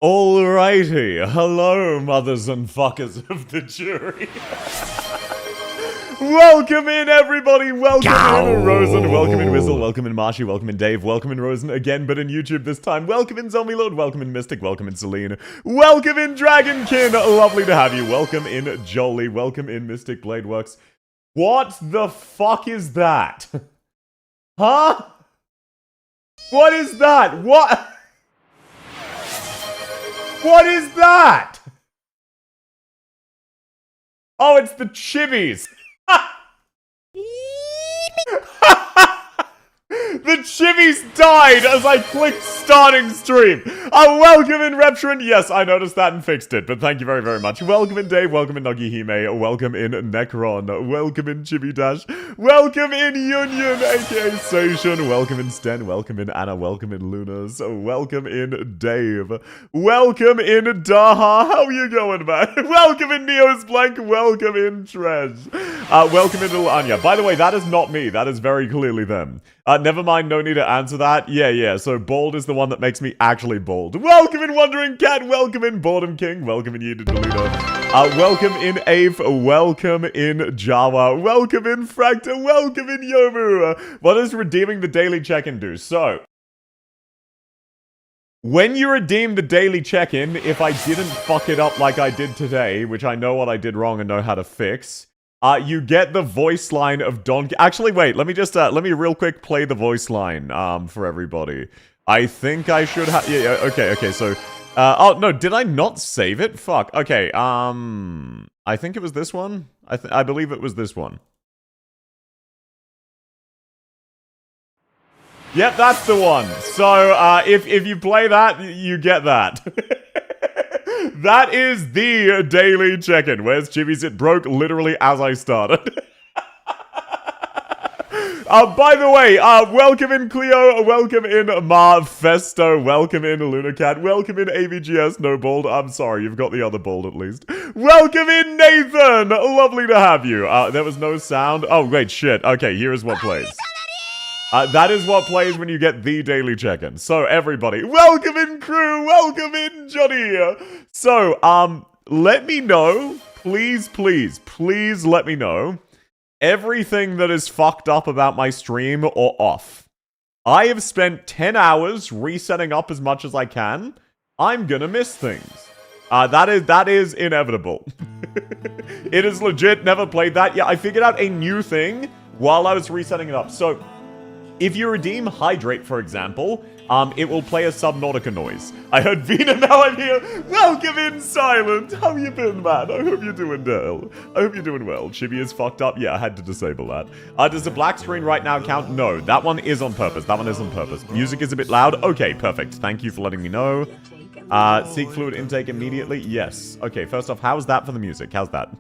Alrighty, hello, mothers and fuckers of the jury. Welcome in, everybody. Welcome in, Rosen. Welcome in, Whistle. Welcome in, Marshy. Welcome in, Dave. Welcome in, Rosen. Again, but in YouTube this time. Welcome in, Zombie Lord. Welcome in, Mystic. Welcome in, Celine. Welcome in, Dragonkin. Lovely to have you. Welcome in, Jolie. Welcome in, Mystic Bladeworks. What the fuck is that? Huh? What is that? What? What is that? Oh, it's the chibis. The chibis died as I clicked starting stream. Welcome in, Reptrend. Yes, I noticed that and fixed it, but thank you very, very much. Welcome in, Dave. Welcome in, Nogihime. Welcome in, Necron. Welcome in, Chibi Dash. Welcome in, Union, aka Station. Welcome in, Sten. Welcome in, Anna. Welcome in, Lunas. Welcome in, Dave. Welcome in, Daha. How are you going, man? Welcome in, Neos Blank. Welcome in, Trez. Welcome in, Little Anya. By the way, that is not me. That is very clearly them. Never mind, no need to answer that. Yeah, so bald is the one that makes me actually bald. Welcome in, Wandering Cat. Welcome in, Boredom King. Welcome in, Yida Deludo. Welcome in, Ave. Welcome in, Jawa. Welcome in, Fracta. Welcome in, Yomu. What does redeeming the daily check-in do? So, when you redeem the daily check-in, if I didn't fuck it up like I did today, which I know what I did wrong and know how to fix, you get the voice line of Don... Actually, wait, let me real quick play the voice line, for everybody. I think I should have... Yeah, okay, so... oh, no, did I not save it? Fuck, okay, I think it was this one? I believe it was this one. Yep, that's the one. So, if you play that, you get that. That is the daily check-in. Where's Chibis? It broke literally as I started. By the way, welcome in Cleo, welcome in Marfesto, welcome in Lunacat, welcome in AVGS, no bald, I'm sorry, you've got the other bald at least. Welcome in Nathan, lovely to have you. There was no sound. Oh, wait, shit. Okay, here is what plays. That is what plays when you get the daily check-in. So, everybody, welcome in, crew! Welcome in, Johnny! So, let me know, please let me know everything that is fucked up about my stream or off. I have spent 10 hours resetting up as much as I can. I'm gonna miss things. That is inevitable. It is legit, never played that. Yeah, I figured out a new thing while I was resetting it up. So, if you redeem Hydrate, for example, it will play a Subnautica noise. I heard Vina, now I'm here. Welcome in, Silent. How you been, man? I hope you're doing well. I hope you're doing well. Chibi is fucked up. Yeah, I had to disable that. Does the black screen right now count? No, that one is on purpose. That one is on purpose. Music is a bit loud. Okay, perfect. Thank you for letting me know. Seek fluid intake immediately? Yes. Okay, first off, how's that for the music? How's that?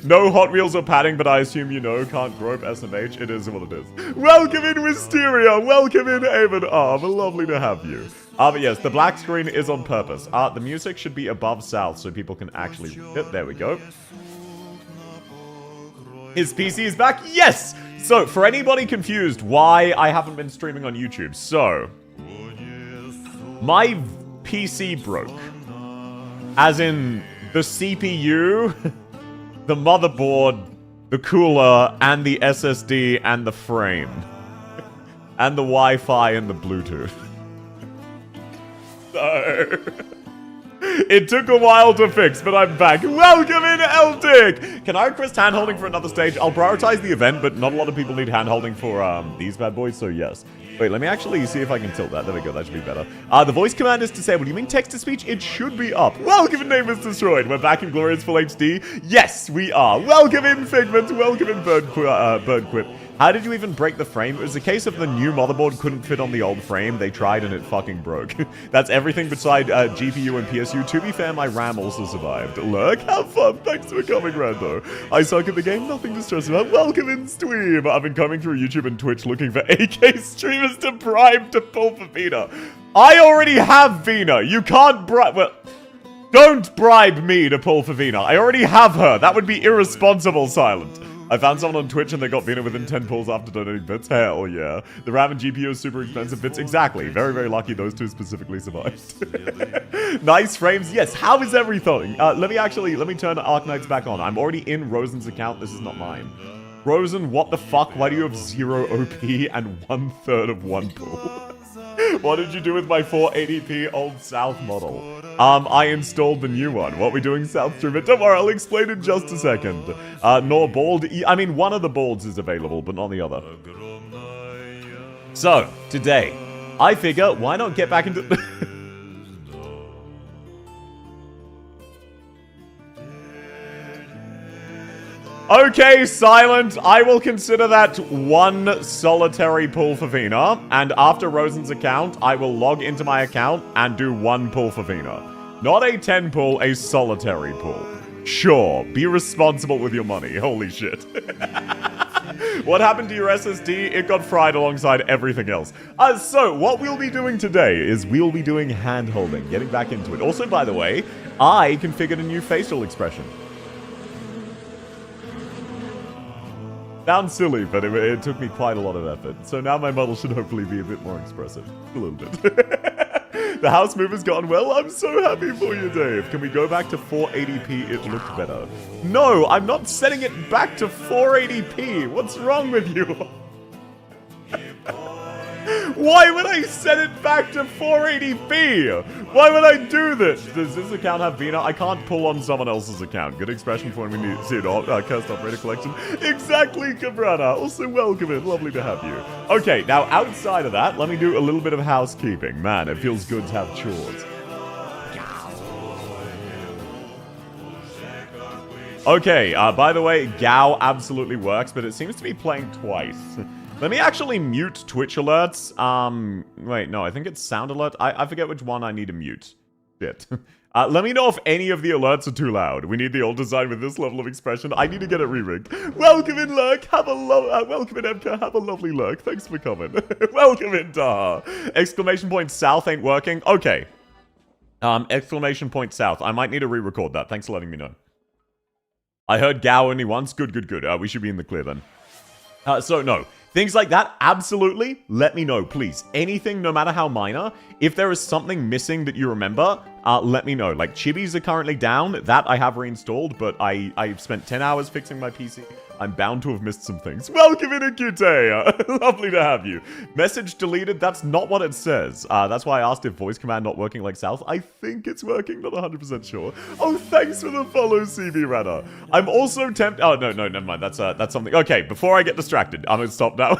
No Hot Wheels or padding, but I assume you know, can't grope SMH. It is what it is. Welcome in, Wisteria. Welcome in, Avon Arm. Lovely to have you. But yes, the black screen is on purpose. The music should be above south so people can actually... Yep, there we go. His PC is back? Yes! So, for anybody confused why I haven't been streaming on YouTube, so... My PC broke. As in, the CPU, the motherboard, the cooler, and the SSD, and the frame. And the Wi-Fi and the Bluetooth. So... It took a while to fix, but I'm back. Welcome in, Eltic! Can I request handholding for another stage? I'll prioritize the event, but not a lot of people need handholding for these bad boys, so yes. Wait, let me actually see if I can tilt that. There we go, that should be better. The voice command is disabled. You mean text-to-speech? It should be up. Welcome in, Name is Destroyed. We're back in Glorious Full HD. Yes, we are. Welcome in, Figment. Welcome in, Birdquip. How did you even break the frame? It was a case of the new motherboard couldn't fit on the old frame. They tried and it fucking broke. That's everything beside GPU and PSU. To be fair, my RAM also survived. Look, have fun. Thanks for coming, Rando. I suck at the game. Nothing to stress about. Welcome in, Stream. I've been coming through YouTube and Twitch looking for AK streamers to bribe to pull for VINA. I already have VINA. You can't bribe... Well, don't bribe me to pull for VINA. I already have her. That would be irresponsible, Silent. I found someone on Twitch and they got VINA within 10 pulls after donating bits. Hell yeah. The RAM and GPU is super expensive bits. Exactly. Very, very lucky those two specifically survived. Nice frames. Yes. How is everything? Let me turn Arknights back on. I'm already in Rosen's account. This is not mine. Rosen, what the fuck? Why do you have 0 OP and 1/3 of 1 pull? What did you do with my 480p Old South model? I installed the new one. What we doing, South Stream? Don't worry, I'll explain in just a second. Nor bald. I mean, one of the balds is available, but not the other. So, today, I figure, why not get back into... Okay, Silent, I will consider that 1 solitary pull for VINA, and after Rosen's account, I will log into my account and do 1 pull for VINA. Not a 10 pull, a solitary pull. Sure, be responsible with your money, holy shit. What happened to your SSD? It got fried alongside everything else. So, what we'll be doing today is we'll be doing hand-holding, getting back into it. Also, by the way, I configured a new facial expression. Sounds silly, but it took me quite a lot of effort. So now my model should hopefully be a bit more expressive. A little bit. The house move has gone well. I'm so happy for you, Dave. Can we go back to 480p? It looked better. No, I'm not setting it back to 480p. What's wrong with you? Why would I set it back to 480p? Why would I do this? Does this account have VINA? I can't pull on someone else's account. Good expression for when we need to see it all. Cursed operator collection. Exactly, Cabrana. Also, welcome in. Lovely to have you. Okay, now outside of that, let me do a little bit of housekeeping. Man, it feels good to have chores. Okay, by the way, Gao absolutely works, but it seems to be playing twice. Let me actually mute Twitch alerts. Wait, no, I think it's sound alert. I forget which one I need to mute. Shit. Let me know if any of the alerts are too loud. We need the old design with this level of expression. I need to get it re-rigged. Welcome in, Lurk. Welcome in, Emka. Have a lovely Lurk. Thanks for coming. Welcome in, Daha. Exclamation point south ain't working. Okay. Exclamation point south. I might need to re-record that. Thanks for letting me know. I heard Gao only once. Good, good, good. We should be in the clear then. So, no. Things like that, absolutely, let me know, please. Anything, no matter how minor. If there is something missing that you remember, let me know. Like, chibis are currently down. That I have reinstalled, but I've spent 10 hours fixing my PC. I'm bound to have missed some things. Welcome in, Akute! Lovely to have you. Message deleted, that's not what it says. That's why I asked if voice command not working like South. I think it's working, not 100% sure. Oh, thanks for the follow, CB Radar. I'm also tempted... Oh, no, never mind. That's something... Okay, before I get distracted, I'm gonna stop now.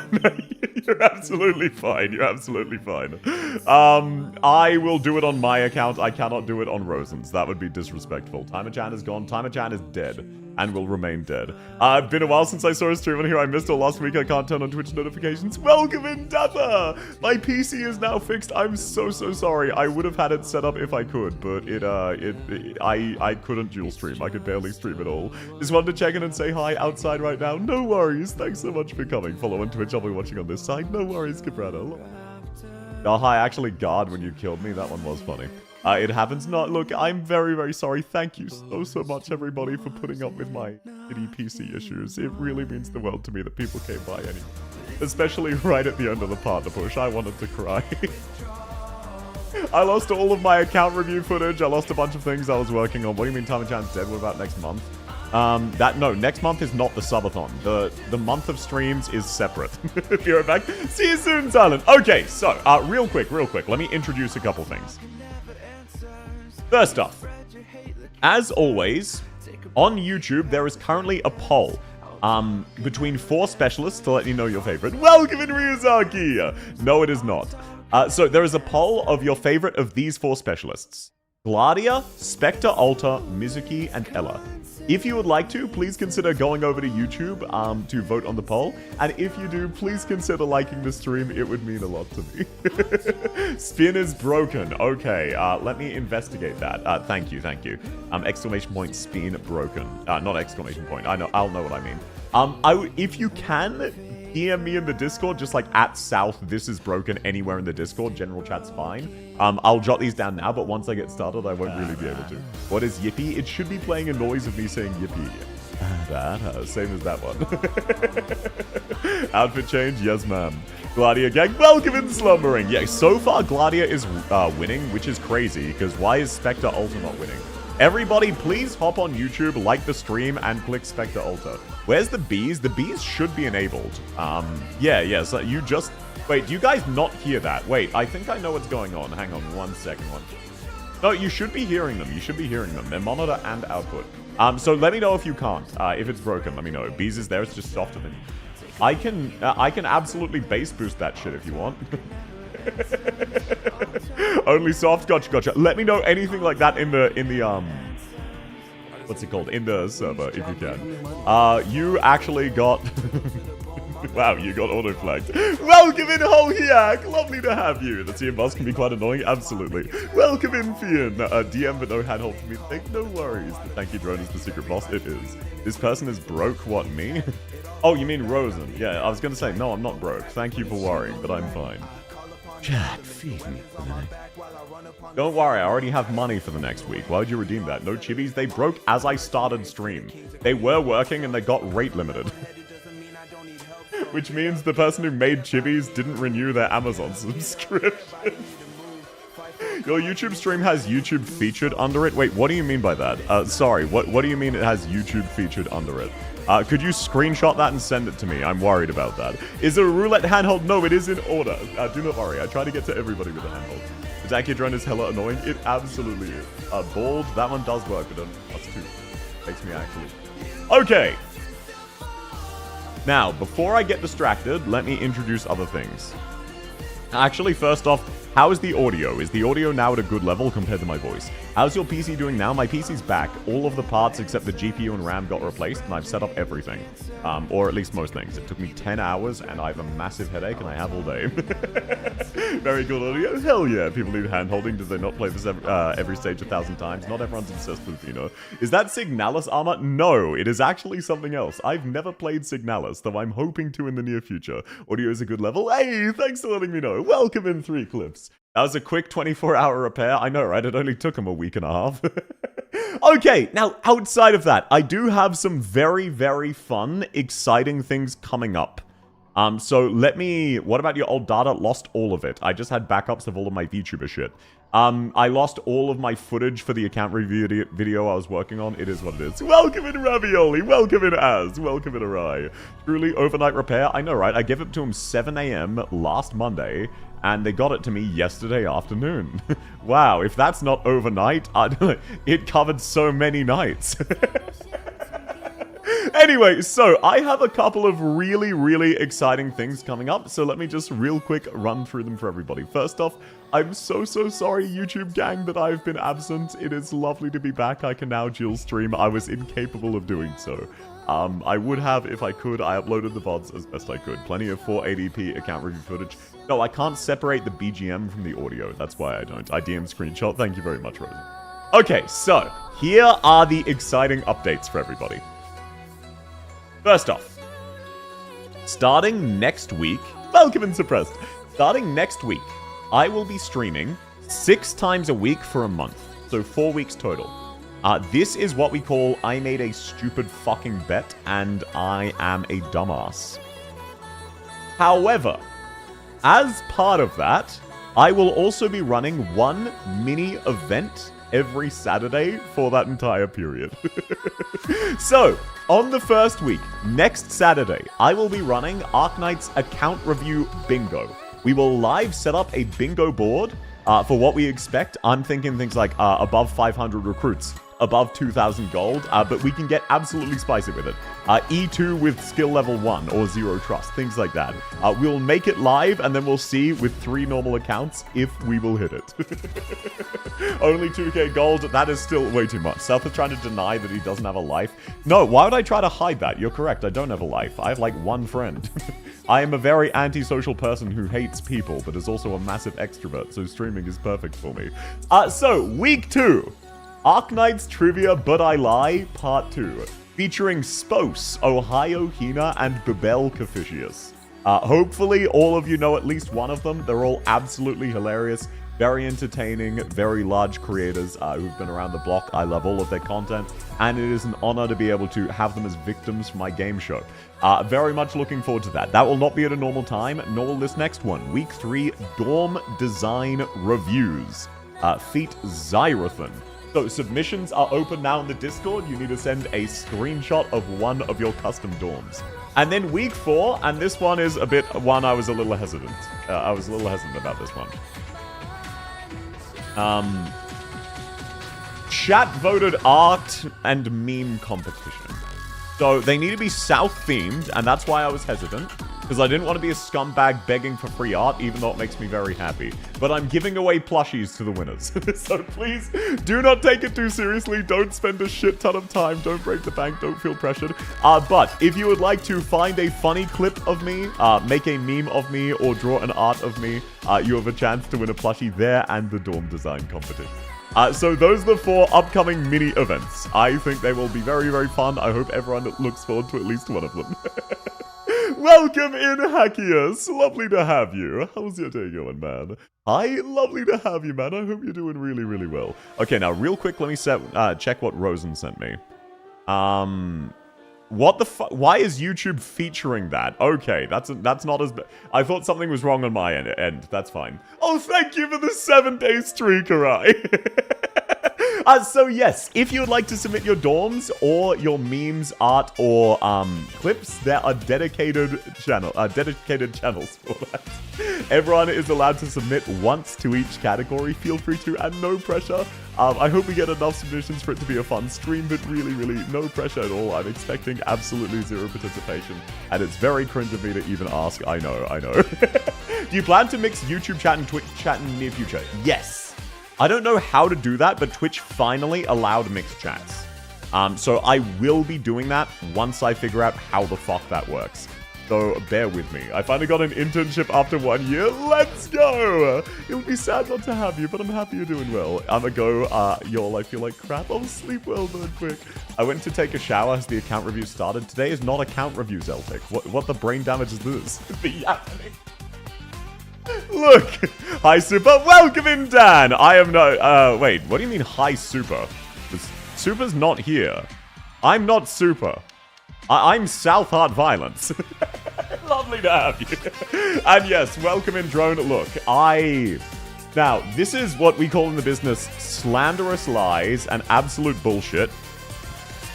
You're absolutely fine. You're absolutely fine. I will do it on my account. I cannot do it on Rosen's. That would be disrespectful. Timer-chan is gone. Timer-chan is dead. And will remain dead. It's been a while since I saw a stream on here. I missed it last week. I can't turn on Twitch notifications. Welcome in, Dapper! My PC is now fixed. I'm so sorry. I would have had it set up if I could, but I couldn't dual stream. I could barely stream at all. Just wanted to check in and say hi outside right now. No worries. Thanks so much for coming. Follow on Twitch. I'll be watching on this side. No worries, Cabrano. Oh, hi. I actually guard when you killed me. That one was funny. It happens not. Look, I'm very sorry. Thank you so much, everybody, for putting up with my shitty PC issues. It really means the world to me that people came by anyway. Especially right at the end of the partner push. I wanted to cry. I lost all of my account review footage. I lost a bunch of things I was working on. What do you mean Timer-chan's dead? What about next month? No, next month is not the subathon. The month of streams is separate. Be right back. See you soon, Silent. Okay, so, real quick, let me introduce a couple things. First off, as always, on YouTube, there is currently a poll between 4 specialists to let you know your favorite. Welcome in, Ryuzaki! No, it is not. So there is a poll of your favorite of these 4 specialists. Gladia, Spectre Alta, Mizuki, and Ella. If you would like to, please consider going over to YouTube to vote on the poll. And if you do, please consider liking the stream. It would mean a lot to me. Spin is broken. Okay, let me investigate that. Thank you. Exclamation point, spin broken. Not exclamation point. I'll know what I mean. If you can, DM me in the Discord, just like @South, this is broken anywhere in the Discord. General chat's fine. I'll jot these down now, but once I get started, I won't really be able to. What is Yippee? It should be playing a noise of me saying Yippee. Same as that one. Outfit change, yes ma'am. Gladia gang, welcome in slumbering. Yeah, so far Gladia is winning, which is crazy, because why is Spectre Ultra not winning? Everybody, please hop on YouTube, like the stream, and click Spectre Ultra. Where's the bees? The bees should be enabled. Yeah, so you just... Wait, do you guys not hear that? Wait, I think I know what's going on. Hang on 1 second. No, you should be hearing them. You should be hearing them. They're monitor and output. So let me know if you can't. If it's broken, let me know. Bees is there. It's just softer than... I can absolutely bass boost that shit if you want. Only soft. Gotcha. Let me know anything like that in the what's it called? In the server, if you can. You actually got... Wow, you got auto-flagged. Welcome in, Holhiak! Lovely to have you. The TM boss can be quite annoying, absolutely. Welcome in, Fian. DM but no handhold for me. No worries. The Thank You drone is the secret boss. It is. This person is broke, what, me? Oh, you mean Rosen. Yeah, I was gonna say, no, I'm not broke. Thank you for worrying, but I'm fine. Jack, feed me for the next... Don't worry, I already have money for the next week. Why would you redeem that? No chibis? They broke as I started stream. They were working and they got rate limited. Which means the person who made chibis didn't renew their Amazon subscription. Your YouTube stream has YouTube featured under it? Wait, what do you mean by that? Sorry, what do you mean it has YouTube featured under it? Could you screenshot that and send it to me? I'm worried about that. Is it a roulette handhold? No, it is in order. Do not worry, I try to get to everybody with a handhold. The Dacia drone is hella annoying. It absolutely is. Bald, that one does work, but +2. Makes me actually... Okay. Now, before I get distracted, let me introduce other things. Actually, first off, how is the audio? Is the audio now at a good level compared to my voice? How's your PC doing now? My PC's back. All of the parts except the GPU and RAM got replaced, and I've set up everything. Or at least most things. It took me 10 hours, and I have a massive headache, and I have all day. Very good audio. Hell yeah. People need hand-holding. Did they not play this every stage 1,000 times? Not everyone's obsessed with VINA. Is that Signalis armor? No, it is actually something else. I've never played Signalis, though I'm hoping to in the near future. Audio is a good level. Hey, thanks for letting me know. Welcome in 3 clips. That was a quick 24-hour repair. I know, right? It only took him a week and a half. Okay, now, outside of that, I do have some very, very fun, exciting things coming up. So let me... What about your old data? Lost all of it. I just had backups of all of my VTuber shit. I lost all of my footage for the account review video I was working on. It is what it is. Welcome in, Ravioli. Welcome in, Az. Welcome in, Arai. Truly overnight repair. I know, right? I gave it to him 7 a.m. last Monday, and they got it to me yesterday afternoon. Wow, if that's not overnight, it covered so many nights. Anyway, so I have a couple of really, really exciting things coming up, so let me just real quick run through them for everybody. First off, I'm so sorry, YouTube gang, that I've been absent. It is lovely to be back. I can now dual stream. I was incapable of doing so. I would have if I could. I uploaded the VODs as best I could. Plenty of 480p account review footage. No, I can't separate the BGM from the audio. That's why I don't. I DM screenshot. Thank you very much, Rosie. Okay, so here are the exciting updates for everybody. First off, starting next week, welcome and suppressed. Starting next week, I will be streaming 6 times a week for a month. So 4 weeks total. This is what we call I made a stupid fucking bet and I am a dumbass. However, as part of that, I will also be running 1 mini event every Saturday for that entire period. So, on the first week, next Saturday, I will be running Arknight's account review bingo. We will live set up a bingo board for what we expect. I'm thinking things like above 500 recruits, above 2,000 gold, but we can get absolutely spicy with it. E2 with skill level 1 or 0 trust, things like that. We'll make it live and then we'll see with 3 normal accounts if we will hit it. Only 2k gold, that is still way too much. South is trying to deny that he doesn't have a life. No, why would I try to hide that? You're correct, I don't have a life. I have like 1 friend. I am a very antisocial person who hates people, but is also a massive extrovert, so streaming is perfect for me. So, week 2. Arknight's Trivia But I Lie, Part 2. Featuring Spose, Ohio Hina, and Bebel Caficius. Hopefully, all of you know at least one of them. They're all absolutely hilarious, very entertaining, very large creators who've been around the block. I love all of their content, and it is an honor to be able to have them as victims for my game show. Very much looking forward to that. That will not be at a normal time, nor will this next one. Week 3, Dorm Design Reviews. Feat Xyrathan. So submissions are open now in the Discord. You need to send a screenshot of one of your custom dorms. And then week 4, and this one is a bit one I was a little hesitant. I was a little hesitant about this one. Chat voted art and meme competition. So they need to be South-themed, and that's why I was hesitant. Because I didn't want to be a scumbag begging for free art, even though it makes me very happy. But I'm giving away plushies to the winners. So please, do not take it too seriously. Don't spend a shit ton of time. Don't break the bank. Don't feel pressured. But if you would like to find a funny clip of me, make a meme of me, or draw an art of me, you have a chance to win a plushie there and the dorm design competition. So those are the 4 upcoming mini events. I think they will be very, very fun. I hope everyone looks forward to at least one of them. Welcome in, Hackius. Lovely to have you. How's your day going, man? Hi, lovely to have you, man. I hope you're doing really, really well. Okay, now, real quick, let me check what Rosen sent me. What the fuck? Why is YouTube featuring that? Okay, that's not as bad. I thought something was wrong on my end. That's fine. Oh, thank you for the 7-day streak, Arai. So yes, if you would like to submit your dorms or your memes, art, or clips, there are dedicated channels for that. Everyone is allowed to submit once to each category. Feel free to, and no pressure. I hope we get enough submissions for it to be a fun stream, but really, really no pressure at all. I'm expecting absolutely 0 participation, and it's very cringe of me to even ask. I know. Do you plan to mix YouTube chat and Twitch chat in the near future? Yes. I don't know how to do that, but Twitch finally allowed mixed chats. So I will be doing that once I figure out how the fuck that works. So bear with me. I finally got an internship after 1 year. Let's go! It would be sad not to have you, but I'm happy you're doing well. I'ma go, y'all, I feel like crap. I'll sleep well, though, quick. I went to take a shower as the account review started. Today is not account review, Zeltic. What the brain damage is this? The yappening. Look! Hi, Super. Welcome in, Dan! I am no... wait, what do you mean, hi, Super? Super's not here. I'm not Super. I'm South Heart Violence. Lovely to have you. And yes, welcome in, Drone. Look, now, this is what we call in the business slanderous lies and absolute bullshit.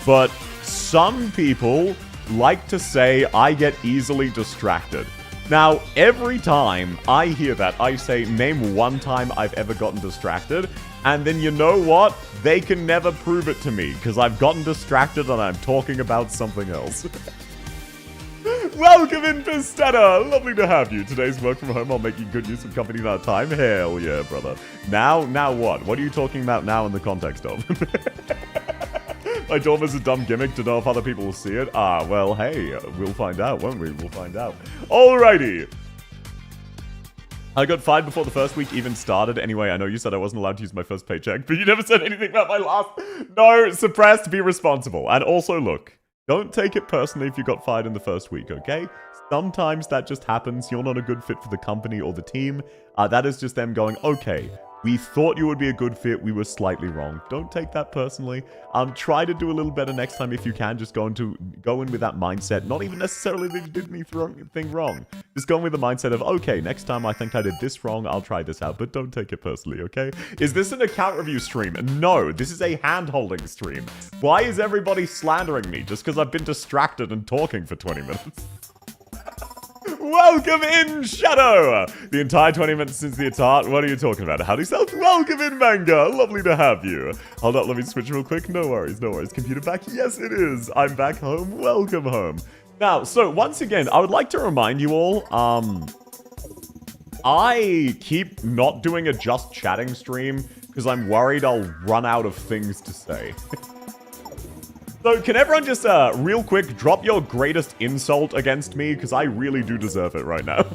But some people like to say I get easily distracted. Now, every time I hear that, I say, name one time I've ever gotten distracted. And then you know what? They can never prove it to me, because I've gotten distracted and I'm talking about something else. Welcome in, Pistetta! Lovely to have you. Today's work from home, I'll make you good use of company in our time. Hell yeah, brother. Now what? What are you talking about now in the context of? My dorm is a dumb gimmick to know if other people will see it. Well, hey, we'll find out, won't we? We'll find out. Alrighty. I got fired before the first week even started. Anyway, I know you said I wasn't allowed to use my first paycheck, but you never said anything about my last. No, suppressed, be responsible. And also, look, don't take it personally if you got fired in the first week, okay? Sometimes that just happens. You're not a good fit for the company or the team. That is just them going, okay, we thought you would be a good fit. We were slightly wrong. Don't take that personally. Try to do a little better next time if you can. Just go in with that mindset. Not even necessarily that you did anything wrong. Just go in with the mindset of, okay, next time I think I did this wrong. I'll try this out. But don't take it personally, okay? Is this an account review stream? No, this is a hand-holding stream. Why is everybody slandering me just because I've been distracted and talking for 20 minutes? Welcome in, Shadow! The entire 20 minutes since the start. What are you talking about? Howdy, South. Welcome in, Manga. Lovely to have you. Hold up, let me switch real quick. No worries, no worries. Computer back? Yes, it is. I'm back home. Welcome home. Now, so once again, I would like to remind you all, I keep not doing a just chatting stream because I'm worried I'll run out of things to say. So, can everyone just, real quick, drop your greatest insult against me? Because I really do deserve it right now.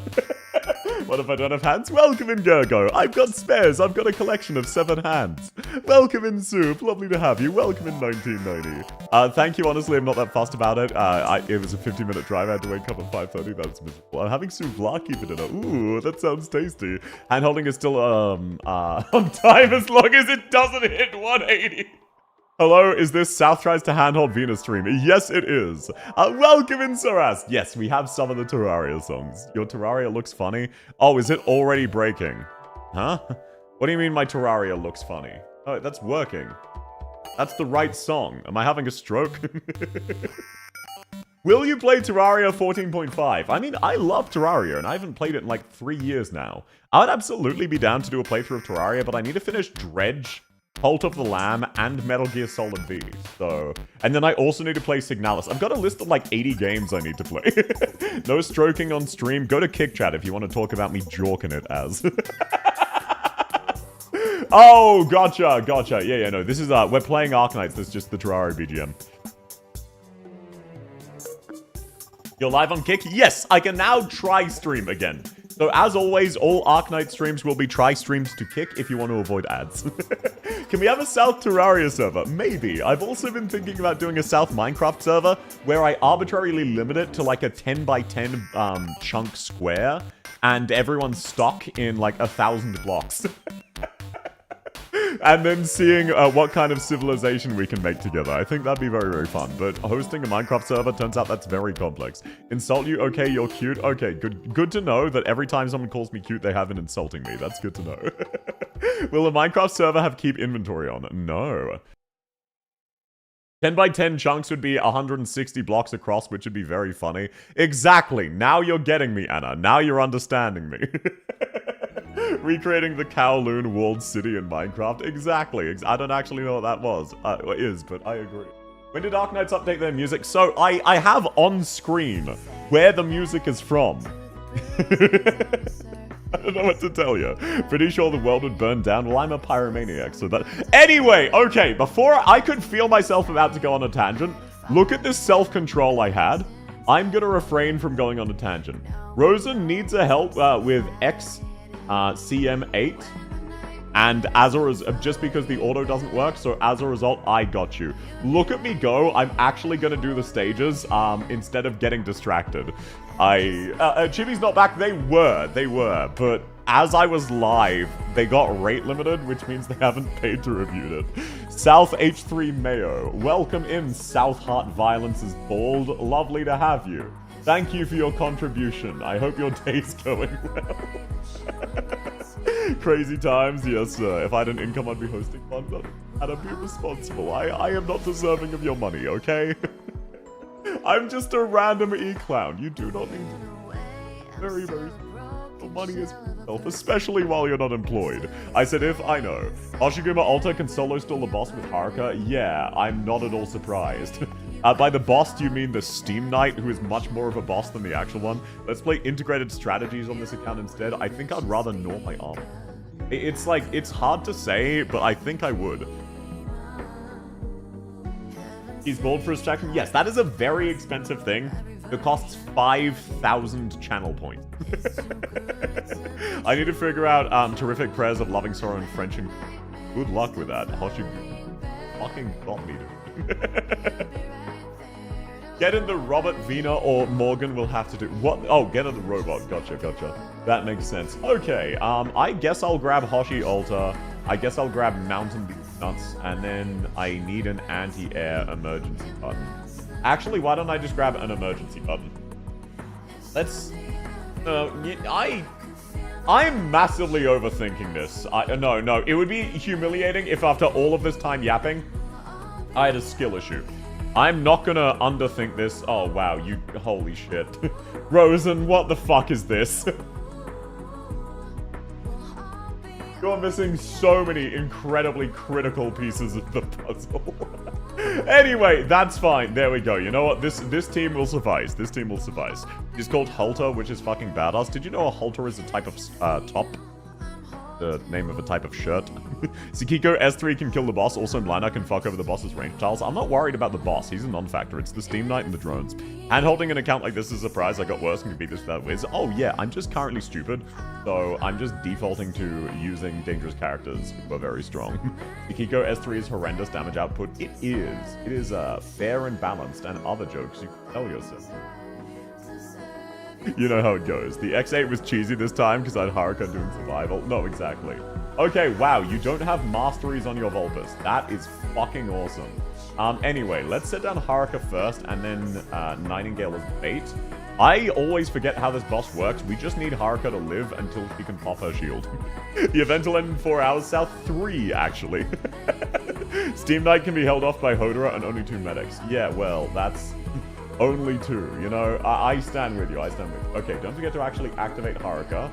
What if I don't have hands? Welcome in, Gergo. I've got spares. I've got a collection of 7 hands. Welcome in, Soup. Lovely to have you. Welcome in, 1990. Thank you. Honestly, I'm not that fussed about it. It was a 50-minute drive. I had to wake up at 5:30. That's miserable. I'm having souvlaki for dinner. Ooh, that sounds tasty. Handholding is still, on time as long as it doesn't hit 180. Hello, is this South Tries to Handhold VINA stream? Yes, it is. Welcome in, Saras. Yes, we have some of the Terraria songs. Your Terraria looks funny. Oh, is it already breaking? Huh? What do you mean my Terraria looks funny? Oh, that's working. That's the right song. Am I having a stroke? Will you play Terraria 14.5? I mean, I love Terraria, and I haven't played it in like 3 years now. I would absolutely be down to do a playthrough of Terraria, but I need to finish Dredge, Cult of the Lamb, and Metal Gear Solid V. So, and then I also need to play Signalis. I've got a list of like 80 games I need to play. No stroking on stream. Go to Kick Chat if you want to talk about me jorking it as. Oh, gotcha. Yeah, no. This is, we're playing Arknights. This is just the Terraria BGM. You're live on Kick? Yes, I can now try stream again. So as always, all Arknight streams will be try streams to Kick if you want to avoid ads. Can we have a South Terraria server? Maybe. I've also been thinking about doing a South Minecraft server where I arbitrarily limit it to like a 10 by 10 chunk square and everyone's stuck in like 1,000 blocks. And then seeing what kind of civilization we can make together. I think that'd be very, very fun. But hosting a Minecraft server, turns out that's very complex. Insult you? Okay, you're cute. Okay, good to know that every time someone calls me cute, they have been insulting me. That's good to know. Will a Minecraft server have keep inventory on? No. 10 by 10 chunks would be 160 blocks across, which would be very funny. Exactly. Now you're getting me, Anna. Now you're understanding me. Recreating the Kowloon walled city in Minecraft. Exactly. I don't actually know what that was. Is, but I agree. When did Arknights update their music? So, I have on screen where the music is from. I don't know what to tell you. Pretty sure the world would burn down. Well, I'm a pyromaniac, so that... Anyway, okay, before I could feel myself about to go on a tangent, look at this self-control I had. I'm gonna refrain from going on a tangent. Rosen needs a help with CM8, and as a just because the auto doesn't work, so as a result, I got you. Look at me go. I'm actually gonna do the stages instead of getting distracted. Chibi's not back. They were, but as I was live, they got rate limited, which means they haven't paid to review it. South H3 Mayo, welcome in. South Heart Violence is bald. Lovely to have you. Thank you for your contribution. I hope your day's going well. Crazy times, yes sir. If I had an income, I'd be hosting fun, but I'd be responsible. I am not deserving of your money, okay? I'm just a random e-clown. You do not need to. Very, very. Your money is for yourself, especially while you're not employed. I said if, I know. Hoshiguma Alta can solo still the boss with Haruka? Yeah, I'm not at all surprised. By the boss, do you mean the Steam Knight, who is much more of a boss than the actual one? Let's play integrated strategies on this account instead. I think I'd rather gnaw my arm. It's like, it's hard to say, but I think I would. He's bald for his traction? Yes, that is a very expensive thing. It costs 5,000 channel points. I need to figure out terrific prayers of loving sorrow and French and good luck with that. Hoshi fucking got me to get in the Robert, Vina, or Morgan will have to do... What? Oh, get in the robot. Gotcha. That makes sense. Okay, I guess I'll grab Hoshi Alta. I guess I'll grab Mountain Dew Nuts. And then I need an anti-air emergency button. Actually, why don't I just grab an emergency button? Let's... I'm massively overthinking this. No. It would be humiliating if after all of this time yapping, I had a skill issue. I'm not gonna underthink this. Oh, wow, you... Holy shit. Rosen, what the fuck is this? You're missing so many incredibly critical pieces of the puzzle. Anyway, that's fine. There we go. You know what? This team will suffice. This team will suffice. It's called halter, which is fucking badass. Did you know a halter is a type of top? the name of a type of shirt. Sekiko S3 can kill the boss. Also, Mlina can fuck over the boss's range tiles. I'm not worried about the boss. He's a non-factor. It's the Steam Knight and the drones. And holding an account like this is a surprise. I got worse and can beat this without whiz. Oh, yeah. I'm just currently stupid. So I'm just defaulting to using dangerous characters who are very strong. Sekiko S3's horrendous damage output. It is. It is fair and balanced. And other jokes you can tell yourself. You know how it goes. The X8 was cheesy this time because I had Haruka doing survival. No, exactly. Okay, wow, you don't have masteries on your Vulpus. That is fucking awesome. Anyway, let's set down Haruka first and then Nightingale as bait. I always forget how this boss works. We just need Haruka to live until she can pop her shield. The event will end in 4 hours. South 3, actually. Steam Knight can be held off by Hodora and only 2 medics. Yeah, well, that's... Only 2, you know? I stand with you, I stand with you. Okay, don't forget to actually activate Haruka.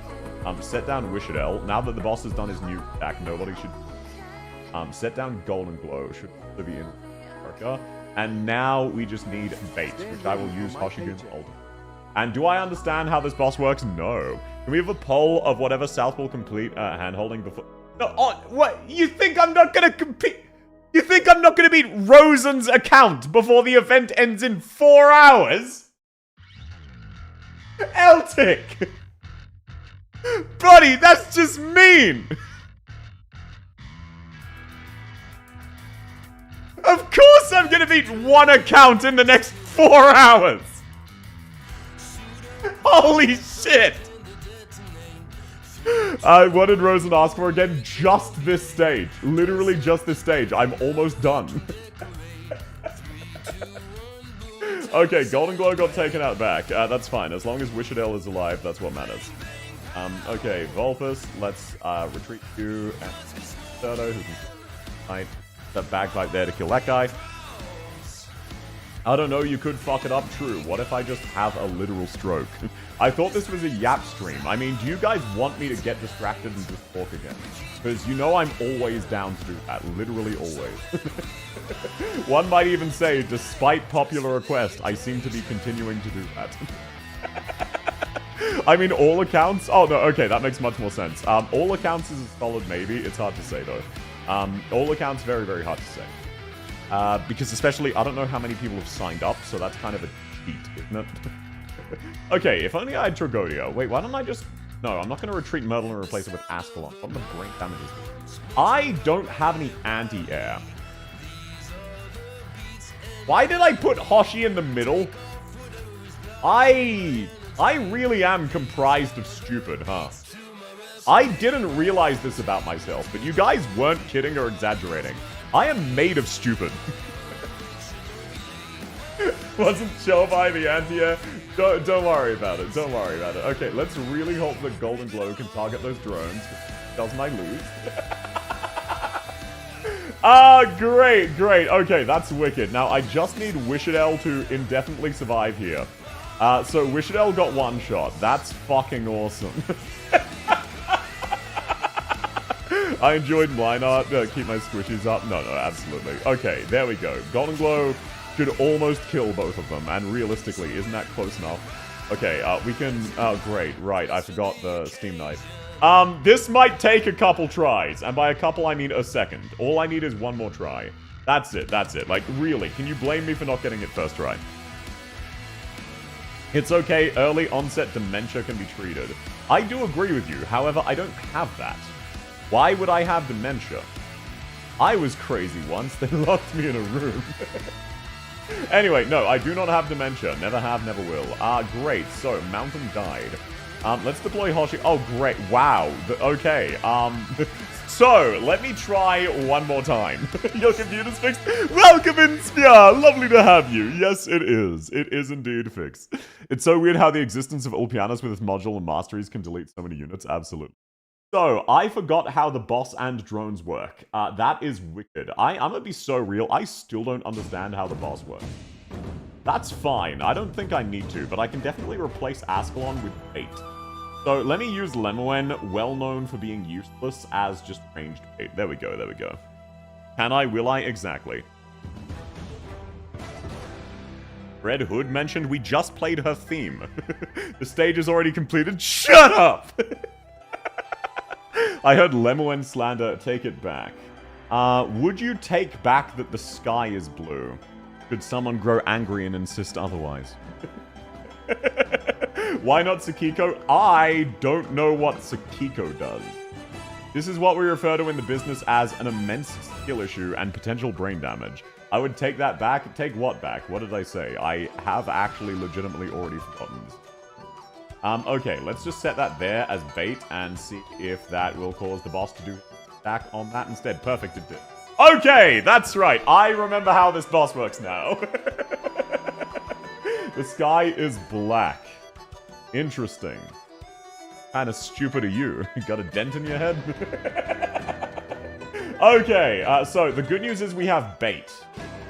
Set down Wishadel. Now that the boss has done his new attack, nobody should... set down Golden Glow. Should be in Haruka. And now we just need bait, which I will use Hoshigun's ult. And do I understand how this boss works? No. Can we have a poll of whatever South will complete handholding before... No, oh, what? You think I'm not gonna compete... You think I'm not going to beat Rosen's account before the event ends in 4 hours? Eltic! Buddy, that's just mean! Of course I'm going to beat one account in the next 4 hours! Holy shit! What did Rosen ask for again? Just this stage. Literally just this stage. I'm almost done. Okay, Golden Glow got taken out back. That's fine. As long as Wishadel is alive, that's what matters. Okay, Vulpus, let's retreat you and Turtle, who can fight that bagpipe there to kill that guy. I don't know, you could fuck it up, true. What if I just have a literal stroke? I thought this was a yap stream. I mean, do you guys want me to get distracted and just talk again? Because you know I'm always down to do that. Literally always. One might even say, despite popular request, I seem to be continuing to do that. I mean, all accounts... Oh, no, okay, that makes much more sense. All accounts is a solid maybe. It's hard to say, though. All accounts, very, very hard to say. Because especially, I don't know how many people have signed up, so that's kind of a cheat, isn't it? Okay, if only I had Tragodia. Wait, why don't I just... No, I'm not going to retreat Myrtle and replace it with Ascalon. What the brain damage is this? I don't have any anti-air. Why did I put Hoshi in the middle? I really am comprised of stupid, huh? I didn't realize this about myself, but you guys weren't kidding or exaggerating. I am made of stupid. Wasn't show by the anti-air. Don't worry about it. Don't worry about it. Okay, let's really hope that Golden Glow can target those drones. Doesn't I lose? Great, great. Okay, that's wicked. Now, I just need Wishadel to indefinitely survive here. So Wishadel got one shot. That's fucking awesome. I enjoyed line art. Keep my squishies up. No, absolutely. Okay, there we go. Golden Glow should almost kill both of them. And realistically, isn't that close enough? Okay, we can... Oh, great. Right, I forgot the Steam Knight. This might take a couple tries. And by a couple, I mean a second. All I need is one more try. That's it, that's it. Like, really, can you blame me for not getting it first try? It's okay, early onset dementia can be treated. I do agree with you, however, I don't have that. Why would I have dementia? I was crazy once, they locked me in a room. Anyway, no, I do not have dementia. Never have, never will. Great, so, Mountain died. Let's deploy Hoshi. Oh, great, wow. Okay, so, let me try one more time. Your computer's fixed? Welcome in, Spear! Lovely to have you. Yes, it is. It is indeed fixed. It's so weird how the existence of Ulpianos with its module and masteries can delete so many units. Absolutely. So, I forgot how the boss and drones work. That is wicked. I'm gonna be so real, I still don't understand how the boss works. That's fine. I don't think I need to, but I can definitely replace Ascalon with bait. So let me use Lemoen, well known for being useless, as just ranged bait. There we go, there we go. Can I? Will I? Exactly. Red Hood mentioned we just played her theme. The stage is already completed. Shut up! I heard Lemoen slander. Take it back. Would you take back that the sky is blue? Could someone grow angry and insist otherwise? Why not Sakiko? I don't know what Sakiko does. This is what we refer to in the business as an immense skill issue and potential brain damage. I would take that back. Take what back? What did I say? I have actually legitimately already forgotten this. Okay, let's just set that there as bait and see if that will cause the boss to do attack on that instead. Perfect, it did. Okay, that's right. I remember how this boss works now. The sky is black. Interesting. Kinda stupid of you. Got a dent in your head? Okay, so the good news is we have bait.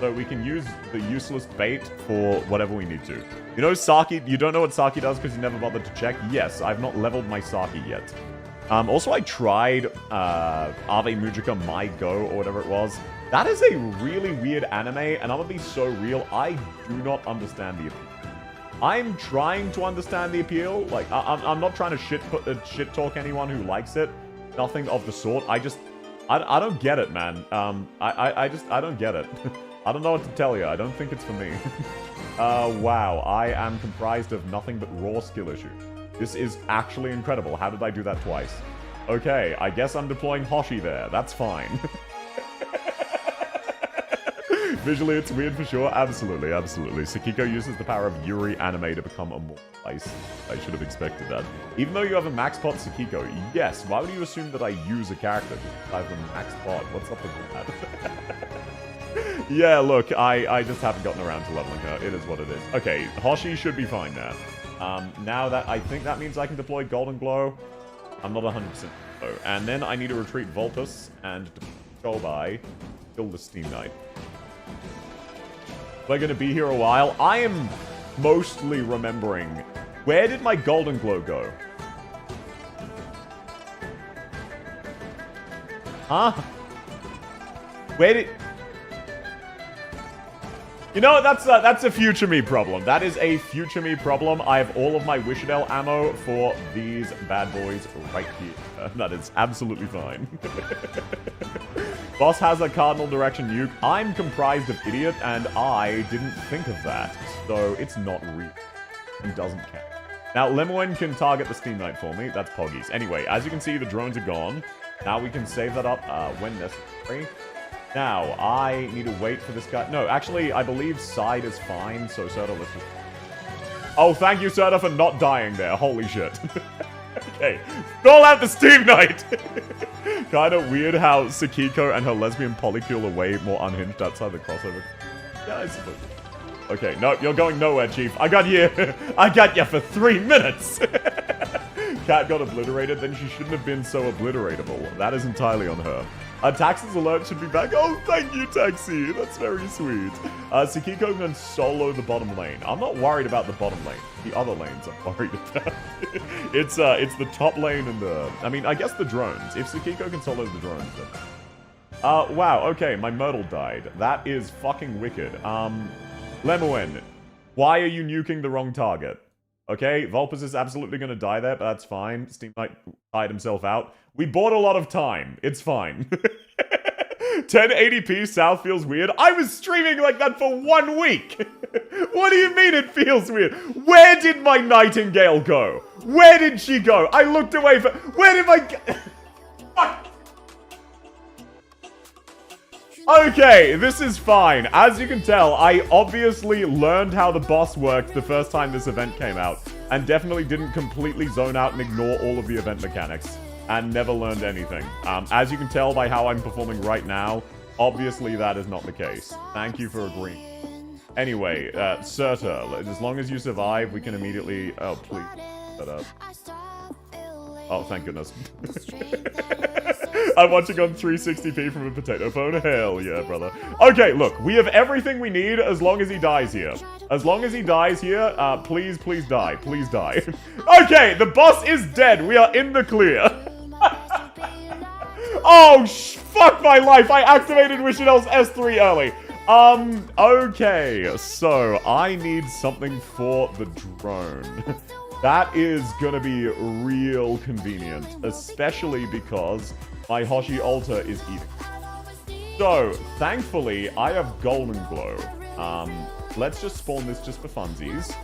So we can use the useless bait for whatever we need to. You know Saki, you don't know what Saki does because you never bothered to check? Yes, I've not leveled my Saki yet. Also, I tried Ave Mujika My Go, or whatever it was. That is a really weird anime, and I'm gonna be so real, I do not understand the appeal. I'm trying to understand the appeal. Like, I'm not trying to shit talk anyone who likes it. Nothing of the sort. I don't get it, man. I don't get it. I don't know what to tell you. I don't think it's for me. Wow. I am comprised of nothing but raw skill issue. This is actually incredible. How did I do that twice? Okay, I guess I'm deploying Hoshi there. That's fine. Visually, it's weird for sure. Absolutely, absolutely. Sakiko uses the power of Yuri anime to become immortal. I should have expected that. Even though you have a max pot Sakiko, yes, why would you assume that I use a character? I have a max pot. What's up with that? Yeah, look, I just haven't gotten around to leveling her. It is what it is. Okay, Hoshi should be fine now. Now that I think that means I can deploy Golden Glow. I'm not 100% sure. And then I need to retreat Voltus and go by kill the Steam Knight. We're going to be here a while. I am mostly remembering. Where did my Golden Glow go? Huh? Where did... You know, that's a future me problem. That is a future me problem. I have all of my Wishadel ammo for these bad boys right here. That is absolutely fine. Boss has a cardinal direction nuke. I'm comprised of idiot, and I didn't think of that. So it's not real. It doesn't count. Now, Lemoen can target the Steam Knight for me. That's Poggies. Anyway, as you can see, the drones are gone. Now we can save that up when necessary. Now, I need to wait for this guy. No, actually, I believe side is fine, so Serta, let's just... Oh, thank you, Serta, for not dying there. Holy shit. Okay, stall out the Steam Knight! Kinda weird how Sakiko and her lesbian polycule are way more unhinged outside the crossover. Yeah, I suppose. Okay, no, you're going nowhere, Chief. I got you. I got you for 3 minutes. Cat got obliterated, then she shouldn't have been so obliteratable. That is entirely on her. Tax's alert should be back. Oh, thank you, Taxi. That's very sweet. Sakiko can solo the bottom lane. I'm not worried about the bottom lane. The other lanes I'm worried about. It's the top lane and the... I mean, I guess the drones. If Sakiko can solo the drones, then... wow, okay, my Myrtle died. That is fucking wicked. Lemoen, why are you nuking the wrong target? Okay, Vulpes is absolutely gonna die there, but that's fine. Steam Knight tied himself out. We bought a lot of time. It's fine. 1080p South feels weird. I was streaming like that for 1 week. What do you mean it feels weird? Where did my Nightingale go? Where did she go? I looked away for... Where did my... Fuck. Okay, this is fine. As you can tell, I obviously learned how the boss worked the first time this event came out, and definitely didn't completely zone out and ignore all of the event mechanics, and never learned anything. As you can tell by how I'm performing right now, obviously that is not the case. Thank you for agreeing. Anyway, Serta, as long as you survive, we can immediately... Oh, please. Shut up. Oh, thank goodness. I'm watching on 360p from a potato phone. Hell yeah, brother. Okay, look, we have everything we need as long as he dies here. As long as he dies here, please, please die. Please die. Okay, the boss is dead. We are in the clear. Oh, fuck my life. I activated Wishadel's S3 early. Okay, so I need something for the drone. That is gonna be real convenient, especially because my Hoshi Alter is eating. So, thankfully, I have Golden Glow. Let's just spawn this just for funsies.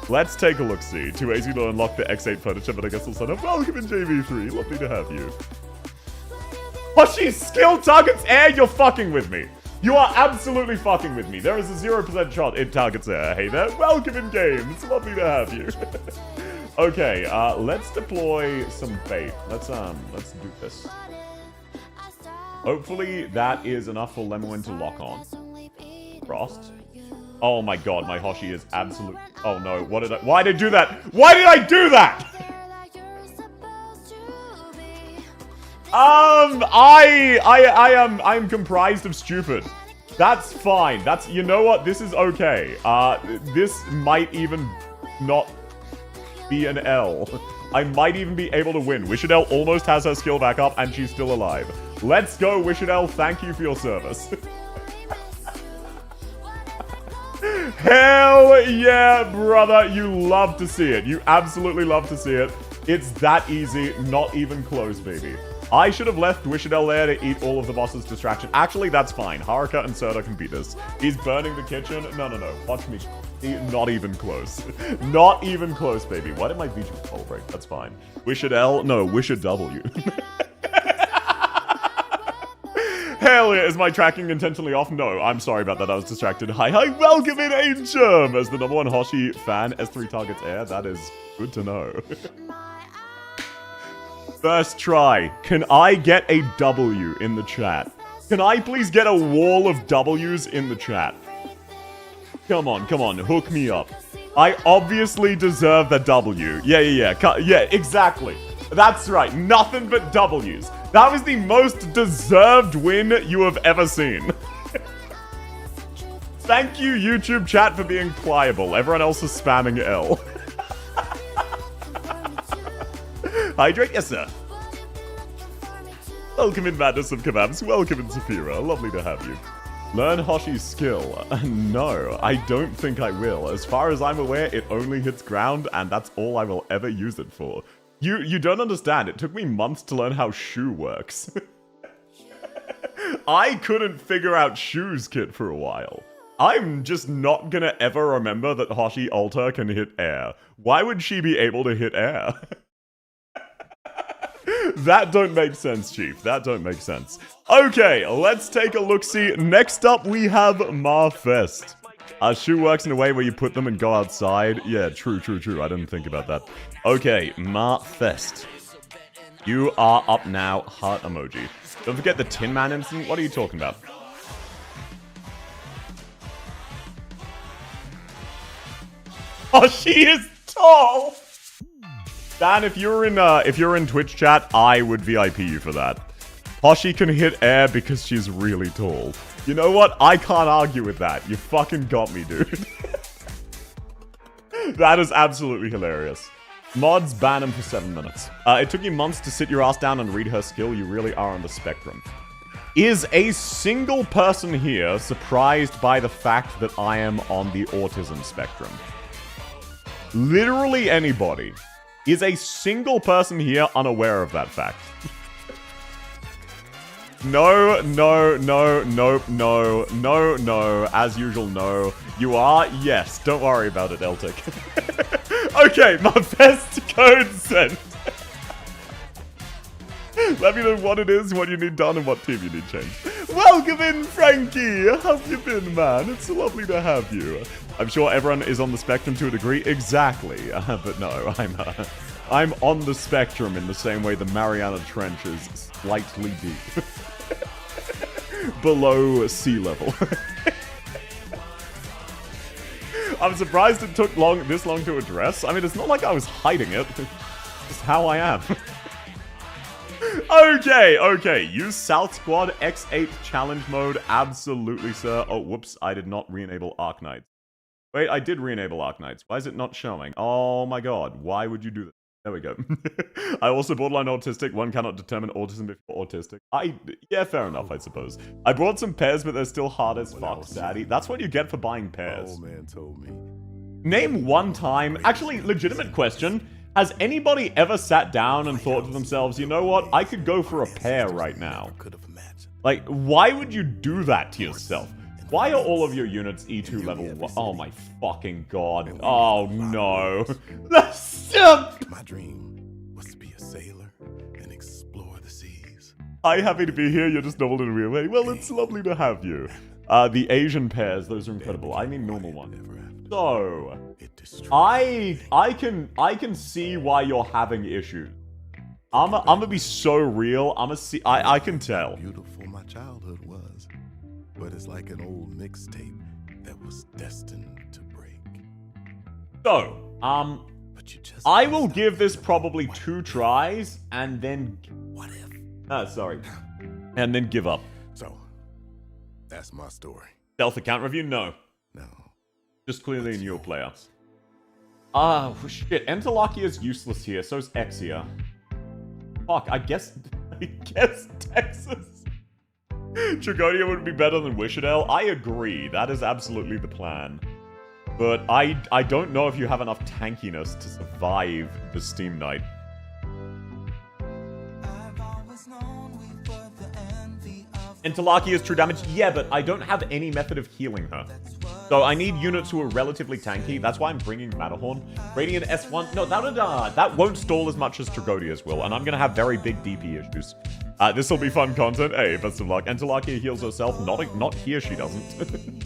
Let's take a look-see. Too easy to unlock the X8 furniture, but I guess we'll sign up. Welcome in JV3. Lovely to have you. Hoshi's skill targets air? You're fucking with me. You are absolutely fucking with me. There is a 0% shot it targets air. Hey there. Welcome in game. It's lovely to have you. Okay, let's deploy some bait. Let's do this. Hopefully that is enough for Lemoine to lock on. Frost. Oh my god, my Hoshi is absolute. Oh no, why did I do that? Why did I do that? I'm comprised of stupid. That's fine. You know what? This is okay. This might even not be an L. I might even be able to win. Wishadel almost has her skill back up and she's still alive. Let's go, Wishadel. Thank you for your service. Hell yeah, brother. You love to see it. You absolutely love to see it. It's that easy. Not even close, baby. I should have left Wishadel there to eat all of the boss's distraction. Actually, that's fine. Haruka and Serta can beat this. He's burning the kitchen. No. Watch me. Not even close. Not even close, baby. Why did my VG pole break? That's fine. Wishadel? No, Wishaw-W. Hell yeah, is my tracking intentionally off? No, I'm sorry about that, I was distracted. Hi, welcome in, Ancient! As the #1 Hoshi fan, S3 targets air, that is good to know. First try, can I get a W in the chat? Can I please get a wall of W's in the chat? Come on, hook me up. I obviously deserve the W. Yeah, exactly. That's right, nothing but W's. That was the most deserved win you have ever seen. Thank you, YouTube chat, for being pliable. Everyone else is spamming L. Hydrate? Yes, sir. Welcome in, Madness of Kebabs. Welcome in, Saphira. Lovely to have you. Learn Hoshi's skill. No, I don't think I will. As far as I'm aware, it only hits ground, and that's all I will ever use it for. You don't understand. It took me months to learn how Shu works. I couldn't figure out Shu's kit for a while. I'm just not gonna ever remember that Hoshi Alter can hit air. Why would she be able to hit air? That don't make sense, Chief. That don't make sense. Okay, let's take a look-see. Next up, we have Marfest. Shu works in a way where you put them and go outside. Yeah, true. I didn't think about that. Okay, Marfest. You are up now. Heart emoji. Don't forget the Tin Man instant. What are you talking about? Oh, she is tall! Dan, if you're in Twitch chat, I would VIP you for that. Hoshi can hit air because she's really tall. You know what? I can't argue with that. You fucking got me, dude. That is absolutely hilarious. Mods, ban him for 7 minutes. It took you months to sit your ass down and read her skill. You really are on the spectrum. Is a single person here surprised by the fact that I am on the autism spectrum? Literally anybody. Is a single person here unaware of that fact? No. As usual, no. You are? Yes. Don't worry about it, Eltic. Okay, my best code sent. Let me know what it is, what you need done, and what team you need changed. Welcome in, Frankie! How have you been, man? It's lovely to have you. I'm sure everyone is on the spectrum to a degree. Exactly. But no, I'm on the spectrum in the same way the Mariana Trench is slightly deep. Below sea level. I'm surprised it took this long to address. I mean, it's not like I was hiding it. It's just how I am. Okay. Use South Squad X8 challenge mode. Absolutely, sir. Oh, whoops. I did not re-enable Arknights. Wait, I did re-enable Arknights. Why is it not showing? Oh my god. Why would you do that? There we go. I also borderline autistic. One cannot determine autism before autistic. Yeah, fair enough, I suppose. I brought some pears, but they're still hard as fuck, daddy. That's what you get for buying pears. Old man told me. Name one time... Actually, legitimate question. Has anybody ever sat down and thought to themselves, you know what? I could go for a pair right now. Like, why would you do that to yourself? Why are all of your units E2 level 1? Oh my fucking god. Oh no. My dream was to be a sailor and explore the seas. Hi, happy to be here. You're just normal in a real way. Well, it's lovely to have you. The Asian pairs, those are incredible. I mean normal one. So, I can see why you're having issues. I'm gonna be so real. I can tell. Beautiful my childhood was, but it's like an old mixtape that was destined to break. So, I will give this probably 2 tries and then. What if? Sorry, and then give up. So, that's my story. Stealth account review? No. No. Just clearly a newer player. Oh, shit. Enterlochy is useless here. So's Exia. Fuck, I guess Texas. Tragonia would be better than Wishadale. I agree. That is absolutely the plan. But I don't know if you have enough tankiness to survive the Steam Knight. Enterlochy is true damage. Yeah, but I don't have any method of healing her. So I need units who are relatively tanky. That's why I'm bringing Matterhorn. Radiant S1. No, that won't stall as much as Tragodia's will. And I'm going to have very big DP issues. This will be fun content. Hey, best of luck. Enterlochy heals herself. Not here, she doesn't.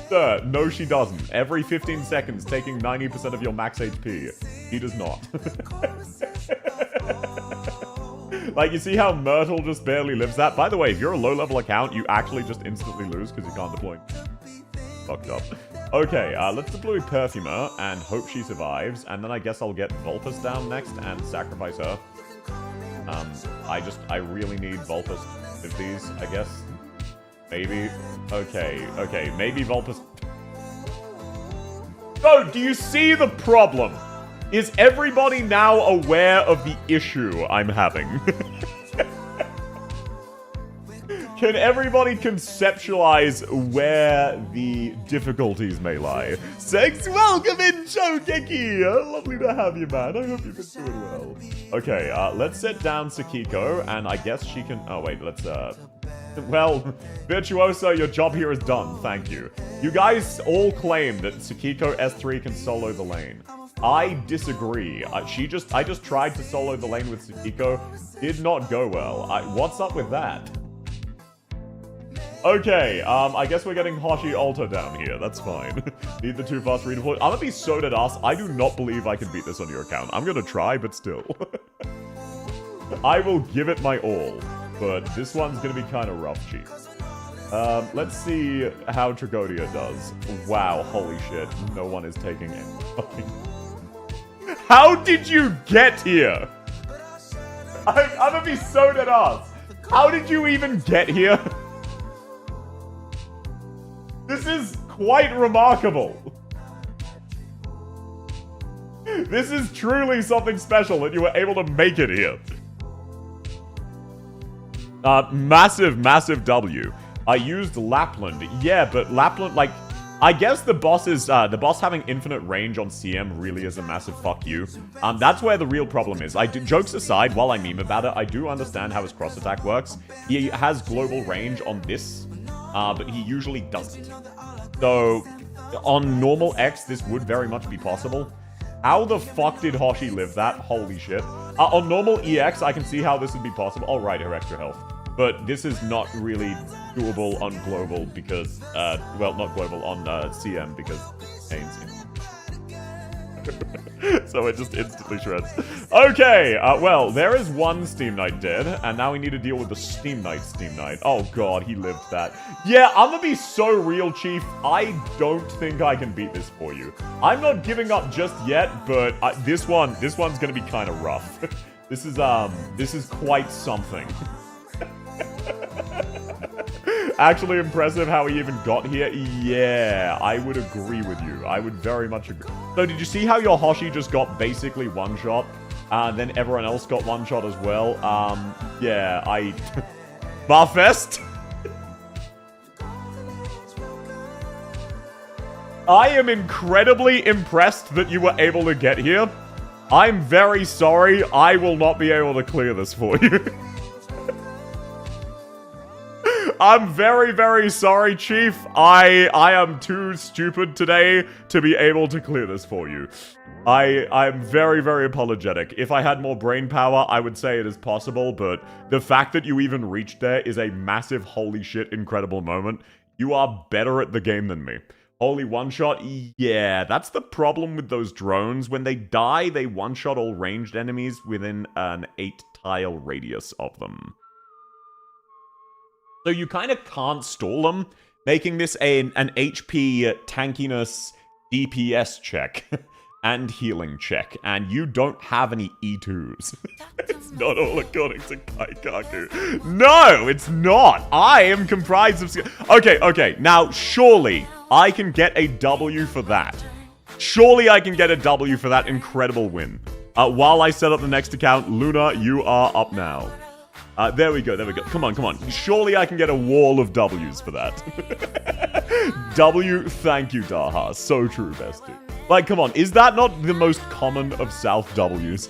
Sir, no, she doesn't. Every 15 seconds, taking 90% of your max HP. He does not. Like, you see how Myrtle just barely lives that? By the way, if you're a low-level account, you actually just instantly lose because you can't deploy. Fucked up. Okay, let's deploy Perfumer and hope she survives. And then I guess I'll get Vulpus down next and sacrifice her. I really need Vulpus with these, I guess. Maybe. Okay, maybe Vulpus. So, do you see the problem? Is everybody now aware of the issue I'm having? Can everybody conceptualize where the difficulties may lie? Sex, welcome in, Shokeki! Lovely to have you, man. I hope you've been doing well. Okay, let's set down Sakiko, and I guess she can... Oh, wait, let's, Well, Virtuoso, your job here is done, thank you. You guys all claim that Sakiko S3 can solo the lane. I disagree. I just tried to solo the lane with Sakiko. Did not go well. What's up with that? Okay, I guess we're getting Hoshi Alta down here. That's fine. Need the 2 fast redeploy. I'm gonna be so dead ass. I do not believe I can beat this on your account. I'm gonna try, but still. I will give it my all. But this one's gonna be kind of rough, chief. Let's see how Tragodia does. Wow, holy shit. No one is taking it. How did you get here? I'm gonna be so dead ass. How did you even get here? This is quite remarkable. This is truly something special that you were able to make it here. Massive W. I used Lapland. Yeah, but Lapland, like... I guess the boss having infinite range on CM really is a massive fuck you. That's where the real problem is. Jokes aside, while I meme about it, I do understand how his cross attack works. He has global range on this, but he usually doesn't. So, on normal X, this would very much be possible. How the fuck did Hoshi live that? Holy shit. On normal EX, I can see how this would be possible. Oh, right, her extra health. But this is not really doable on global because, well, not global, on CM because Kane's in. So it just instantly shreds. Okay, well, there is one Steam Knight dead, and now we need to deal with the Steam Knight. Oh god, he lived that. Yeah, I'm gonna be so real, Chief. I don't think I can beat this for you. I'm not giving up just yet, but this one's gonna be kind of rough. This is quite something. Actually impressive how he even got here. Yeah, I would agree with you. I would very much agree. So did you see how your Hoshi just got basically one shot? Then everyone else got one shot as well. Yeah, Barfest? I am incredibly impressed that you were able to get here. I'm very sorry. I will not be able to clear this for you. I'm very, very sorry, Chief. I am too stupid today to be able to clear this for you. I'm very, very apologetic. If I had more brain power, I would say it is possible, but the fact that you even reached there is a massive, holy shit, incredible moment. You are better at the game than me. Holy one-shot? Yeah, that's the problem with those drones. When they die, they one-shot all ranged enemies within an 8-tile radius of them. So you kind of can't stall them, making this an HP tankiness DPS check and healing check, and you don't have any E2s. It's not all according to Kaikaku. No, it's not. I am comprised of... Okay, now surely I can get a W for that. Surely I can get a W for that incredible win. While I set up the next account, Luna, you are up now. There we go. Come on. Surely I can get a wall of W's for that. W, thank you, Daha. So true, bestie. Like, come on, is that not the most common of South W's?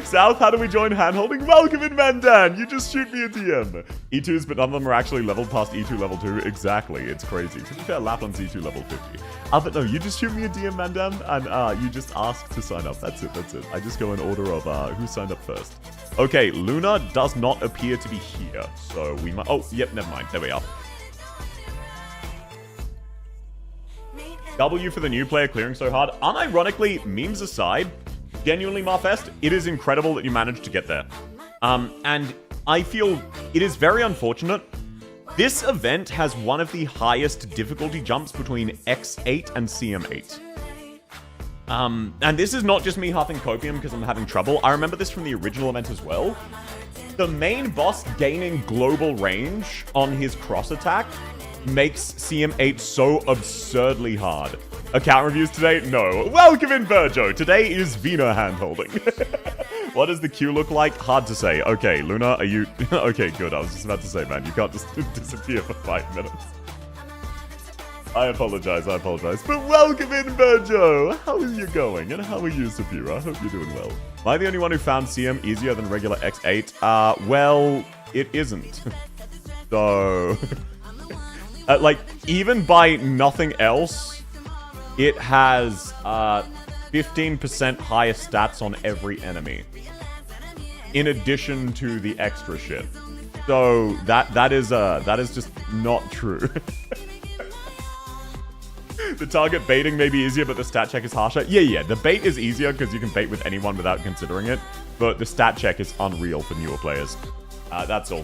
South, how do we join handholding? Welcome in, Mandan! You just shoot me a DM. E2s, but none of them are actually leveled past E2 level 2. Exactly, it's crazy. To be fair, Lapland's E2 level 50. But no, you just shoot me a DM, Mandan, and you just ask to sign up. That's it. I just go in order of who signed up first. Okay, Luna does not appear to be here, so we might... Oh, yep, never mind. There we are. W for the new player clearing so hard. Unironically, memes aside, genuinely, Marfest, it is incredible that you managed to get there. And I feel it is very unfortunate. This event has one of the highest difficulty jumps between X8 and CM8. And this is not just me huffing copium because I'm having trouble. I remember this from the original event as well. The main boss gaining global range on his cross attack makes CM8 so absurdly hard. Account reviews today? No. Welcome in, Virgo. Today is VINA Handholding. What does the queue look like? Hard to say. Okay, Luna, are you... Okay, good. I was just about to say, man, you can't just disappear for 5 minutes. I apologize. But welcome in, Virgo. How is you going? And how are you, Sapira? I hope you're doing well. Am I the only one who found CM easier than regular X8? Well, it isn't. So... like, even by nothing else, it has 15% higher stats on every enemy, in addition to the extra shit. So that is just not true. The target baiting may be easier, but the stat check is harsher. Yeah. The bait is easier because you can bait with anyone without considering it, but the stat check is unreal for newer players. That's all.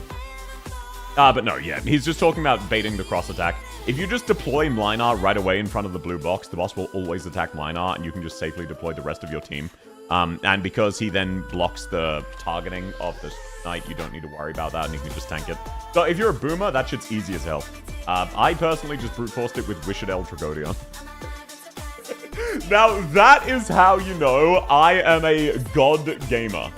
But no, yeah, he's just talking about baiting the cross attack. If you just deploy Mlinar right away in front of the blue box, the boss will always attack Mlinar, and you can just safely deploy the rest of your team. And because he then blocks the targeting of the knight, you don't need to worry about that, and you can just tank it. So if you're a boomer, that shit's easy as hell. I personally just brute forced it with Wishadel Tragodion. Now, that is how you know I am a god gamer.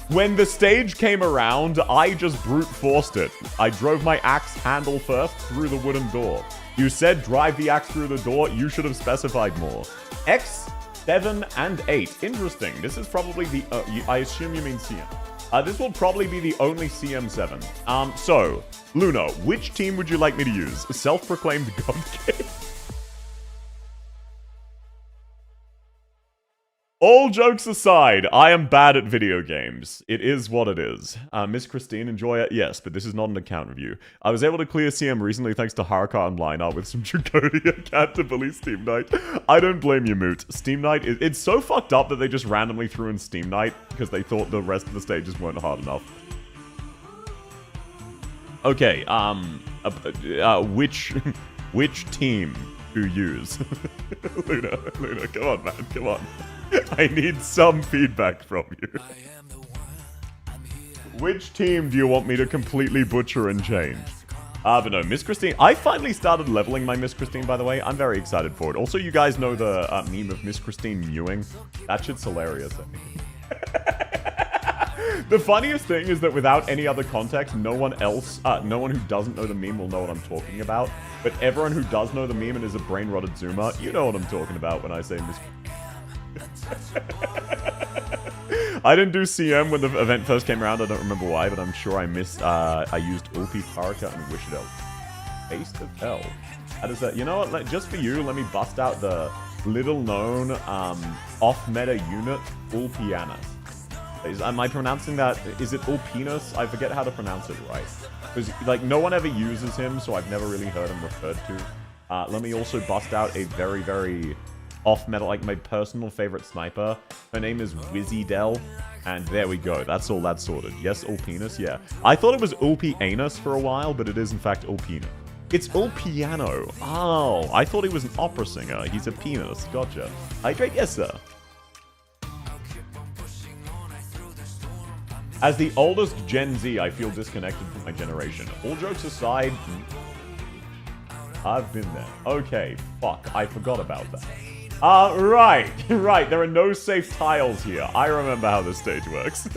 When the stage came around, I just brute forced it. I drove my axe handle first through the wooden door. You said drive the axe through the door, you should have specified more. X, 7, and 8. Interesting. This is probably the... I assume you mean CM. This will probably be the only CM7. So, Luna, which team would you like me to use? Self-proclaimed god game. All jokes aside, I am bad at video games. It is what it is. Miss Christine, enjoy it? Yes, but this is not an account review. I was able to clear CM recently thanks to Haruka Online with some Draconia cat to bully Steam Knight. I don't blame you, Moot. Steam Knight, it's so fucked up that they just randomly threw in Steam Knight because they thought the rest of the stages weren't hard enough. Okay, which team to use? Luna, come on, man, come on. I need some feedback from you. Which team do you want me to completely butcher and change? But no, Miss Christine. I finally started leveling my Miss Christine, by the way. I'm very excited for it. Also, you guys know the meme of Miss Christine mewing? That shit's hilarious. The funniest thing is that without any other context, no one who doesn't know the meme will know what I'm talking about. But everyone who does know the meme and is a brain-rotted zoomer, you know what I'm talking about when I say Miss... I didn't do CM when the event first came around. I don't remember why, but I'm sure I missed... I used Ulpi, Paraka, and Wish It Out. Taste of Hell. How does that... You know what? Just for you, let me bust out the little-known off-meta unit, Ulpianus. Am I pronouncing that? Is it Ulpinus? I forget how to pronounce it right. Because, like, no one ever uses him, so I've never really heard him referred to. Let me also bust out a very, very off-meta, like, my personal favorite sniper. Her name is Wizzydell. And there we go. That's all that's sorted. Yes, Ulpinus, yeah. I thought it was Ulpianus for a while, but it is, in fact, Ulpinus. It's Ulpiano. Oh, I thought he was an opera singer. He's a penis. Gotcha. Hydrate? Yes, sir. As the oldest Gen Z, I feel disconnected from my generation. All jokes aside, I've been there. Okay, fuck, I forgot about that. Right. There are no safe tiles here. I remember how this stage works.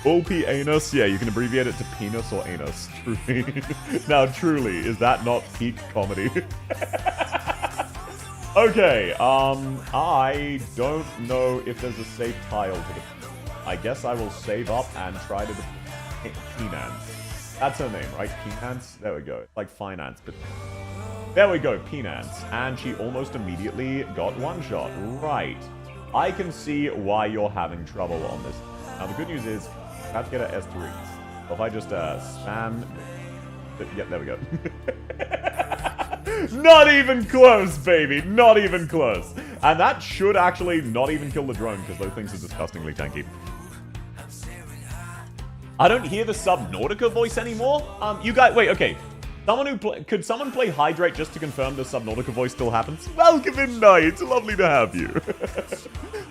Ulpi anus, yeah, you can abbreviate it to penis or anus. Truly. Now, truly, is that not peak comedy? Okay, I don't know if there's a safe tile to the... I guess I will save up and try to... Penance. That's her name, right? Penance? There we go. Like finance, but... There we go, Penance. And she almost immediately got one shot. Right. I can see why you're having trouble on this. Now, the good news is, I have to get her S3. So if I just spam... Yep, there we go. Not even close, baby. Not even close. And that should actually not even kill the drone, because those things are disgustingly tanky. I don't hear the Subnautica voice anymore. You guys, wait, okay. Could someone play Hydrate just to confirm the Subnautica voice still happens? Welcome in, Night. It's lovely to have you.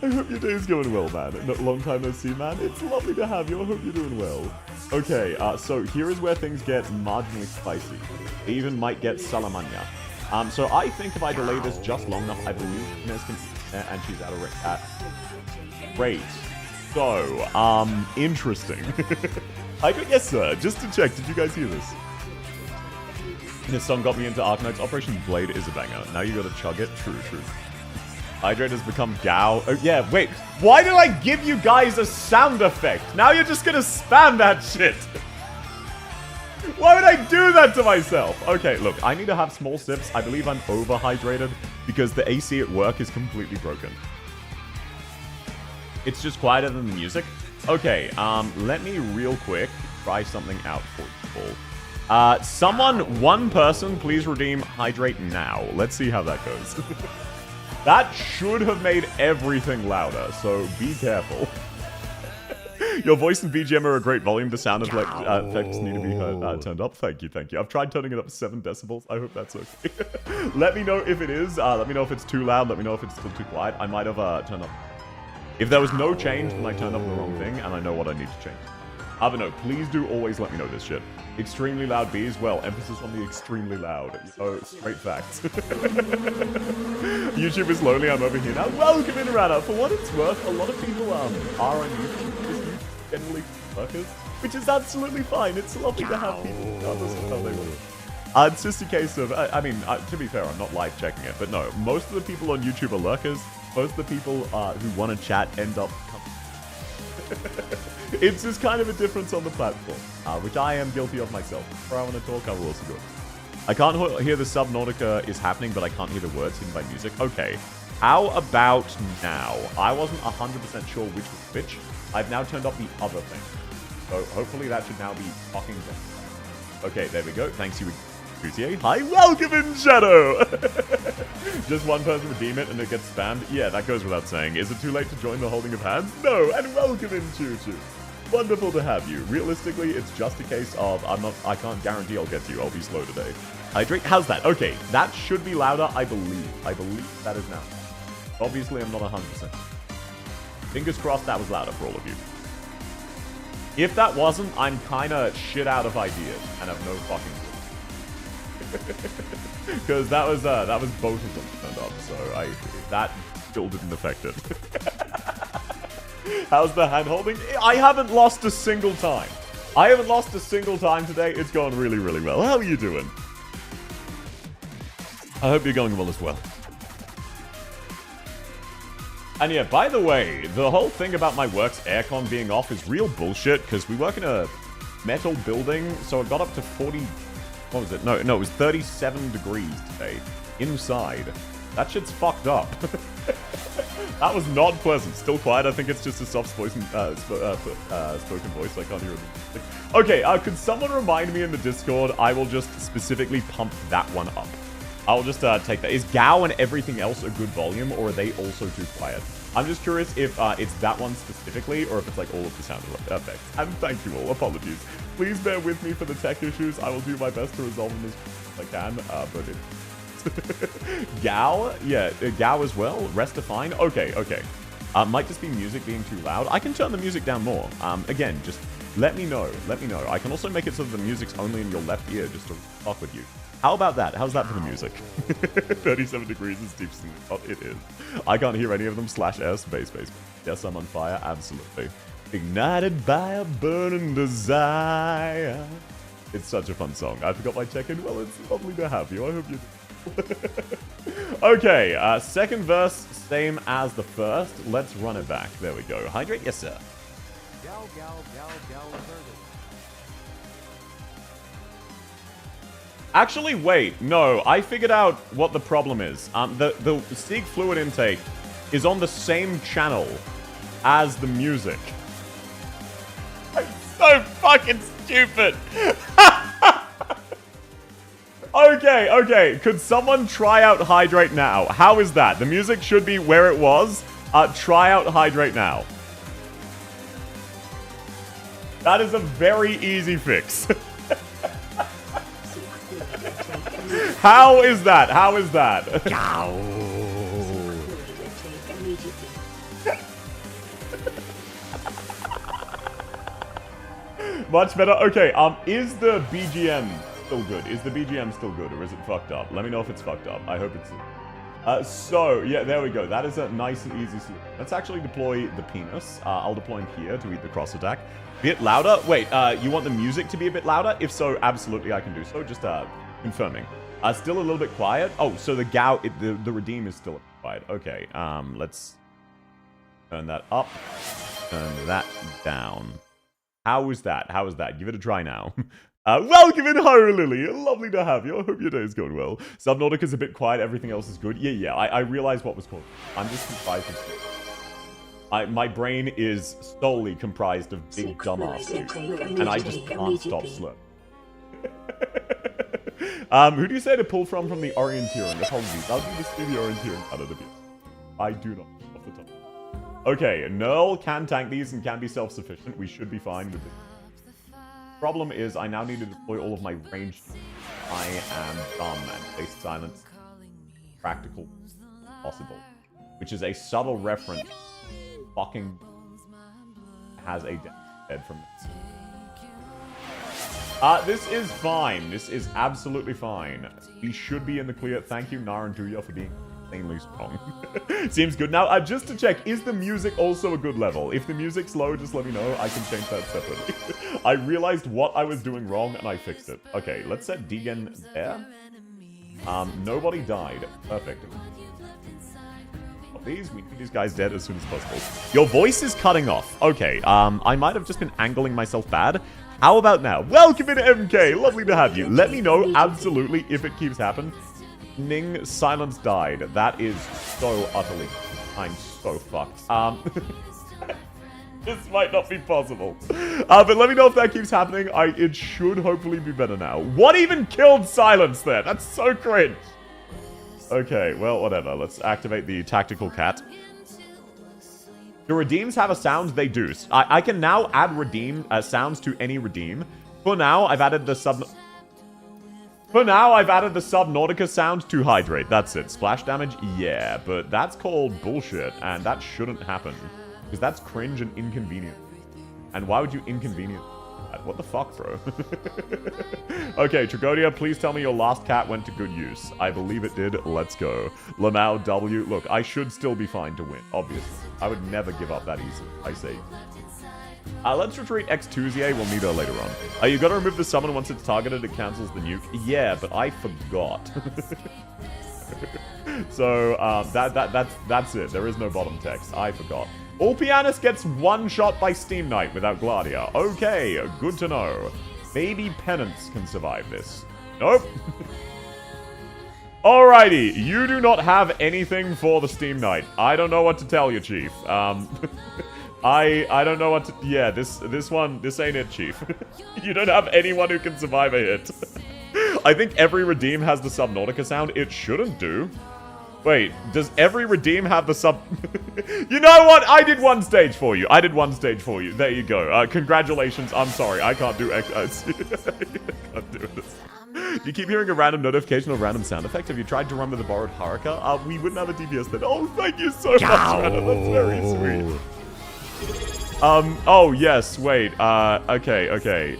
I hope your day's going well, man. Long time no see, man. It's lovely to have you. I hope you're doing well. Okay, so here is where things get marginally spicy. They even might get Salamania. So I think if I delay this just long enough, I believe Inez can eat, and she's out of range. Great. So, interesting. Yes, sir. Just to check, did you guys hear this? This song got me into Arknights. Operation Blade is a banger. Now you gotta chug it. True. Hydrate has become Gao. Oh, yeah, wait. Why did I give you guys a sound effect? Now you're just gonna spam that shit. Why would I do that to myself? Okay, look, I need to have small sips. I believe I'm overhydrated because the AC at work is completely broken. It's just quieter than the music. Okay, let me real quick try something out for you all. One person, please redeem Hydrate now. Let's see how that goes. That should have made everything louder, so be careful. Your voice and BGM are a great volume. The sound effects need to be turned up. Thank you. I've tried turning it up 7 decibels. I hope that's okay. Let me know if it is. Let me know if it's too loud. Let me know if it's still too quiet. I might have turned up. If there was no change, then I turned up the wrong thing, and I know what I need to change. But no, please do always let me know this shit. Extremely loud bees, well, emphasis on the extremely loud. So, straight facts. YouTube is lonely, I'm over here now. Welcome in, Rana. For what it's worth, a lot of people are on YouTube, just generally workers, which is absolutely fine. It's lovely to have people regardless of how they work. It's just a case of, to be fair, I'm not live checking it, but no, most of the people on YouTube are lurkers. Most of the people who want to chat end up coming. It's just kind of a difference on the platform, which I am guilty of myself. If I want to talk, I will also go. I can't hear the Subnautica is happening, but I can't hear the words hidden by music. Okay, how about now? I wasn't 100% sure which was which. I've now turned up the other thing. So hopefully that should now be fucking done. Okay, there we go. Thanks, you. Hi, welcome in, Shadow! Just one person redeem it and it gets spammed? Yeah, that goes without saying. Is it too late to join the holding of hands? No, and welcome in, Choo Choo. Wonderful to have you. Realistically, it's just a case of I can't guarantee I'll get to you. I'll be slow today. Hydrate, how's that? Okay, that should be louder, I believe. I believe that is now. Obviously, I'm not 100%. Fingers crossed that was louder for all of you. If that wasn't, I'm kinda shit out of ideas and have no fucking clue. Because that was both of them turned up, so that still didn't affect it. How's the hand holding? I haven't lost a single time. I haven't lost a single time today. It's going really, really well. How are you doing? I hope you're going well as well. And yeah, by the way, the whole thing about my work's aircon being off is real bullshit, because we work in a metal building, so it got up to 40... What was it? No, it was 37 degrees today. Inside. That shit's fucked up. That was not pleasant. Still quiet. I think it's just a soft-spoken voice. I can't hear it. Okay, could someone remind me in the Discord? I will just specifically pump that one up. I'll just take that. Is Gao and everything else a good volume, or are they also too quiet? I'm just curious if it's that one specifically, or if it's like all of the sound effects. And thank you all. Apologies. Please bear with me for the tech issues. I will do my best to resolve them as I can, but it... Gao? Yeah, Gao as well. Rest are fine. Okay. Might just be music being too loud. I can turn the music down more. Again, just let me know. I can also make it so that the music's only in your left ear, just to fuck with you. How about that? How's that for the music? 37 degrees is deep sleep. Oh, it is. I can't hear any of them. /S, bass. Yes, I'm on fire. Absolutely. Ignited by a burning desire. It's such a fun song. I forgot my check-in. Well, it's lovely to have you. I hope you do. Okay, second verse, same as the first. Let's run it back. There we go. Hydrate, yes, sir. Gal, Actually, wait. No, I figured out what the problem is. The Sieg fluid intake is on the same channel as the music. I'm so fucking stupid. Okay. Could someone try out Hydrate now? How is that? The music should be where it was. Try out Hydrate now. That is a very easy fix. How is that? Much better. Okay, is the BGM still good? Is the BGM still good, or is it fucked up? Let me know if it's fucked up. I hope it's... so, yeah, there we go. That is a nice and easy solution. Let's actually deploy the penis. I'll deploy him here to eat the cross attack. Bit louder? Wait, you want the music to be a bit louder? If so, absolutely I can do so. Just, confirming. Still a little bit quiet. Oh, so the Gao, the Redeem is still quiet. Okay, let's turn that up. Turn that down. How is that? Give it a try now. Welcome in, Hyra Lily. Lovely to have you. I hope your day is going well. Subnautica's a bit quiet. Everything else is good. Yeah. I realized what was called. I'm just comprised of... my brain is solely comprised of big dumbasses. And I just can't stop slurping. Who do you say to pull from the orienteering? Apologies. I'll do this through the orienteering out of the view. I do not off the top. Okay, Nerl can tank these and can be self-sufficient. We should be fine with this. Problem is, I now need to deploy all of my ranged. I am dumb and face silence. Practical possible. Which is a subtle reference. Fucking has a dead from it. This is fine. This is absolutely fine. We should be in the clear. Thank you, Naranduya, for being insanely strong. Seems good. Now, just to check, is the music also a good level? If the music's low, just let me know. I can change that separately. I realized what I was doing wrong, and I fixed it. Okay, let's set Degen there. Nobody died. Perfect. We need these guys dead as soon as possible. Your voice is cutting off. Okay, I might have just been angling myself bad. How about now? Welcome in, MK. Lovely to have you. Let me know, absolutely, if it keeps happening. Silence died. That is so utterly... I'm so fucked. This might not be possible. But let me know if that keeps happening. It should hopefully be better now. What even killed Silence there? That's so cringe. Okay, well, whatever. Let's activate the tactical cat. Do redeems have a sound? They do. I can now add redeem sounds to any redeem. For now, I've added the Subnautica sound to Hydrate. That's it. Splash damage? Yeah, but that's called bullshit, and that shouldn't happen. Because that's cringe and inconvenient. And why would you inconvenience that? What the fuck, bro? Okay, Trigodia, please tell me your last cat went to good use. I believe it did. Let's go. Lamau W. Look, I should still be fine to win, obviously. I would never give up that easily, I say. Let's retreat X2ZA. We'll meet her later on. You gotta remove the summon once it's targeted. It cancels the nuke. Yeah, but I forgot. So, that's it. There is no bottom text. I forgot. All pianist gets one shot by Steam Knight without Gladia. Okay, good to know. Maybe Penance can survive this. Nope. Alrighty, you do not have anything for the Steam Knight. I don't know what to tell you, Chief. I don't know what to... Yeah, this ain't it, Chief. You don't have anyone who can survive a hit. I think every Redeem has the Subnautica sound. It shouldn't do. Wait, does every Redeem have the sub... You know what? I did one stage for you. There you go. Congratulations. I'm sorry. I can't do X... I can't do this. You keep hearing a random notification or random sound effect. Have you tried to run with a borrowed Haruka? We wouldn't have a DPS then. Oh, thank you so much, Random. That's very sweet. Oh, yes. Wait. Okay.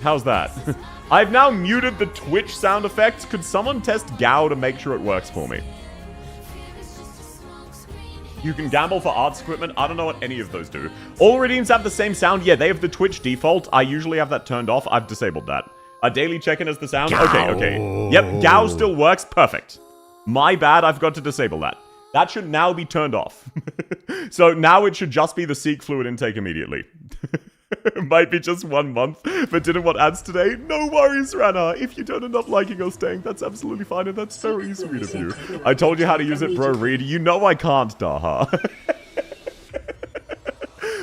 How's that? I've now muted the Twitch sound effects. Could someone test Gao to make sure it works for me? You can gamble for arts equipment. I don't know what any of those do. All redeems have the same sound. Yeah, they have the Twitch default. I usually have that turned off. I've disabled that. A daily check-in as the sound. Okay. Yep, Gao still works. Perfect. My bad. I forgot to disable that. That should now be turned off. So now it should just be the Seek fluid intake immediately. Might be just 1 month, but didn't want ads today? No worries, Rana. If you don't end up liking or staying, that's absolutely fine, and that's very sweet of you. I told you how to use it, bro, Reed. You know I can't, Daha.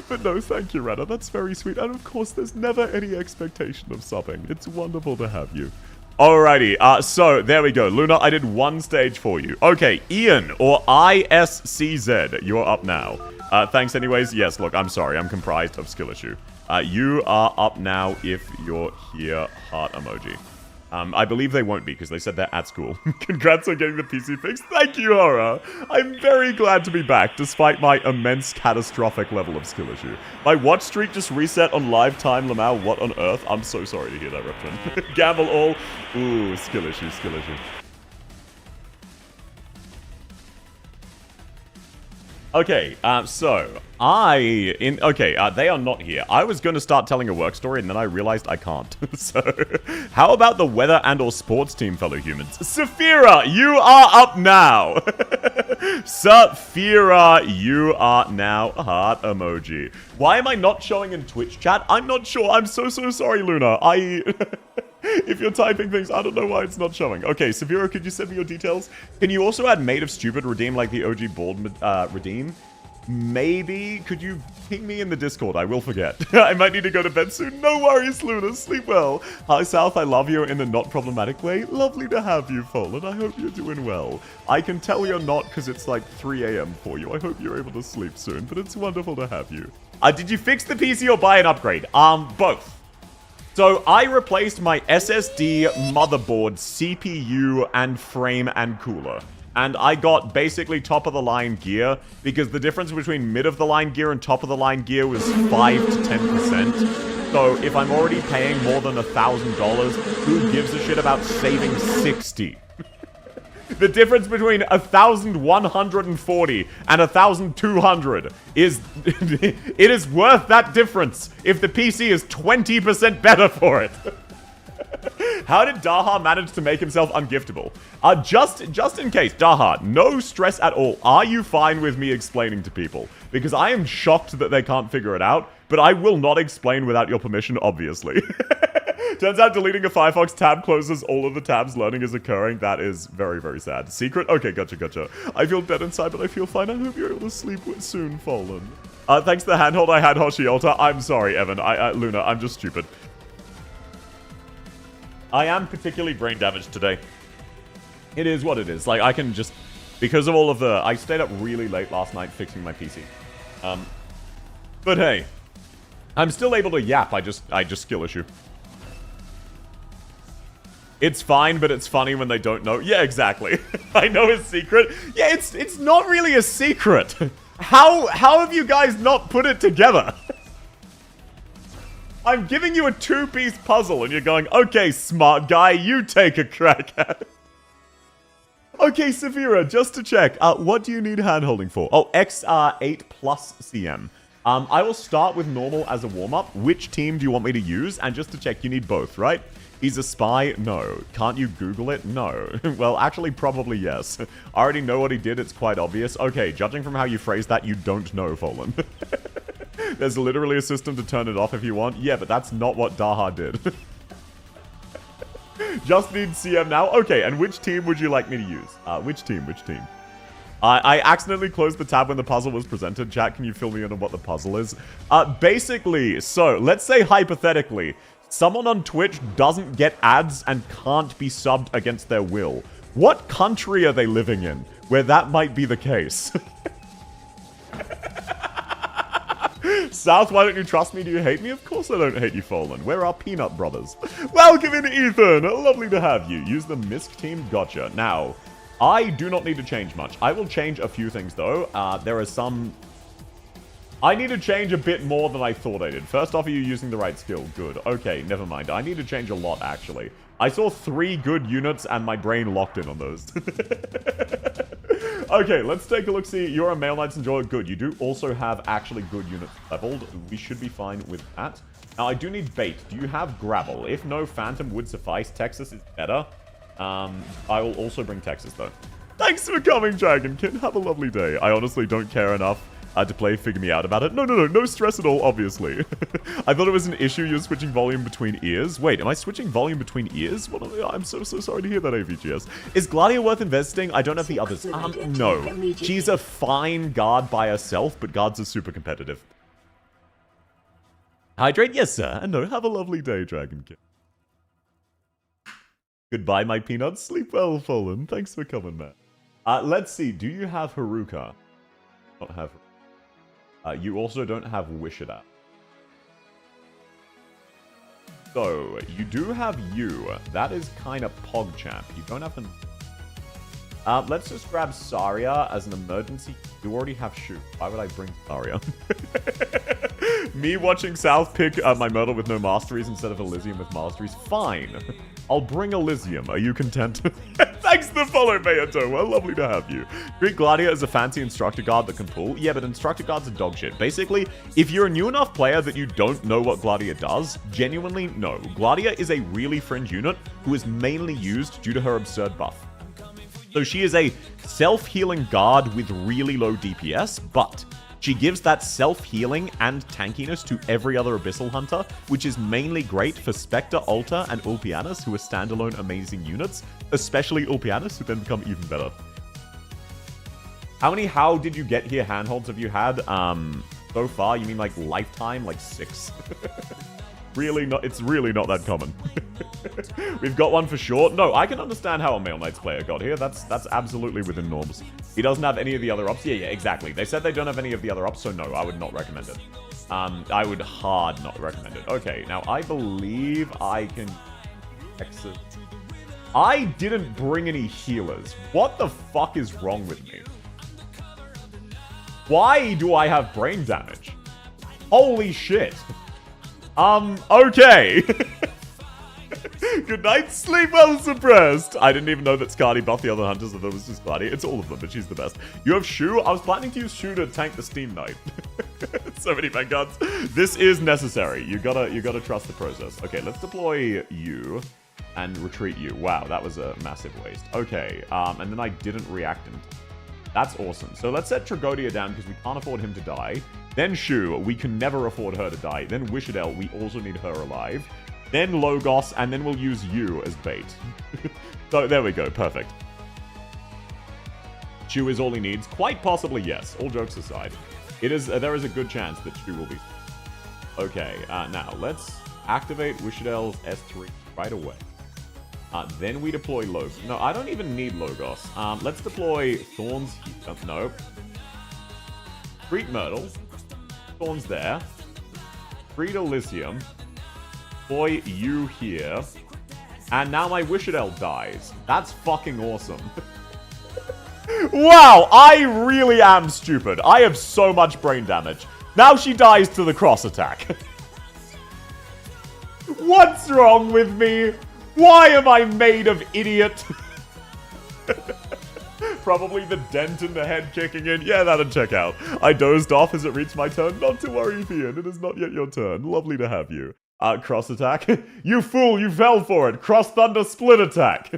But no, thank you, Rana. That's very sweet. And of course, there's never any expectation of subbing. It's wonderful to have you. Alrighty, so there we go. Luna, I did one stage for you. Okay, Ian, or ISCZ, you're up now. Thanks anyways. Yes, look, I'm sorry. I'm comprised of skill issue. You are up now if you're here. Heart emoji. I believe they won't be because they said they're at school. Congrats on getting the PC fixed. Thank you, Hora. I'm very glad to be back despite my immense catastrophic level of skill issue. My watch streak just reset on live time, Lamau. What on earth? I'm so sorry to hear that, Repton. Gamble all. Ooh, skill issue. Okay, so, they are not here. I was going to start telling a work story, and then I realized I can't. So, how about the weather and or sports team, fellow humans? Saphira, you are up now! Saphira, you are now heart emoji. Why am I not showing in Twitch chat? I'm not sure. I'm so sorry, Luna. If you're typing things, I don't know why it's not showing. Okay, Severo, could you send me your details? Can you also add Made of Stupid Redeem like the OG Bald Redeem? Maybe? Could you ping me in the Discord? I will forget. I might need to go to bed soon. No worries, Luna. Sleep well. Hi, South. I love you in a not problematic way. Lovely to have you, Fallen. I hope you're doing well. I can tell you're not because it's like 3 a.m. for you. I hope you're able to sleep soon, but it's wonderful to have you. Did you fix the PC or buy an upgrade? Both. So, I replaced my SSD, motherboard, CPU, and frame and cooler. And I got basically top-of-the-line gear, because the difference between mid-of-the-line gear and top-of-the-line gear was 5 to 10%. So, if I'm already paying more than $1,000, who gives a shit about saving 60? The difference between 1,140 and 1,200 is... it is worth that difference if the PC is 20% better for it. How did Daha manage to make himself ungiftable? Just in case, Daha, no stress at all. Are you fine with me explaining to people? Because I am shocked that they can't figure it out, but I will not explain without your permission, obviously. Turns out deleting a Firefox tab closes all of the tabs learning is occurring. That is very, very sad. Secret? Okay, gotcha. I feel dead inside, but I feel fine. I hope you're able to sleep soon, Fallen. Thanks to the handhold I had, Hoshiolta. I'm sorry, Evan. Luna, I'm just stupid. I am particularly brain damaged today. It is what it is. Like, I can just... Because of all of the... I stayed up really late last night fixing my PC. But hey. I'm still able to yap. I just skill issue. It's fine, but it's funny when they don't know. Yeah, exactly. I know his secret. Yeah, it's not really a secret. How have you guys not put it together? I'm giving you a 2-piece puzzle, and you're going, okay, smart guy, you take a crack at it. Okay, Severa, just to check, what do you need handholding for? Oh, X8 plus CM. I will start with normal as a warm-up. Which team do you want me to use? And just to check, you need both, right? He's a spy? No. Can't you Google it? No. Well, actually, probably yes. I already know what he did. It's quite obvious. Okay, judging from how you phrase that, you don't know, Fallen. There's literally a system to turn it off if you want. Yeah, but that's not what Daha did. Just need CM now? Okay, and which team would you like me to use? Which team? I accidentally closed the tab when the puzzle was presented. Chat, can you fill me in on what the puzzle is? Basically, so, let's say hypothetically, someone on Twitch doesn't get ads and can't be subbed against their will. What country are they living in where that might be the case? South, why don't you trust me? Do you hate me? Of course I don't hate you, Fallen. We're our peanut brothers. Welcome in, Ethan. Lovely to have you. Use the MISC team. Gotcha. Now, I do not need to change much. I will change a few things, though. There are some... I need to change a bit more than I thought I did. First off, are you using the right skill? Good. Okay, never mind. I need to change a lot, actually. I saw 3 good units, and my brain locked in on those. Okay, let's take a look. See, you're a Male Knights Enjoyer. Good. You do also have actually good units leveled. We should be fine with that. Now, I do need bait. Do you have gravel? If no, Phantom would suffice. Texas is better. I will also bring Texas, though. Thanks for coming, Dragonkin. Have a lovely day. I honestly don't care enough to play Figure Me Out about it. No stress at all, obviously. I thought it was an issue you're switching volume between ears. Wait, am I switching volume between ears? I'm so sorry to hear that, AVGS. Is Gladia worth investing? I don't have the others. No. She's a fine guard by herself, but guards are super competitive. Hydrate? Yes, sir. And no, have a lovely day, Dragonkin. Goodbye, my peanuts. Sleep well, Fallen. Thanks for coming, man. Let's see. Do you have Haruka? Not have Haruka. You also don't have Wishida. So, you do have you. That is kind of PogChamp. You don't have an... let's just grab Saria as an emergency. You already have Shu. Why would I bring Saria? Me watching South pick my Myrtle with no masteries instead of Elysium with masteries. Fine. I'll bring Elysium. Are you content? Thanks for the follow, Mayato. Well, lovely to have you. Greek Gladia is a fancy instructor guard that can pull. Yeah, but instructor guards are dog shit. Basically, if you're a new enough player that you don't know what Gladia does, genuinely, no. Gladia is a really fringe unit who is mainly used due to her absurd buff. So she is a self-healing guard with really low DPS, but she gives that self-healing and tankiness to every other Abyssal Hunter, which is mainly great for Spectre, Alta, and Ulpianus, who are standalone amazing units, especially Ulpianus, who then become even better. How did you get here handholds have you had? So far, you mean like lifetime? Like 6? Really not, it's really not that common. We've got one for sure. No, I can understand how a Male Knights player got here. That's absolutely within norms. He doesn't have any of the other ops. Yeah, exactly. They said they don't have any of the other ops, so no, I would not recommend it. I would hard not recommend it. Okay, now I believe I can exit. I didn't bring any healers. What the fuck is wrong with me? Why do I have brain damage? Holy shit. Okay. Good night, sleep well suppressed. I didn't even know that Skadi buffed the other hunters, I thought it was just Skadi. It's all of them, but she's the best. You have Shu? I was planning to use Shu to tank the Steam Knight. So many vanguards. This is necessary. You gotta trust the process. Okay, let's deploy you and retreat you. Wow, that was a massive waste. Okay, and then I didn't react in time. That's awesome. So let's set Tragodia down because we can't afford him to die. Then Shu, we can never afford her to die. Then Wishadel, we also need her alive. Then Logos, and then we'll use you as bait. So there we go, perfect. Shu is all he needs. Quite possibly, yes. All jokes aside. There is a good chance that Shu will be... Okay, now let's activate Wishadel's S3 right away. Then we deploy Logos. No, I don't even need Logos. Let's deploy Thorns here. No. Street Myrtle. Thorns there. Street Elysium. Deploy you here. And now my Wishadel dies. That's fucking awesome. Wow, I really am stupid. I have so much brain damage. Now she dies to the cross attack. What's wrong with me? Why am I made of idiot? Probably the dent in the head kicking in. Yeah, that'll check out. I dozed off as it reached my turn. Not to worry, Ian. It is not yet your turn. Lovely to have you. Cross attack. You fool, you fell for it. Cross thunder split attack.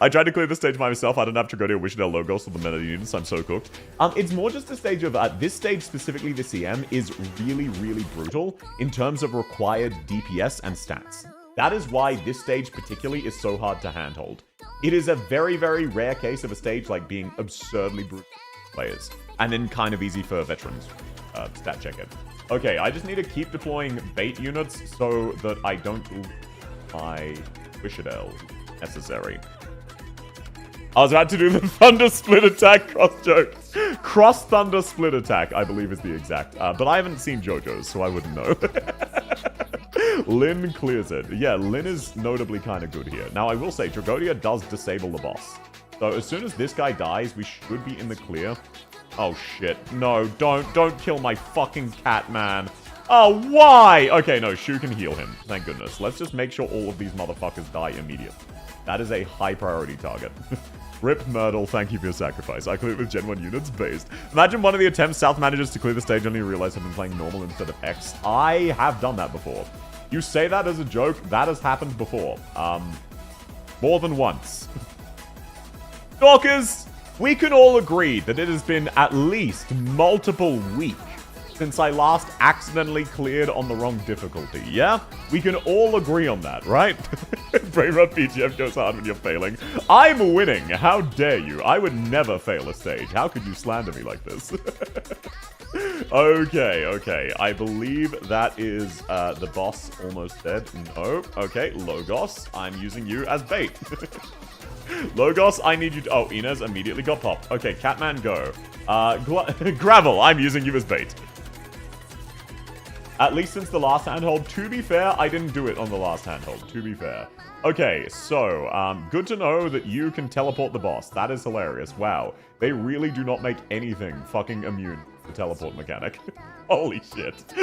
I tried to clear the stage by myself. I don't have Tragodia, Wishadel, Logos, or the meta units. I'm so cooked. It's more just a stage of, this stage specifically, the CM, is really, really brutal in terms of required DPS and stats. That is why this stage particularly is so hard to handhold. It is a very, very rare case of a stage like being absurdly brutal for players. And then kind of easy for veterans. Stat check it. Okay, I just need to keep deploying bait units so that I don't lose my Wishadel necessary. I was about to do the Thunder Split Attack cross joke. Cross Thunder Split Attack, I believe is the exact. But I haven't seen JoJo's, so I wouldn't know. Lin clears it. Yeah, Lin is notably kind of good here. Now, I will say, Tragodia does disable the boss. So as soon as this guy dies, we should be in the clear. Oh, shit. No, don't kill my fucking cat, man. Oh, why? Okay, no, Shu can heal him. Thank goodness. Let's just make sure all of these motherfuckers die immediately. That is a high priority target. Rip Myrtle, thank you for your sacrifice. I cleared with Gen 1 units based. Imagine one of the attempts South manages to clear the stage only realize I've been playing normal instead of X. I have done that before. You say that as a joke, that has happened before. More than once. Stalkers, we can all agree that it has been at least multiple weeks since I last accidentally cleared on the wrong difficulty, yeah? We can all agree on that, right? Brainrot PGF goes hard when you're failing. I'm winning! How dare you? I would never fail a stage. How could you slander me like this? Okay. I believe that is the boss almost dead. No. Okay, Logos, I'm using you as bait. Logos, I need you to... Oh, Inez immediately got popped. Okay, Catman, go. Gravel, I'm using you as bait. At least since the last handhold. To be fair, I didn't do it on the last handhold. To be fair. Okay, so, good to know that you can teleport the boss. That is hilarious. Wow. They really do not make anything fucking immune to the teleport mechanic. Holy shit.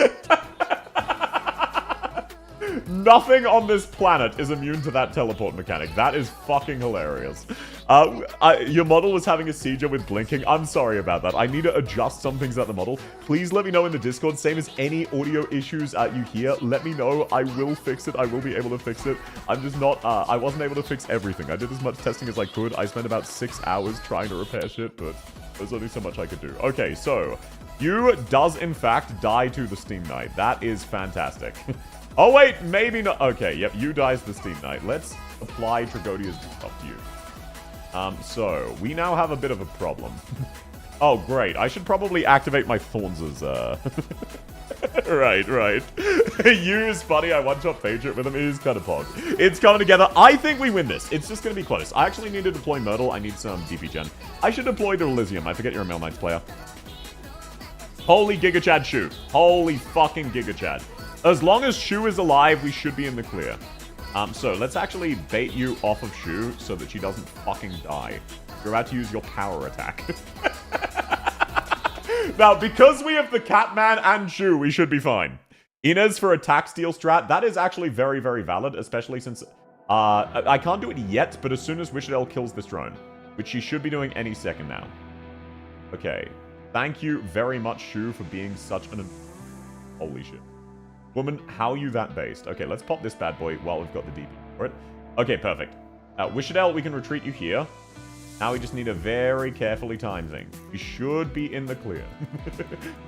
Nothing on this planet is immune to that teleport mechanic. That is fucking hilarious. Your model was having a seizure with blinking. I'm sorry about that. I need to adjust some things at the model. Please let me know in the Discord. Same as any audio issues you hear. Let me know. I will fix it. I will be able to fix it. I'm just not... I wasn't able to fix everything. I did as much testing as I could. I spent about 6 hours trying to repair shit, but there's only so much I could do. Okay, so... You does, in fact, die to the Steam Knight. That is fantastic. Oh, wait, maybe not. Okay, yep, you dies the Steam Knight. Let's apply Tragodia's stuff to you. So, we now have a bit of a problem. Oh, great. I should probably activate my Thorns as, Right. Use Buddy, I one-shot Patriot with him. It is kind of pog. It's coming together. I think we win this. It's just going to be close. I actually need to deploy Myrtle. I need some DP gen. I should deploy to Elysium. I forget you're a Male Knights player. Holy Giga Chad Shu. Holy fucking Giga Chad. As long as Shu is alive, we should be in the clear. So let's actually bait you off of Shu so that she doesn't fucking die. You're about to use your power attack. Now, because we have the Catman and Shu, we should be fine. Inez for attack steal strat, that is actually very, very valid, especially since... I can't do it yet, but as soon as Wishadel kills this drone, which she should be doing any second now. Okay. Thank you very much, Shu, for being such an... Holy shit. Woman, how are you that based? Okay, let's pop this bad boy while we've got the DP for it. Okay, perfect. Wishadel, we can retreat you here. Now we just need a very carefully timed thing. We should be in the clear.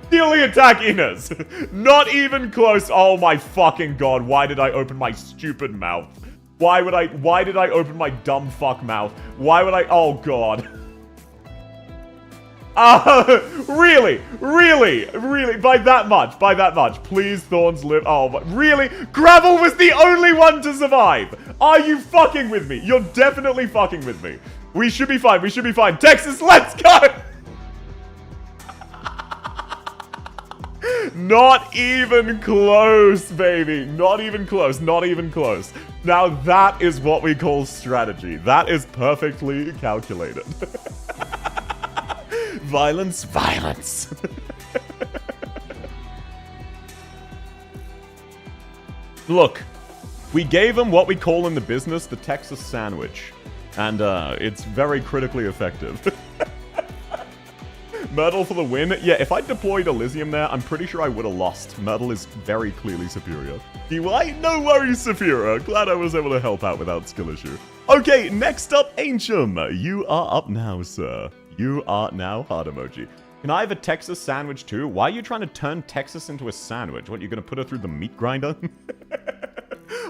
Stealing attack, Inez! Not even close. Oh my fucking god, why did I open my stupid mouth? Why did I open my dumb fuck mouth? Why would I... Oh god. Really? By that much. Please, Thorns live. Oh, but really? Gravel was the only one to survive. Are you fucking with me? You're definitely fucking with me. We should be fine. Texas, let's go! Not even close, baby. Not even close. Now that is what we call strategy. That is perfectly calculated. Violence. Look, we gave him what we call in the business the Texas sandwich. And, it's very critically effective. Myrtle for the win. Yeah, if I deployed Elysium there, I'm pretty sure I would have lost. Myrtle is very clearly superior. DY, no worries, Saphira. Glad I was able to help out without skill issue. Okay, next up, Ancient. You are up now, sir. You are now hard emoji. Can I have a Texas sandwich too? Why are you trying to turn Texas into a sandwich? What, you're going to put her through the meat grinder?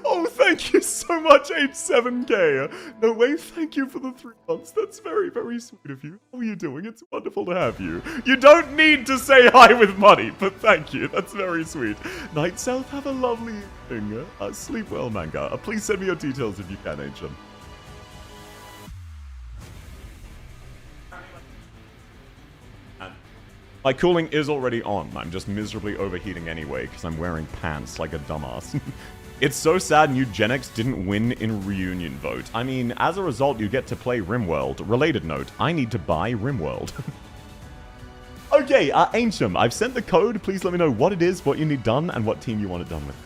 Oh, thank you so much, H7K. No way, thank you for the 3 months. That's very, very sweet of you. How are you doing? It's wonderful to have you. You don't need to say hi with money, but thank you. That's very sweet. Night South, have a lovely evening. Sleep well, manga. Please send me your details if you can, Ancient. My cooling is already on. I'm just miserably overheating anyway, because I'm wearing pants like a dumbass. It's so sad Eugenics didn't win in Reunion Vote. I mean, as a result, you get to play RimWorld. Related note, I need to buy RimWorld. Okay, Ancient, I've sent the code. Please let me know what it is, what you need done, and what team you want it done with.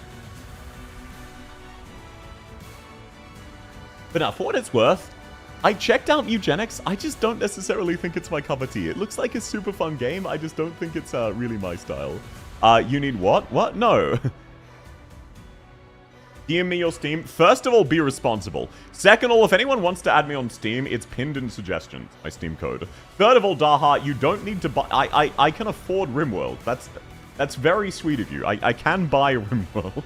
But now, for what it's worth, I checked out Eugenics. I just don't necessarily think it's my cup of tea. It looks like a super fun game. I just don't think it's really my style. You need what? What? No. DM me your Steam. First of all, be responsible. Second of all, if anyone wants to add me on Steam, it's pinned in suggestions, my Steam code. Third of all, Daha, you don't need to buy... I can afford RimWorld. That's very sweet of you. I can buy RimWorld.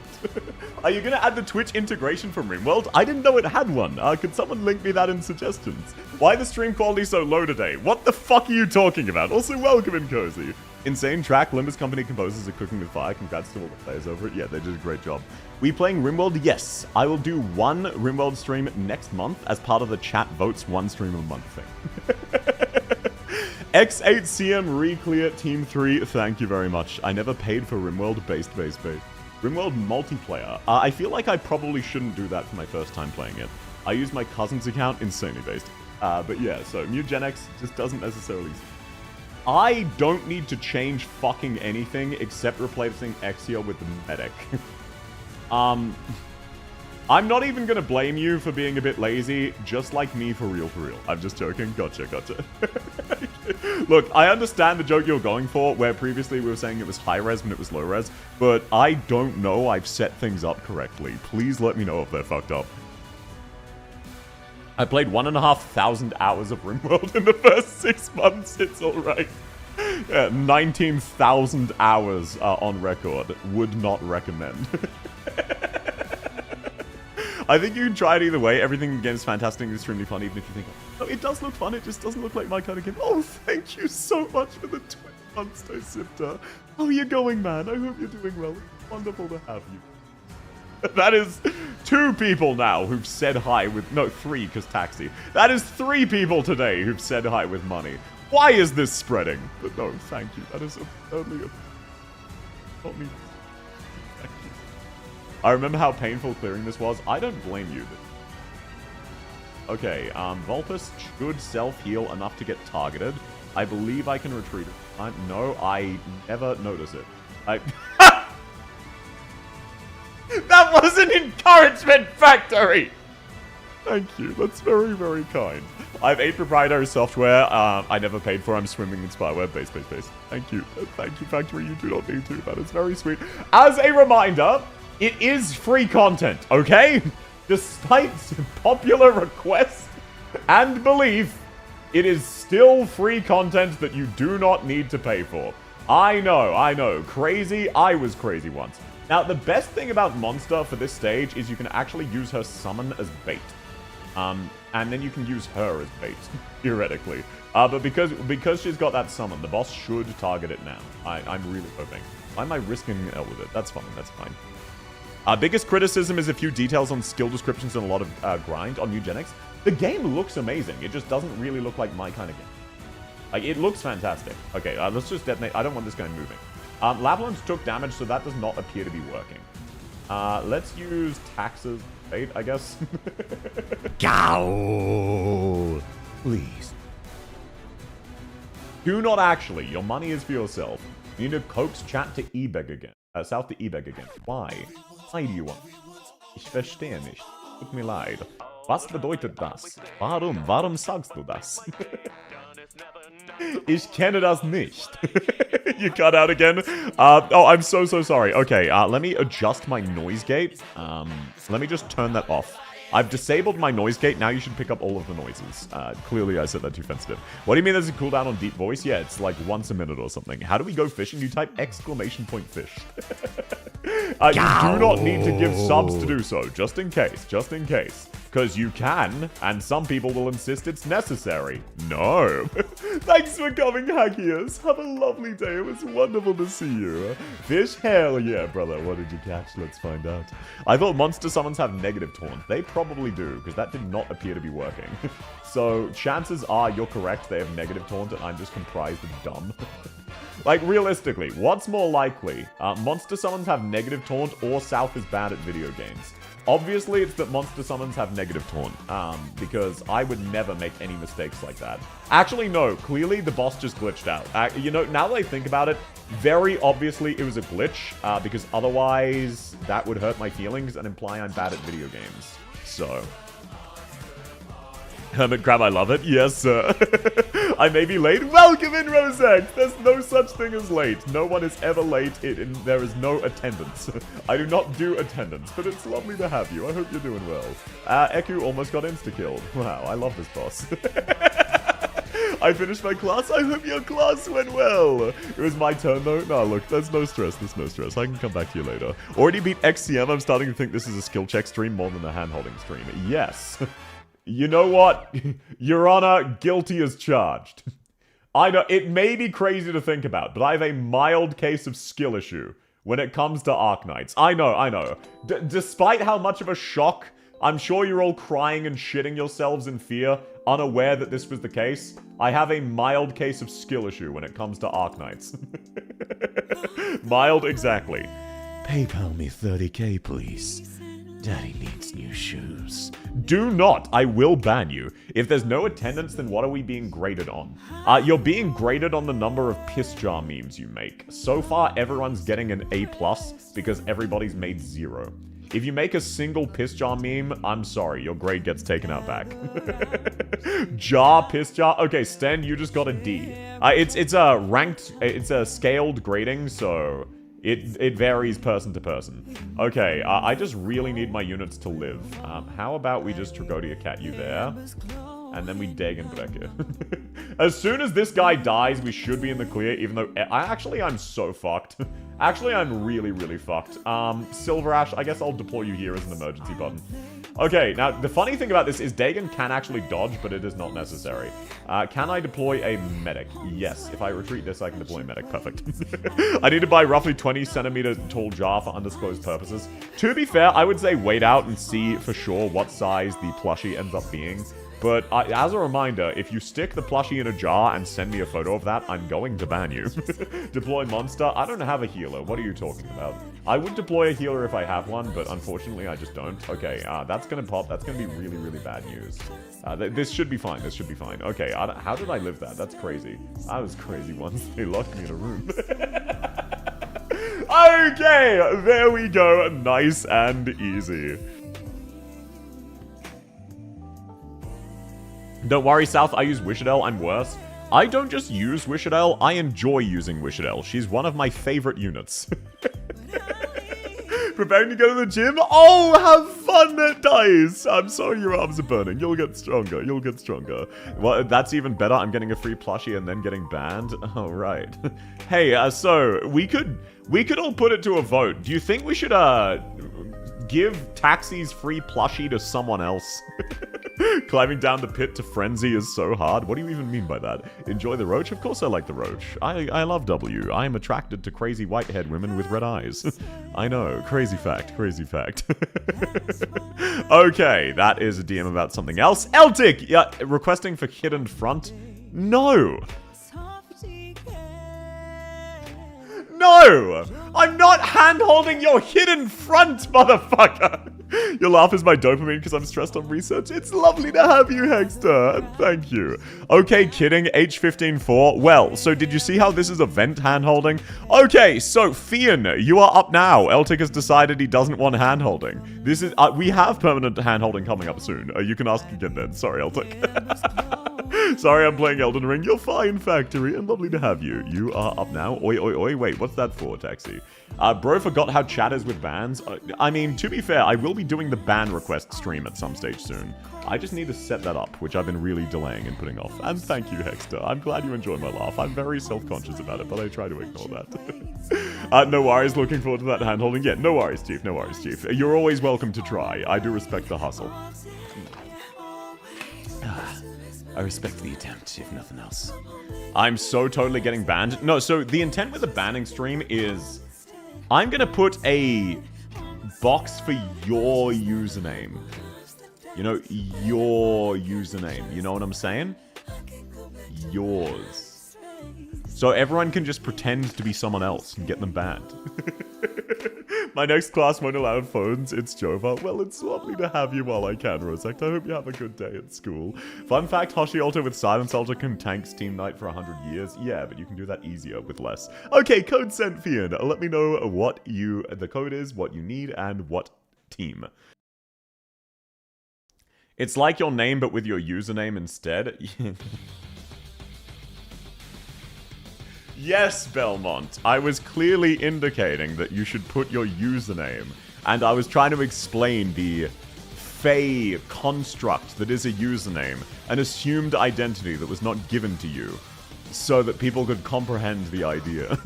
Are you going to add the Twitch integration from RimWorld? I didn't know it had one. Could someone link me that in suggestions? Why the stream quality so low today? What the fuck are you talking about? Also, welcome in, Cozy. Insane track. Limbus Company composers are cooking with fire. Congrats to all the players over it. Yeah, they did a great job. We playing RimWorld? Yes. I will do one RimWorld stream next month as part of the chat votes one stream a month thing. X8CM Reclear Team 3, thank you very much. I never paid for RimWorld base. RimWorld multiplayer. I feel like I probably shouldn't do that for my first time playing it. I use my cousin's account, insanely based. But yeah, so Mugenics just doesn't necessarily... I don't need to change fucking anything except replacing Exia with the medic. I'm not even gonna blame you for being a bit lazy, just like me for real. I'm just joking. Gotcha. Look, I understand the joke you're going for, where previously we were saying it was high res when it was low res, but I don't know I've set things up correctly. Please let me know if they're fucked up. I played 1,500 hours of RimWorld in the first 6 months. It's alright. Yeah, 19,000 hours on record. Would not recommend. I think you can try it either way. Everything again is fantastic and extremely fun, even if you think, oh, it does look fun, it just doesn't look like my kind of game. Oh, thank you so much for the 20 months, Sifter. How are you going, man? I hope you're doing well. It's wonderful to have you. That is 2 people now who've said hi with... No, 3, because taxi. That is 3 people today who've said hi with money. Why is this spreading? But no, thank you. That is only a... Not me. Thank you. I remember how painful clearing this was. I don't blame you. Okay, Vulpus should self-heal enough to get targeted. I believe I can retreat it. No, I never notice it. That was an encouragement factory! Thank you. That's very, very kind. I have 8 proprietary software. I never paid for. I'm swimming in spyware. Base. Thank you. Thank you, factory. You do not need to. That is very sweet. As a reminder, it is free content, okay? Despite popular request and belief, it is still free content that you do not need to pay for. I know. Crazy. I was crazy once. Now, the best thing about Monster for this stage is you can actually use her summon as bait. And then you can use her as bait, theoretically. But because she's got that summon, the boss should target it now. I'm really hoping. Why am I risking L with it? That's fine, that's fine. Biggest criticism is a few details on skill descriptions and a lot of grind on Eugenics. The game looks amazing. It just doesn't really look like my kind of game. Like, it looks fantastic. Okay, let's just detonate. I don't want this guy moving. Lavalons took damage, so that does not appear to be working. Let's use taxes bait, I guess. Go! Please. Do not actually. Your money is for yourself. You need to coax chat to Ebeg again. South to Ebeg again. Why? Why do you want? Ich verstehe nicht. Tut mir leid. Was bedeutet das? Warum sagst du das? Ich kenne das nicht. You cut out again. Oh, I'm so sorry. Okay, let me adjust my noise gate. Let me just turn that off. I've disabled my noise gate. Now you should pick up all of the noises. Clearly, I said that too sensitive. What do you mean there's a cooldown on deep voice? Yeah, it's like once a minute or something. How do we go fishing? You type !fish. You do not need to give subs to do so, just in case. Because you can, and some people will insist it's necessary. No. Thanks for coming, Hackiers. Have a lovely day. It was wonderful to see you. Fish? Hell yeah, brother. What did you catch? Let's find out. I thought monster summons have negative taunt. They probably do, because that did not appear to be working. So, chances are you're correct. They have negative taunt, and I'm just comprised of dumb. Like, realistically, what's more likely? Monster summons have negative taunt, or South is bad at video games. Obviously, it's that monster summons have negative taunt, because I would never make any mistakes like that. Actually, no, clearly the boss just glitched out. You know, now that I think about it, very obviously it was a glitch, because otherwise that would hurt my feelings and imply I'm bad at video games. So... Hermit Crab, I love it. Yes, sir. I may be late. Welcome in, Rosex. There's no such thing as late. No one is ever late. There is no attendance. I do not do attendance, but it's lovely to have you. I hope you're doing well. Eku almost got insta-killed. Wow, I love this boss. I finished my class. I hope your class went well. It was my turn, though. No, look, there's no stress. I can come back to you later. Already beat XCM. I'm starting to think this is a skill check stream more than a hand-holding stream. Yes. You know what? Your Honor, guilty as charged. I know, it may be crazy to think about, but I have a mild case of skill issue when it comes to Arknights. I know. Despite how much of a shock, I'm sure you're all crying and shitting yourselves in fear, unaware that this was the case. I have a mild case of skill issue when it comes to Arknights. Mild, exactly. PayPal me 30k, please. Daddy needs new shoes. Do not. I will ban you. If there's no attendance, then what are we being graded on? You're being graded on the number of piss jar memes you make. So far, everyone's getting an A+, because everybody's made 0. If you make a single piss jar meme, I'm sorry, your grade gets taken out back. Jar, piss jar. Okay, Sten, you just got a D. It's a ranked, it's a scaled grading, so... It varies person to person. Okay, I just really need my units to live. How about we just Tragodia Cat you there? And then we Dagon Brecker. As soon as this guy dies, we should be in the clear, even though... I'm so fucked. Actually, I'm really fucked. Silver Ash, I guess I'll deploy you here as an emergency button. Okay, now, the funny thing about this is Dagon can actually dodge, but it is not necessary. Can I deploy a medic? Yes. If I retreat this, I can deploy a medic. Perfect. I need to buy roughly 20 centimeter tall jar for undisclosed purposes. To be fair, I would say wait out and see for sure what size the plushie ends up being. But as a reminder, if you stick the plushie in a jar and send me a photo of that, I'm going to ban you. Deploy monster? I don't have a healer. What are you talking about? I would deploy a healer if I have one, but unfortunately I just don't. Okay, that's gonna pop. That's gonna be really bad news. This should be fine. Okay, how did I live that? That's crazy. I was crazy once. They locked me in a room. Okay, there we go. Nice and easy. Don't worry, South, I use Wishadel, I'm worse. I don't just use Wishadel, I enjoy using Wishadel. She's one of my favorite units. Preparing to go to the gym? Oh, have fun, Dice! I'm sorry your arms are burning. You'll get stronger. Well, that's even better. I'm getting a free plushie and then getting banned. Oh, right. Hey, so, we could all put it to a vote. Do you think we should, give Taxi's free plushie to someone else? Climbing down the pit to frenzy is so hard. What do you even mean by that? Enjoy the roach? Of course I like the roach. I love W. I am attracted to crazy white-haired women with red eyes. I know. Crazy fact. Okay, that is a DM about something else. Eltic! Yeah, requesting for hidden front? No! No! I'm not hand-holding your hidden front, motherfucker! Your laugh is my dopamine because I'm stressed on research. It's lovely to have you, Hexter. And thank you. Okay, kidding. H15-4. Well, so did you see how this is event handholding? Okay, so Fian, you are up now. Eltic has decided he doesn't want handholding. This is we have permanent handholding coming up soon. You can ask again then. Sorry, Eltic. Sorry, I'm playing Elden Ring. You're fine, Factory, and lovely to have you. You are up now. Oi, oi, oi. Wait, what's that for, Taxi? Bro forgot how chat is with bans. I mean, to be fair, I will be doing the ban request stream at some stage soon. I just need to set that up, which I've been really delaying and putting off. And thank you, Hexter. I'm glad you enjoyed my laugh. I'm very self-conscious about it, but I try to ignore that. No worries. Looking forward to that handholding. Yeah, no worries, Chief. No worries, Chief. You're always welcome to try. I do respect the hustle. I respect the attempt, if nothing else. I'm so totally getting banned. No, so the intent with the banning stream is I'm gonna put a box for your username. You know, your username. You know what I'm saying? Yours. So everyone can just pretend to be someone else and get them banned. My next class won't allow phones. It's Jova. Well, it's lovely to have you while I can, Rosect. I hope you have a good day at school. Fun fact, Hoshi Alter with Silence Alter can tank Steam Knight for 100 years. Yeah, but you can do that easier with less. Okay, code sent, Fian. Let me know what the code is, what you need, and what team. It's like your name, but with your username instead. Yes, Belmont. I was clearly indicating that you should put your username. And I was trying to explain the fey construct that is a username, an assumed identity that was not given to you, so that people could comprehend the idea.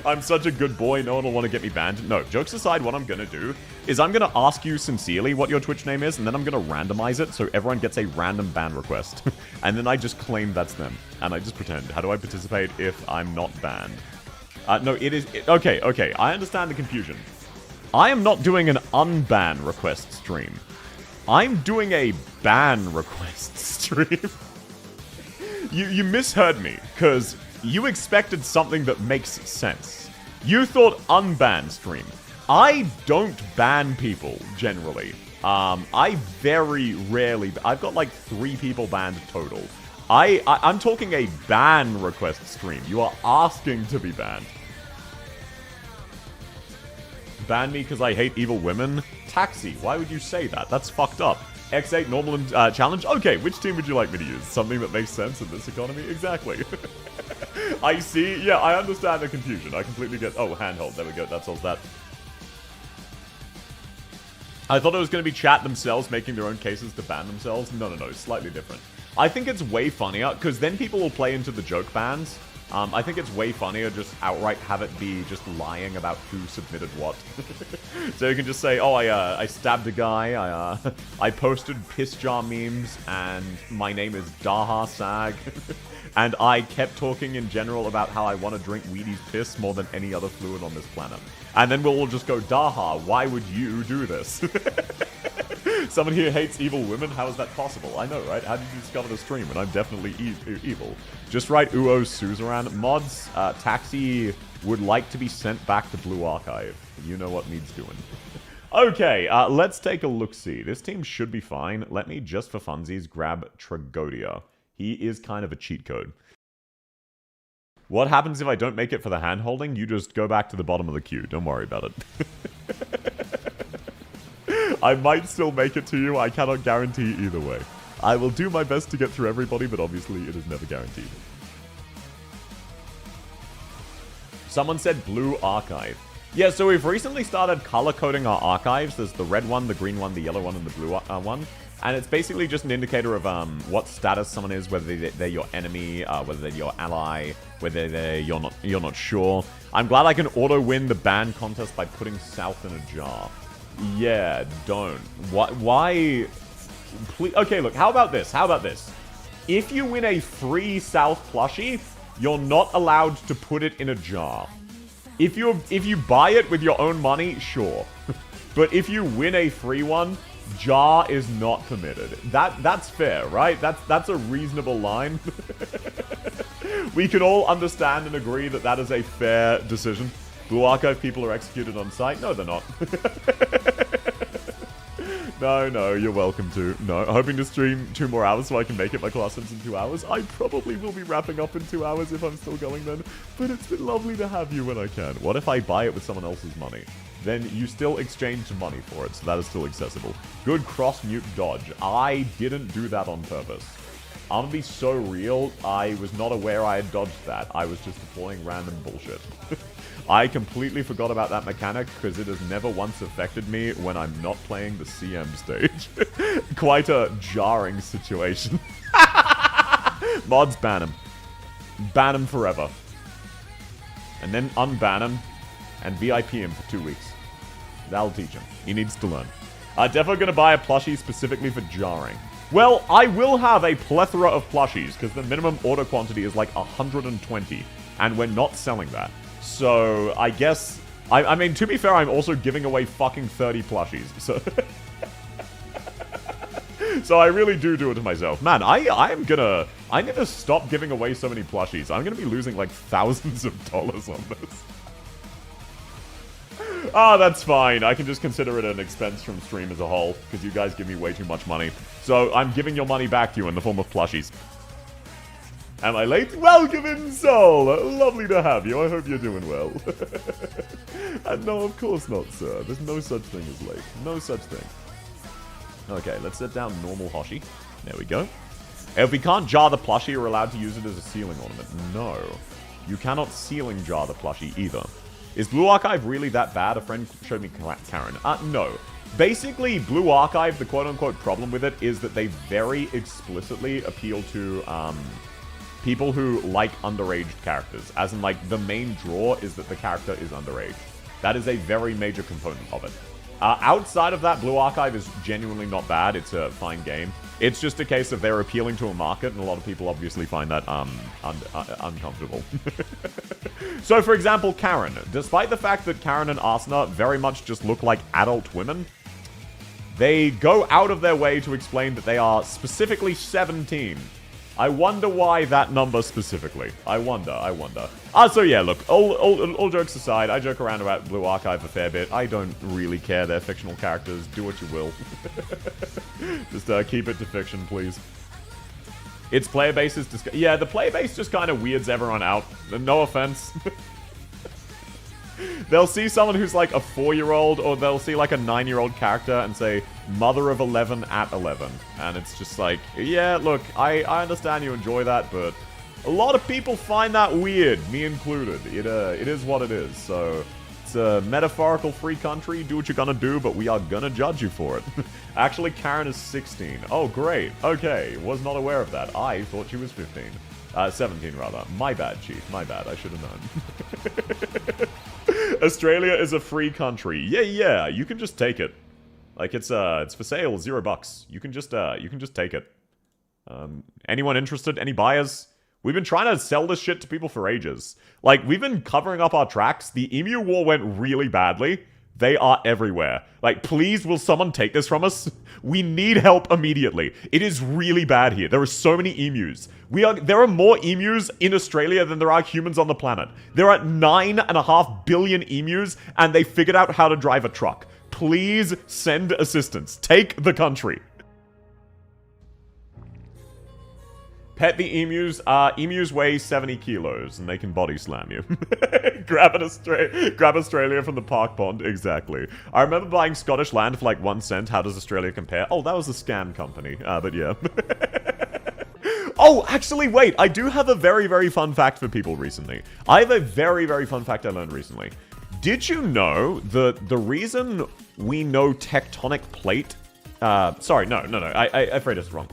I'm such a good boy, no one will want to get me banned. No, jokes aside, what I'm going to do is I'm going to ask you sincerely what your Twitch name is, and then I'm going to randomize it so everyone gets a random ban request. And then I just claim that's them. And I just pretend. How do I participate if I'm not banned? No, it is... Okay, I understand the confusion. I am not doing an unban request stream. I'm doing a ban request stream. You misheard me, because you expected something that makes sense. You thought unban stream. I don't ban people, generally. I very rarely... I've got like 3 people banned total. I'm talking a ban request stream. You are asking to be banned. Ban me because I hate evil women? Taxi, why would you say that? That's fucked up. X8 normal and challenge? Okay, which team would you like me to use? Something that makes sense in this economy? Exactly. I see. Yeah, I understand the confusion. I completely get... Oh, handhold. There we go. That solves that. I thought it was going to be chat themselves making their own cases to ban themselves. No, slightly different. I think it's way funnier, because then people will play into the joke bans. I think it's way funnier just outright have it be just lying about who submitted what. So you can just say, oh, I stabbed a guy, I posted piss jar memes, and my name is Daha Sag. And I kept talking in general about how I want to drink Wheaties piss more than any other fluid on this planet. And then we'll all just go, Daha, why would you do this? Someone here hates evil women? How is that possible? I know, right? How did you discover the stream? And I'm definitely evil. Just write Uo Suzerain. Mods, Taxi would like to be sent back to Blue Archive. You know what needs doing. Okay, let's take a look-see. This team should be fine. Let me, just for funsies, grab Tragodia. He is kind of a cheat code. What happens if I don't make it for the hand-holding? You just go back to the bottom of the queue. Don't worry about it. I might still make it to you. I cannot guarantee either way. I will do my best to get through everybody, but obviously it is never guaranteed. Someone said Blue Archive. Yeah, so we've recently started color-coding our archives. There's the red one, the green one, the yellow one, and the blue one. And it's basically just an indicator of what status someone is, whether they're your enemy, whether they're your ally, whether you're not sure. I'm glad I can auto-win the ban contest by putting South in a jar. Yeah, don't. Why? Please, okay, look, how about this? If you win a free South plushie, you're not allowed to put it in a jar. If you buy it with your own money, sure. But if you win a free one, jar is not permitted. That's fair, right? That's a reasonable line. We can all understand and agree that that is a fair decision. Blue Archive people are executed on site? No, they're not. No, you're welcome to. No, hoping to stream 2 more hours so I can make it my class ends in 2 hours. I probably will be wrapping up in 2 hours if I'm still going then. But it's been lovely to have you when I can. What if I buy it with someone else's money? Then you still exchange money for it, so that is still accessible. Good cross-mute dodge. I didn't do that on purpose. I'm gonna be so real, I was not aware I had dodged that. I was just deploying random bullshit. I completely forgot about that mechanic because it has never once affected me when I'm not playing the CM stage. Quite a jarring situation. Mods, ban him. Ban him forever. And then unban him and VIP him for 2 weeks. That'll teach him. He needs to learn. Definitely gonna buy a plushie specifically for jarring. Well, I will have a plethora of plushies because the minimum order quantity is like 120. And we're not selling that. So, I guess... I mean, to be fair, I'm also giving away fucking 30 plushies. So, so I really do it to myself. Man, I need to stop giving away so many plushies. I'm gonna be losing like thousands of dollars on this. Ah, that's fine. I can just consider it an expense from stream as a whole, because you guys give me way too much money. So, I'm giving your money back to you in the form of plushies. Am I late? Welcome in, Soul! Lovely to have you. I hope you're doing well. And no, of course not, sir. There's no such thing as late. No such thing. Okay, let's set down normal Hoshi. There we go. If we can't jar the plushie, you're allowed to use it as a ceiling ornament. No. You cannot ceiling jar the plushie either. Is Blue Archive really that bad? A friend showed me Karen. No. Basically, Blue Archive, the quote-unquote problem with it is that they very explicitly appeal to, people who like underaged characters. As in, like, the main draw is that the character is underage. That is a very major component of it. Outside of that, Blue Archive is genuinely not bad. It's a fine game. It's just a case of they're appealing to a market, and a lot of people obviously find that uncomfortable. So, for example, Karen. Despite the fact that Karen and Asuna very much just look like adult women, they go out of their way to explain that they are specifically 17. I wonder why that number specifically. I wonder. So yeah, look, all jokes aside, I joke around about Blue Archive a fair bit. I don't really care. They're fictional characters. Do what you will. Just keep it to fiction, please. Its player base is... yeah, the player base just kind of weirds everyone out. No offense. They'll see someone who's like a 4-year-old, or they'll see like a 9-year-old character and say, mother of 11 at 11. And it's just like, yeah, look, I understand you enjoy that, but a lot of people find that weird, me included. It is what it is, so it's a metaphorical free country, do what you're gonna do, but we are gonna judge you for it. Actually, Karen is 16. Oh, great. Okay, was not aware of that. I thought she was 15. 17, rather. My bad, Chief. My bad. I should have known. Australia is a free country. Yeah, you can just take it. Like, it's for sale, $0. You can just take it. Anyone interested? Any buyers? We've been trying to sell this shit to people for ages. Like, we've been covering up our tracks. The Emu War went really badly. They are everywhere. Like, please, will someone take this from us? We need help immediately. It is really bad here. There are so many emus. There are more emus in Australia than there are humans on the planet. There are 9.5 billion emus, and they figured out how to drive a truck. Please send assistance. Take the country. Pet the emus. Emus weigh 70 kilos, and they can body slam you. Grab Australia from the park pond. Exactly. I remember buying Scottish land for like 1 cent. How does Australia compare? Oh, that was a scam company. But yeah. Oh, actually, wait. I do have a very, very fun fact for people recently. I have a very, very fun fact I learned recently. Did you know that the reason we know tectonic plate... sorry, no. I phrased this wrong.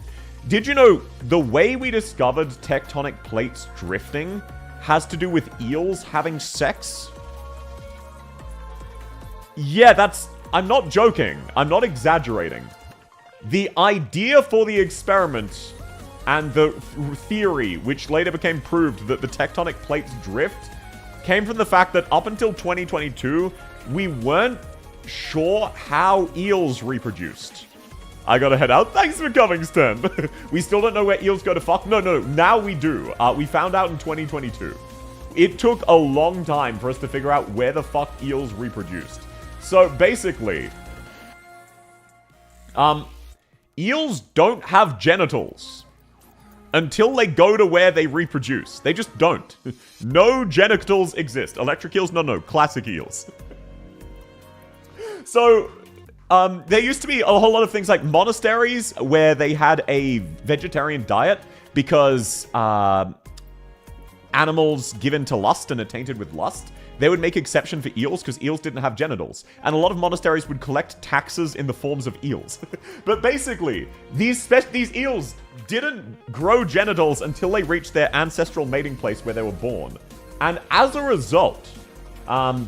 Did you know the way we discovered tectonic plates drifting has to do with eels having sex? Yeah, that's... I'm not joking. I'm not exaggerating. The idea for the experiment and the theory, which later became proved that the tectonic plates drift, came from the fact that up until 2022, we weren't sure how eels reproduced. I gotta head out. Thanks for coming, Stan. We still don't know where eels go to fuck. No. Now we do. We found out in 2022. It took a long time for us to figure out where the fuck eels reproduced. So, basically... Eels don't have genitals until they go to where they reproduce. They just don't. No genitals exist. Electric eels? No. Classic eels. So, there used to be a whole lot of things like monasteries where they had a vegetarian diet because animals given to lust and are tainted with lust. They would make exception for eels because eels didn't have genitals. And a lot of monasteries would collect taxes in the forms of eels. But basically, these eels didn't grow genitals until they reached their ancestral mating place where they were born. And as a result,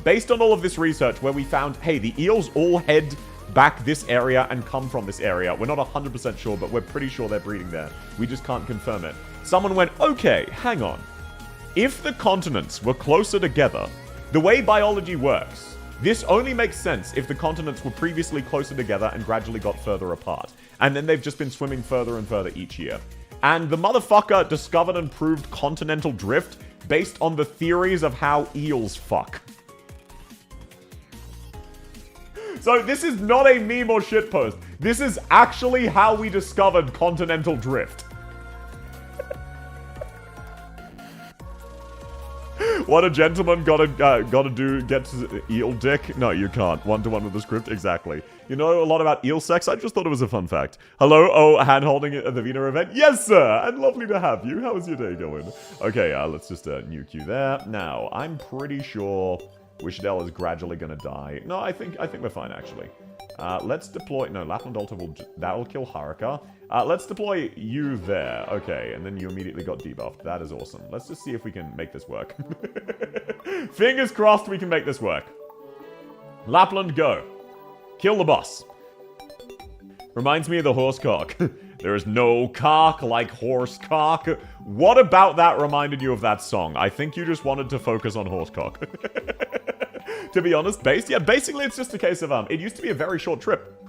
based on all of this research where we found, hey, the eels all head back this area and come from this area. We're not 100% sure, but we're pretty sure they're breeding there. We just can't confirm it. Someone went, okay, hang on. If the continents were closer together, the way biology works, this only makes sense if the continents were previously closer together and gradually got further apart. And then they've just been swimming further and further each year. And the motherfucker discovered and proved continental drift based on the theories of how eels fuck. So this is not a meme or shitpost. This is actually how we discovered continental drift. What a gentleman gotta do, get to eel dick? No, you can't. One-to-one with the script, exactly. You know a lot about eel sex? I just thought it was a fun fact. Hello, hand-holding at the VINA event? Yes, sir! And lovely to have you. How's your day going? Okay, let's just nuke you there. Now, I'm pretty sure Wishdell is gradually gonna die. No, I think we're fine, actually. Let's deploy... No, Lapland Altar that'll kill Haruka. Let's deploy you there. Okay, and then you immediately got debuffed. That is awesome. Let's just see if we can make this work. Fingers crossed we can make this work. Lapland, go. Kill the boss. Reminds me of the horse cock. There is no cock like horse cock. What about that reminded you of that song? I think you just wanted to focus on horse cock. To be honest, basically it's just a case of, it used to be a very short trip.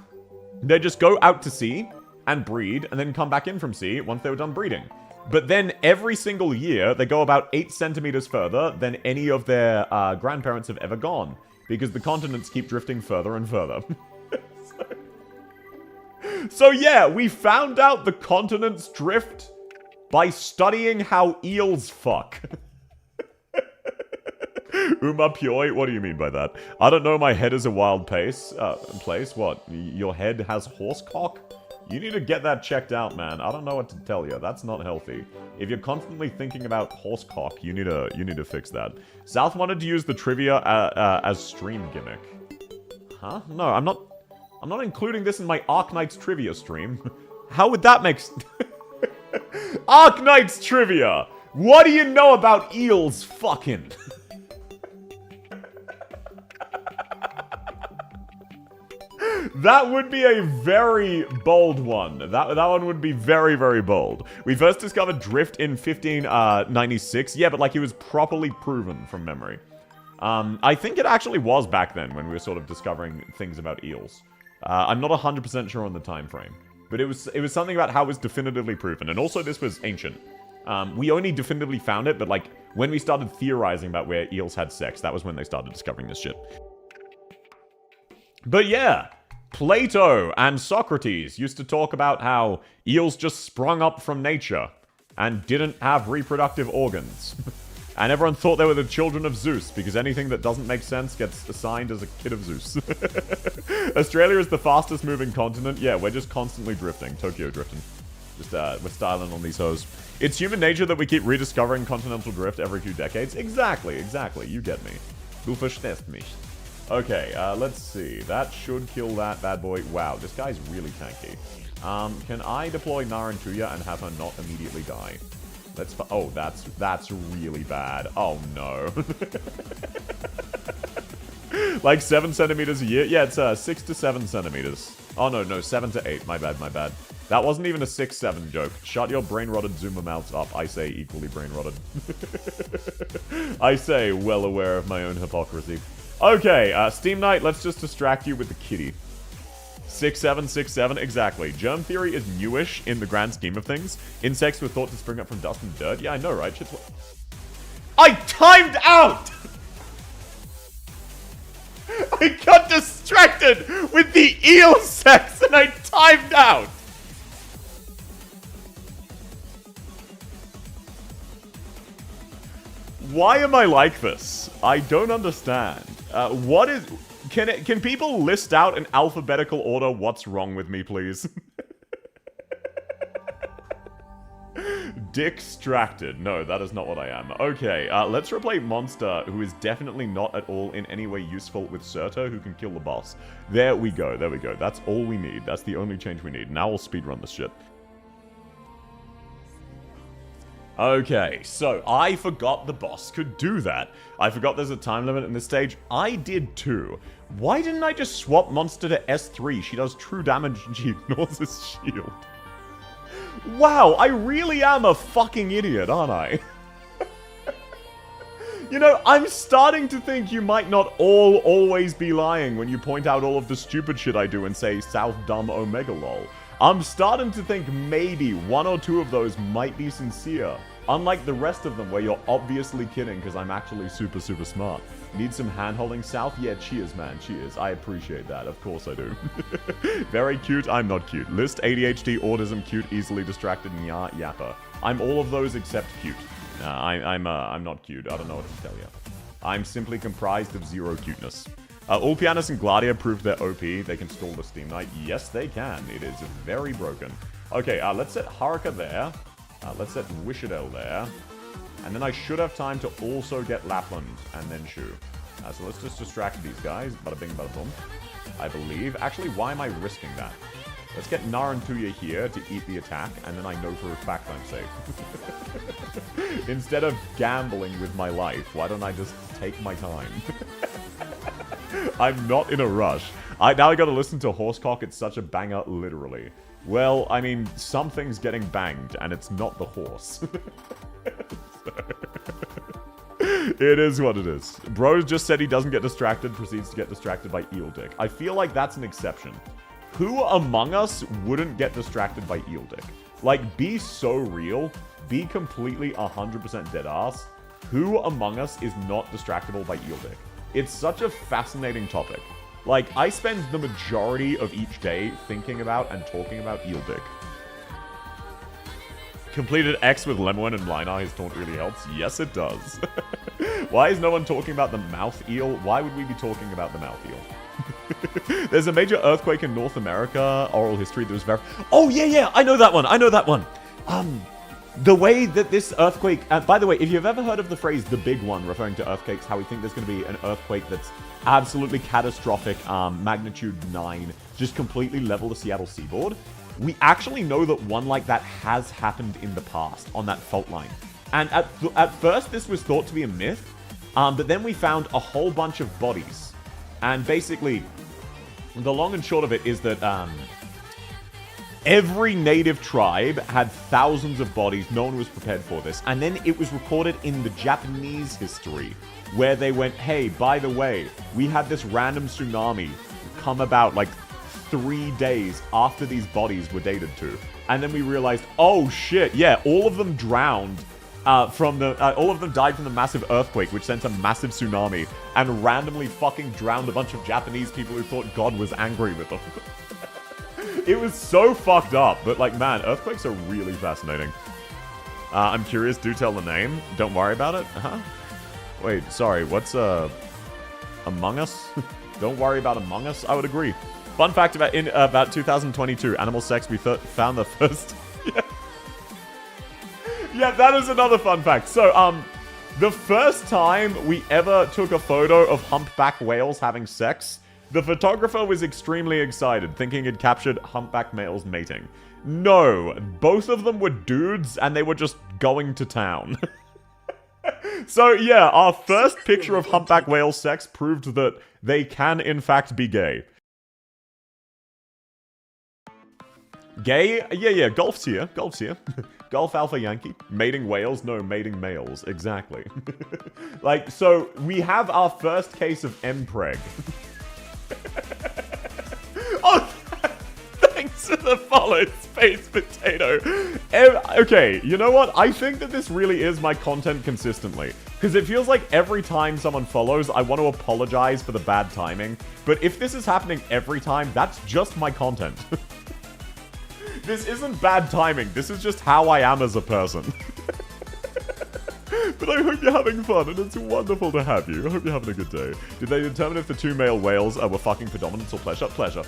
They'd just go out to sea and breed, and then come back in from sea once they were done breeding. But then every single year, they go about 8 centimeters further than any of their grandparents have ever gone. Because the continents keep drifting further and further. So yeah, we found out the continents drift by studying how eels fuck. Uma Pyoy, what do you mean by that? I don't know, my head is a wild place. What? Your head has horse cock? You need to get that checked out, man. I don't know what to tell you. That's not healthy. If you're constantly thinking about horse cock, you need to fix that. South wanted to use the trivia as stream gimmick. Huh? No, I'm not including this in my Arknights trivia stream. How would that make Arknights trivia! What do you know about eels fucking? That would be a very bold one. That one would be very, very bold. We first discovered drift in 1596. Yeah, but like it was properly proven from memory. I think it actually was back then when we were sort of discovering things about eels. I'm not 100% sure on the time frame, but it was something about how it was definitively proven. And also this was ancient. We only definitively found it, but like when we started theorizing about where eels had sex, that was when they started discovering this shit. But yeah, Plato and Socrates used to talk about how eels just sprung up from nature and didn't have reproductive organs. And everyone thought they were the children of Zeus, because anything that doesn't make sense gets assigned as a kid of Zeus. Australia is the fastest moving continent. Yeah, we're just constantly drifting. Tokyo drifting. Just, we're styling on these hoes. It's human nature that we keep rediscovering continental drift every few decades. Exactly. You get me. Du verstehst mich. Okay, let's see. That should kill that bad boy. Wow, this guy's really tanky. Can I deploy Narantuya and have her not immediately die? Oh, that's really bad. Oh, no. Like 7 centimeters a year? Yeah, it's 6 to 7 centimeters. Oh, no, 7 to 8. My bad. That wasn't even a 6-7 joke. Shut your brain-rotted Zoomer mouths up. I say equally brain-rotted. I say, well aware of my own hypocrisy. Okay, Steam Knight, let's just distract you with the kitty. 6-7, exactly. Germ theory is newish in the grand scheme of things. Insects were thought to spring up from dust and dirt. Yeah, I know, right? Shit's I timed out! I got distracted with the eel sex and I timed out! Why am I like this? I don't understand. What is... Can people list out in alphabetical order what's wrong with me, please? Distracted. No, that is not what I am. Okay, let's replay Monster, who is definitely not at all in any way useful, with Surtur, who can kill the boss. There we go, there we go. That's all we need. That's the only change we need. Now we'll speedrun this shit. Okay, so I forgot the boss could do that. I forgot there's a time limit in this stage. I did too. Why didn't I just swap Monster to S3? She does true damage and she ignores his shield. Wow, I really am a fucking idiot, aren't I? You know, I'm starting to think you might not always be lying when you point out all of the stupid shit I do and say South Dumb Omega lol. I'm starting to think maybe one or two of those might be sincere. Unlike the rest of them where you're obviously kidding because I'm actually super smart. Need some hand-holding, South? Yeah, cheers, man, cheers. I appreciate that, of course I do. Very cute, I'm not cute. List, ADHD, autism, cute, easily distracted, nya, yapper. I'm all of those except cute. I'm not cute, I don't know what to tell you. I'm simply comprised of zero cuteness. Ulpianus and Gladia proved they're OP. They can stall the Steam Knight. Yes, they can. It is very broken. Okay, let's set Haruka there. Let's set Wishadel there. And then I should have time to also get Lapland and then Shu. So let's just distract these guys. Bada bing, bada boom. I believe. Actually, why am I risking that? Let's get Narantuya here to eat the attack, and then I know for a fact I'm safe. Instead of gambling with my life, why don't I just take my time? I'm not in a rush. Now I gotta listen to Horsecock, it's such a banger, literally. Well, I mean, something's getting banged, and it's not the horse. It is what it is. Bros just said he doesn't get distracted, proceeds to get distracted by Eel Dick. I feel like that's an exception. Who among us wouldn't get distracted by Eel Dick? Like, be so real, be completely 100% dead ass. Who among us is not distractible by Eel Dick? It's such a fascinating topic. Like, I spend the majority of each day thinking about and talking about Eel Dick. Completed X with Lemoine and Linar, his taunt really helps. Yes, it does. Why is no one talking about the mouth eel? Why would we be talking about the mouth eel? There's a major earthquake in North America. Oral history that was very... Oh, yeah, I know that one. I know that one. The way that this earthquake... by the way, if you've ever heard of the phrase, the big one, referring to earthquakes, how we think there's going to be an earthquake that's absolutely catastrophic, magnitude 9, just completely level the Seattle seaboard, we actually know that one like that has happened in the past on that fault line. And at first, this was thought to be a myth, but then we found a whole bunch of bodies. And basically, the long and short of it is that every native tribe had thousands of bodies. No one was prepared for this. And then it was recorded in the Japanese history, where they went, hey, by the way, we had this random tsunami come about like 3 days after these bodies were dated to. And then we realized, oh shit, yeah, all of them drowned all of them died from the massive earthquake, which sent a massive tsunami, and randomly fucking drowned a bunch of Japanese people who thought God was angry with them. It was so fucked up, but like, man, earthquakes are really fascinating. I'm curious, do tell the name. Don't worry about it. Wait, sorry, what's Among Us? Don't worry about Among Us? I would agree. Fun fact about 2022, animal sex, we found the first... Yeah, that is another fun fact. So, the first time we ever took a photo of humpback whales having sex, the photographer was extremely excited, thinking it captured humpback males mating. No, both of them were dudes, and they were just going to town. So, yeah, our first picture of humpback whale sex proved that they can, in fact, be gay. Gay? Yeah, Golf's here. Golf Alpha Yankee. Mating whales? No, mating males. Exactly. Like, so, we have our first case of mpreg. Oh, thanks for the follow, Space Potato. Okay, you know what? I think that this really is my content consistently. Because it feels like every time someone follows, I want to apologize for the bad timing. But if this is happening every time, that's just my content. This isn't bad timing. This is just how I am as a person. But I hope you're having fun, and it's wonderful to have you. I hope you're having a good day. Did they determine if the two male whales were fucking for dominance or pleasure? Pleasure.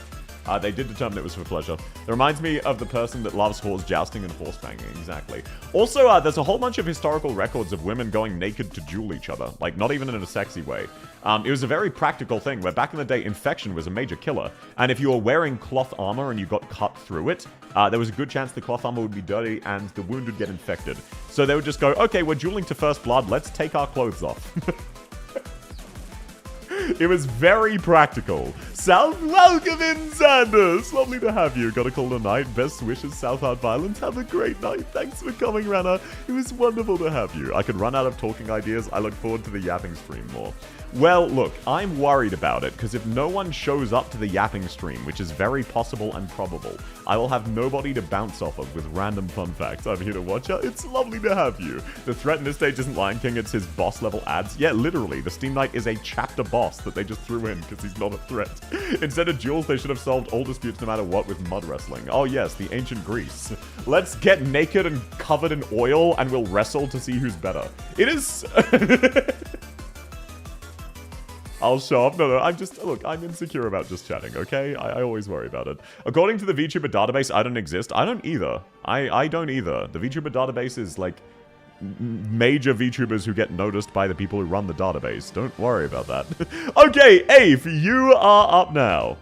They did determine it was for pleasure. It reminds me of the person that loves horse jousting and horse banging, exactly. Also, there's a whole bunch of historical records of women going naked to duel each other. Like, not even in a sexy way. It was a very practical thing, where back in the day, infection was a major killer. And if you were wearing cloth armor and you got cut through it, there was a good chance the cloth armor would be dirty and the wound would get infected. So they would just go, okay, we're dueling to first blood, let's take our clothes off. It was very practical. South, welcome in, Sanders! Lovely to have you. Gotta call it a night. Best wishes, South Hard Violence. Have a great night. Thanks for coming, Rana. It was wonderful to have you. I could run out of talking ideas. I look forward to the yapping stream more. Well, look, I'm worried about it, because if no one shows up to the yapping stream, which is very possible and probable, I will have nobody to bounce off of with random fun facts. I'm here to watch out. It's lovely to have you. The threat in this stage isn't Lion King, it's his boss level ads. Yeah, literally, the Steam Knight is a chapter boss that they just threw in because he's not a threat. Instead of duels, they should have solved all disputes no matter what with mud wrestling. Oh yes, the ancient Greece. Let's get naked and covered in oil and we'll wrestle to see who's better. It is... I'll show up. No, I'm just... Look, I'm insecure about just chatting, okay? I always worry about it. According to the VTuber database, I don't exist. I don't either. I don't either. The VTuber database is, like, major VTubers who get noticed by the people who run the database. Don't worry about that. Okay, Ape, you are up now.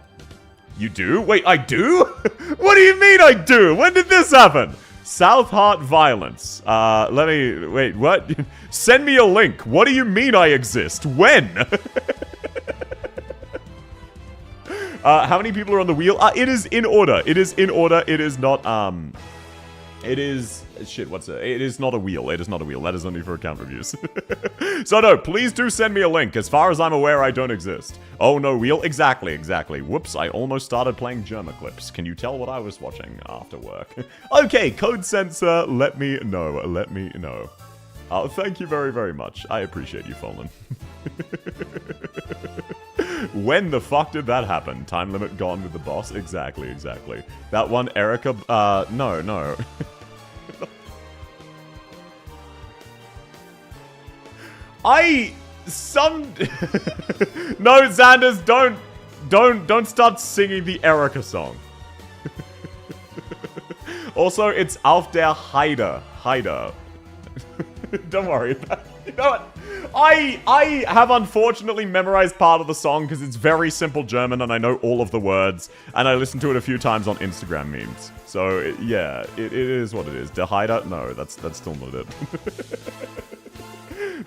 You do? Wait, I do? What do you mean I do? When did this happen? South Heart Violence. Let me... Wait, what? Send me a link. What do you mean I exist? When? How many people are on the wheel? It is in order. It is in order. It is not, It is... Shit, what's it? It is not a wheel. It is not a wheel. That is only for account reviews. So no, please do send me a link. As far as I'm aware, I don't exist. Oh, no wheel? Exactly, exactly. Whoops, I almost started playing Germa clips. Can you tell what I was watching after work? Okay, code sensor, let me know. Let me know. Thank you very, very much. I appreciate you, Fallen. When the fuck did that happen? Time limit gone with the boss? Exactly, exactly. That one, Erica... no, no. No, Xanders, don't start singing the Erica song. Also, it's Auf der Heide. Don't worry about it. You know what? I have unfortunately memorized part of the song because it's very simple German and I know all of the words. And I listened to it a few times on Instagram memes. So, yeah, it is what it is. Der Heide? No, that's still not it.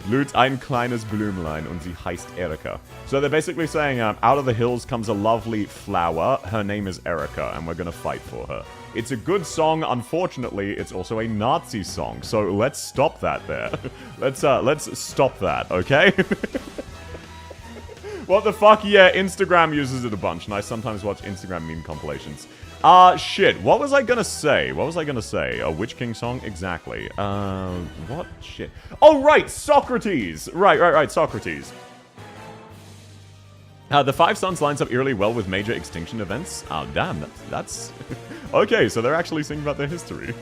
Blüht ein kleines Blümlein und sie heißt Erika. So they're basically saying, out of the hills comes a lovely flower. Her name is Erika, and we're gonna fight for her. It's a good song. Unfortunately, it's also a Nazi song. So let's stop that there. Let's stop that, okay? What the fuck? Yeah, Instagram uses it a bunch, and I sometimes watch Instagram meme compilations. Shit. What was I gonna say? A Witch King song? Exactly. What? Shit. Oh, right! Socrates! Right, Socrates. The Five Suns lines up eerily well with major extinction events. Oh, damn, that's... Okay, so they're actually singing about their history.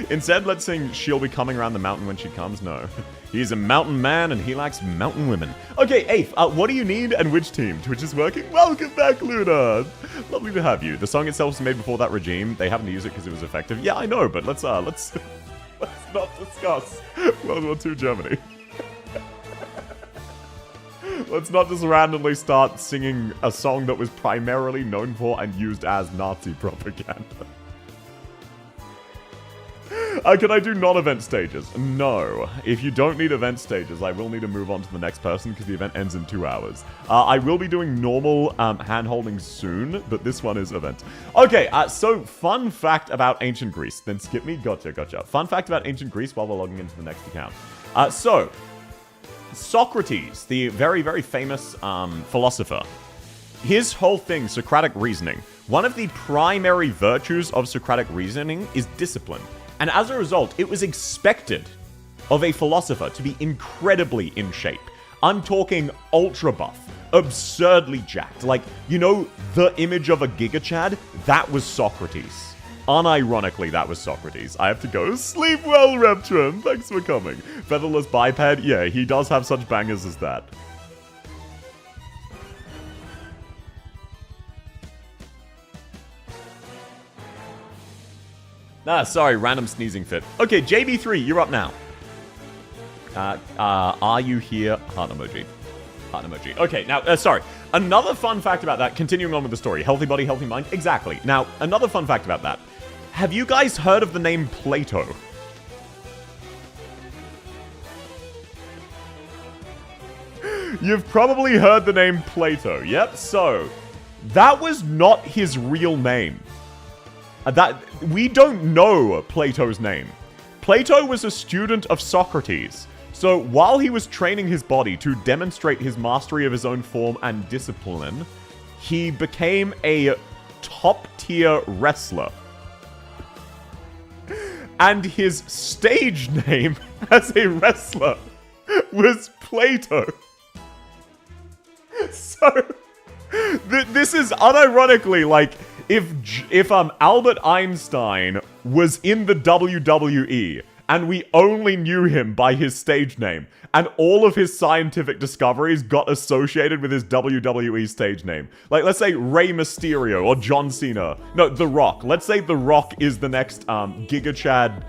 Instead, let's sing She'll Be Coming Around the Mountain When She Comes. No. He's a mountain man and he likes mountain women. Okay, Ape, what do you need and which team? Twitch is working? Welcome back, Luna! Lovely to have you. The song itself was made before that regime. They haven't used it because it was effective. Yeah, I know, but let's not discuss World War II Germany. Let's not just randomly start singing a song that was primarily known for and used as Nazi propaganda. Can I do non-event stages? No. If you don't need event stages, I will need to move on to the next person because the event ends in 2 hours. I will be doing normal hand-holding soon, but this one is event. Okay, so fun fact about ancient Greece. Then skip me? Gotcha. Fun fact about ancient Greece while we're logging into the next account. Socrates, the very, very famous philosopher, his whole thing, Socratic reasoning, one of the primary virtues of Socratic reasoning is discipline. And as a result, it was expected of a philosopher to be incredibly in shape. I'm talking ultra buff, absurdly jacked. Like, you know, the image of a Giga Chad? That was Socrates. unironically, that was Socrates. I have to go. Sleep well, Reptron. Thanks for coming. Featherless Biped. Yeah, he does have such bangers as that. Ah, sorry, random sneezing fit. Okay, JB3, you're up now. Are you here? Heart emoji. Heart emoji. Okay, now, sorry. Another fun fact about that, continuing on with the story. Healthy body, healthy mind. Exactly. Now, another fun fact about that. Have you guys heard of the name Plato? You've probably heard the name Plato. Yep, so that was not his real name. We don't know Plato's name. Plato was a student of Socrates. So while he was training his body to demonstrate his mastery of his own form and discipline, he became a top-tier wrestler. And his stage name as a wrestler was Plato. So, this is unironically like if Albert Einstein was in the WWE and we only knew him by his stage name, and all of his scientific discoveries got associated with his WWE stage name. Like, let's say Rey Mysterio or John Cena. No, The Rock. Let's say The Rock is the next Giga Chad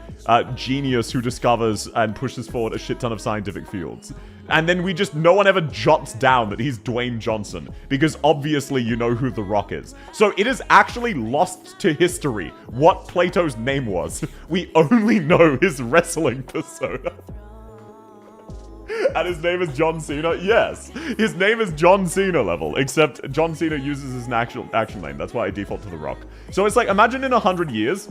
genius who discovers and pushes forward a shit ton of scientific fields. And then no one ever jots down that he's Dwayne Johnson, because obviously you know who The Rock is. So it is actually lost to history what Plato's name was. We only know his wrestling persona. And his name is John Cena? Yes. His name is John Cena level, except John Cena uses his actual name. That's why I default to The Rock. So it's like, imagine in 100 years,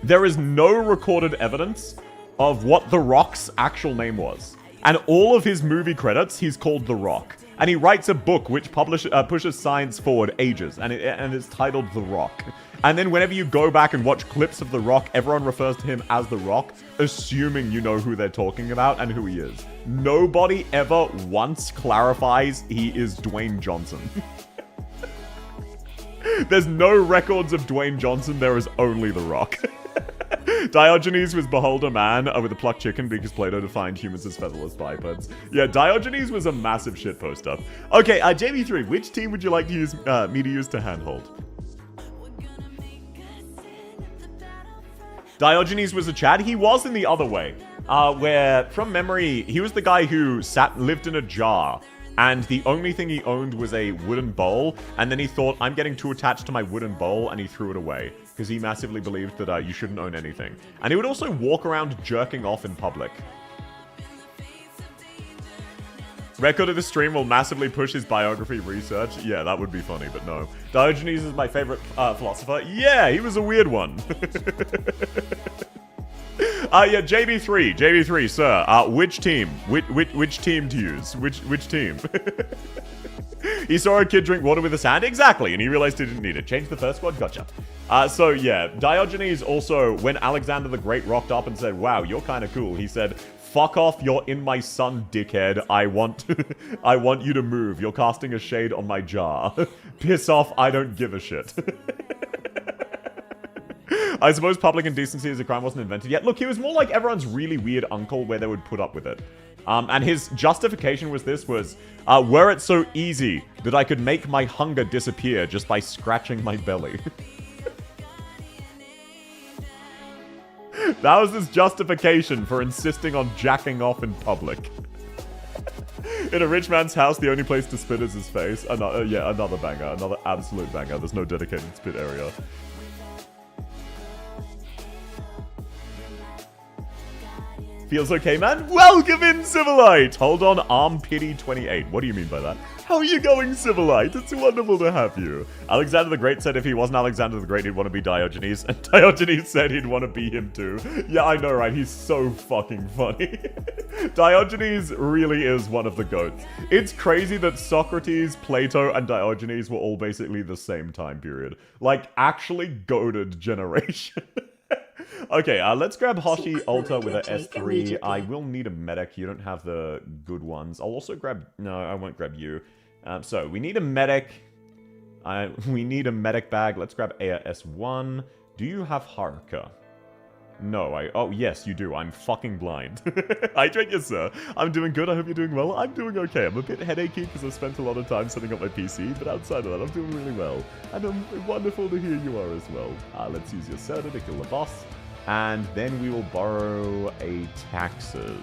there is no recorded evidence of what The Rock's actual name was. And all of his movie credits, he's called The Rock. And he writes a book which pushes science forward ages, and it's titled The Rock. And then whenever you go back and watch clips of The Rock, everyone refers to him as The Rock, assuming you know who they're talking about and who he is. Nobody ever once clarifies he is Dwayne Johnson. There's no records of Dwayne Johnson, there is only The Rock. Diogenes was behold a man with a plucked chicken because Plato defined humans as featherless bipeds. Yeah, Diogenes was a massive shitposter. Okay, JB3, which team would you like to use me to use to handhold? Diogenes was a Chad. He was in the other way, where, from memory, he was the guy who lived in a jar, and the only thing he owned was a wooden bowl, and then he thought, I'm getting too attached to my wooden bowl, and he threw it away, because he massively believed that you shouldn't own anything. And he would also walk around jerking off in public. Record of the stream will massively push his biography research. Yeah, that would be funny, but no. Diogenes is my favorite philosopher. Yeah, he was a weird one. Yeah, JB3, sir. Which team? Which team to use? Which team? He saw a kid drink water with his hand? Exactly, and he realized he didn't need it. Change the first squad? Gotcha. So yeah, Diogenes also, when Alexander the Great rocked up and said, wow, you're kind of cool, he said, fuck off, you're in my sun, dickhead. I want you to move. You're casting a shade on my jar. Piss off, I don't give a shit. I suppose public indecency as a crime wasn't invented yet. Look, he was more like everyone's really weird uncle where they would put up with it. And his justification was were it so easy that I could make my hunger disappear just by scratching my belly. That was his justification for insisting on jacking off in public. In a rich man's house, the only place to spit is his face. Another banger. Another absolute banger. There's no dedicated spit area. Feels okay, man? Welcome in, Civilite! Hold on, Arm Pity 28. What do you mean by that? How are you going, Civilite? It's wonderful to have you. Alexander the Great said if he wasn't Alexander the Great, he'd want to be Diogenes. And Diogenes said he'd want to be him too. Yeah, I know, right? He's so fucking funny. Diogenes really is one of the goats. It's crazy that Socrates, Plato, and Diogenes were all basically the same time period. Like, actually goated generation. Okay, let's grab Hoshi Alta with a S3. I will need a medic. You don't have the good ones. I'll also grab... No, I won't grab you. So, we need a medic. We need a medic bag. Let's grab Aya S1. Do you have Haruka? No, oh, yes, you do. I'm fucking blind. I drink you, sir. I'm doing good. I hope you're doing well. I'm doing okay. I'm a bit headachy because I've spent a lot of time setting up my PC, but outside of that, I'm doing really well. And wonderful to hear you are as well. Let's use your soda to kill the boss. And then we will borrow a taxes.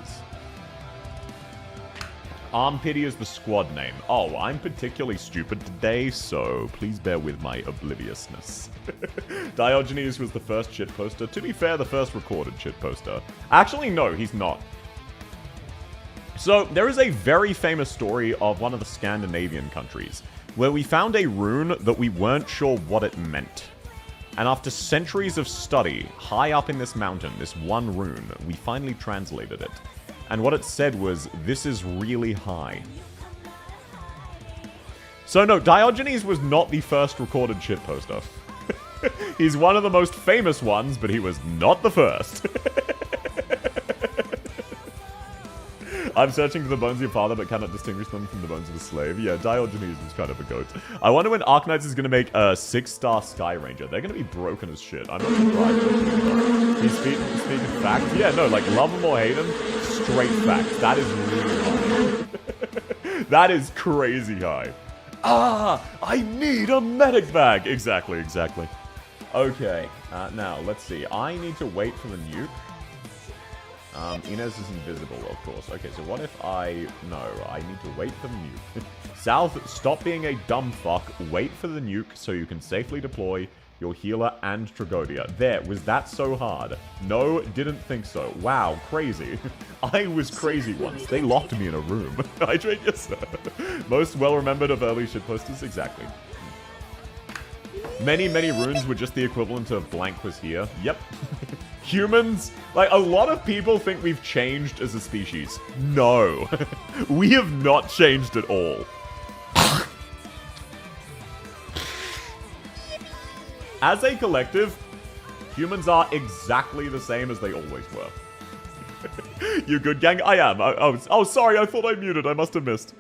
Armpity is the squad name. Oh, I'm particularly stupid today, so please bear with my obliviousness. Diogenes was the first shitposter. To be fair, the first recorded shitposter. Actually, no, he's not. So, there is a very famous story of one of the Scandinavian countries, where we found a rune that we weren't sure what it meant. And after centuries of study, high up in this mountain, this one rune, we finally translated it. And what it said was, this is really high. So no, Diogenes was not the first recorded shitposter. He's one of the most famous ones, but he was not the first. I'm searching for the bones of your father, but cannot distinguish them from the bones of a slave. Yeah, Diogenes is kind of a goat. I wonder when Arknights is going to make a 6-star Sky Ranger. They're going to be broken as shit. I'm not surprised. He's speaking facts. Yeah, no, like, love him or hate him, straight facts. That is really high. That is crazy high. Ah, I need a medic bag. Exactly. Okay, now, let's see. I need to wait for the nuke. Inez is invisible, of course. Okay, so what if No, I need to wait for the nuke. South, stop being a dumb fuck. Wait for the nuke so you can safely deploy your healer and Tragodia. There, was that so hard? No, didn't think so. Wow, crazy. I was crazy once. They locked me in a room. I drink yes, sir. Most well-remembered of early shitposters? Exactly. Many runes were just the equivalent of blank was here. Yep. Humans, like, a lot of people think we've changed as a species. No. We have not changed at all. As a collective, humans are exactly the same as they always were. You good, gang? I am. Oh, sorry, I thought I muted. I must have missed.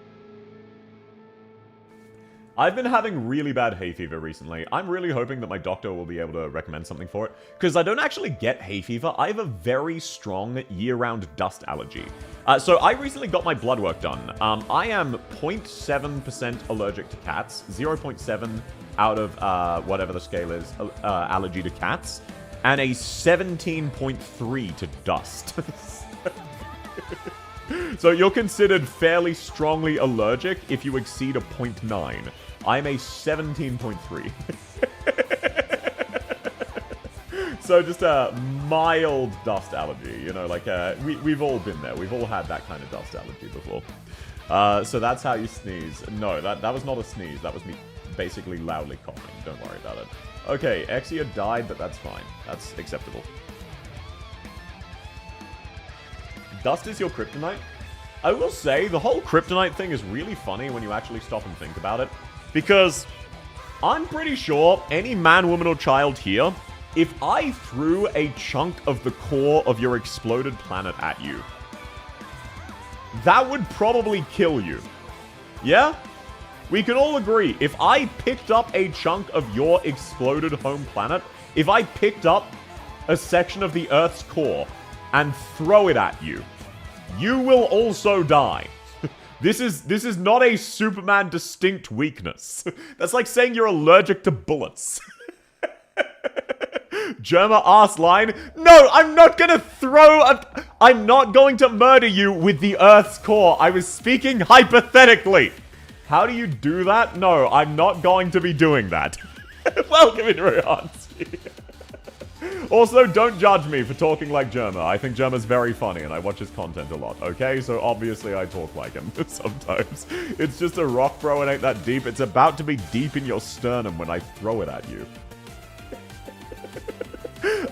I've been having really bad hay fever recently. I'm really hoping that my doctor will be able to recommend something for it, because I don't actually get hay fever. I have a very strong year-round dust allergy. So I recently got my blood work done. I am 0.7% allergic to cats, 0.7 out of whatever the scale is, allergy to cats, and a 17.3 to dust. So you're considered fairly strongly allergic if you exceed a 0.9. I'm a 17.3. So just a mild dust allergy, you know, like, we've all been there. We've all had that kind of dust allergy before. So that's how you sneeze. No, that was not a sneeze. That was me basically loudly coughing. Don't worry about it. Okay, Exia died, but that's fine. That's acceptable. Dust is your kryptonite? I will say, the whole kryptonite thing is really funny when you actually stop and think about it. Because I'm pretty sure any man, woman, or child here, if I threw a chunk of the core of your exploded planet at you, that would probably kill you. Yeah? We can all agree, if I picked up a chunk of your exploded home planet, if I picked up a section of the Earth's core and throw it at you, you will also die. This is not a Superman distinct weakness. That's like saying you're allergic to bullets. Germa ass line. No, I'm not gonna I'm not going to murder you with the Earth's core. I was speaking hypothetically. How do you do that? No, I'm not going to be doing that. Welcome in, Rohansky. Also, don't judge me for talking like Germa. I think Germa's very funny and I watch his content a lot, okay? So obviously I talk like him sometimes. It's just a rock, bro, it ain't that deep. It's about to be deep in your sternum when I throw it at you.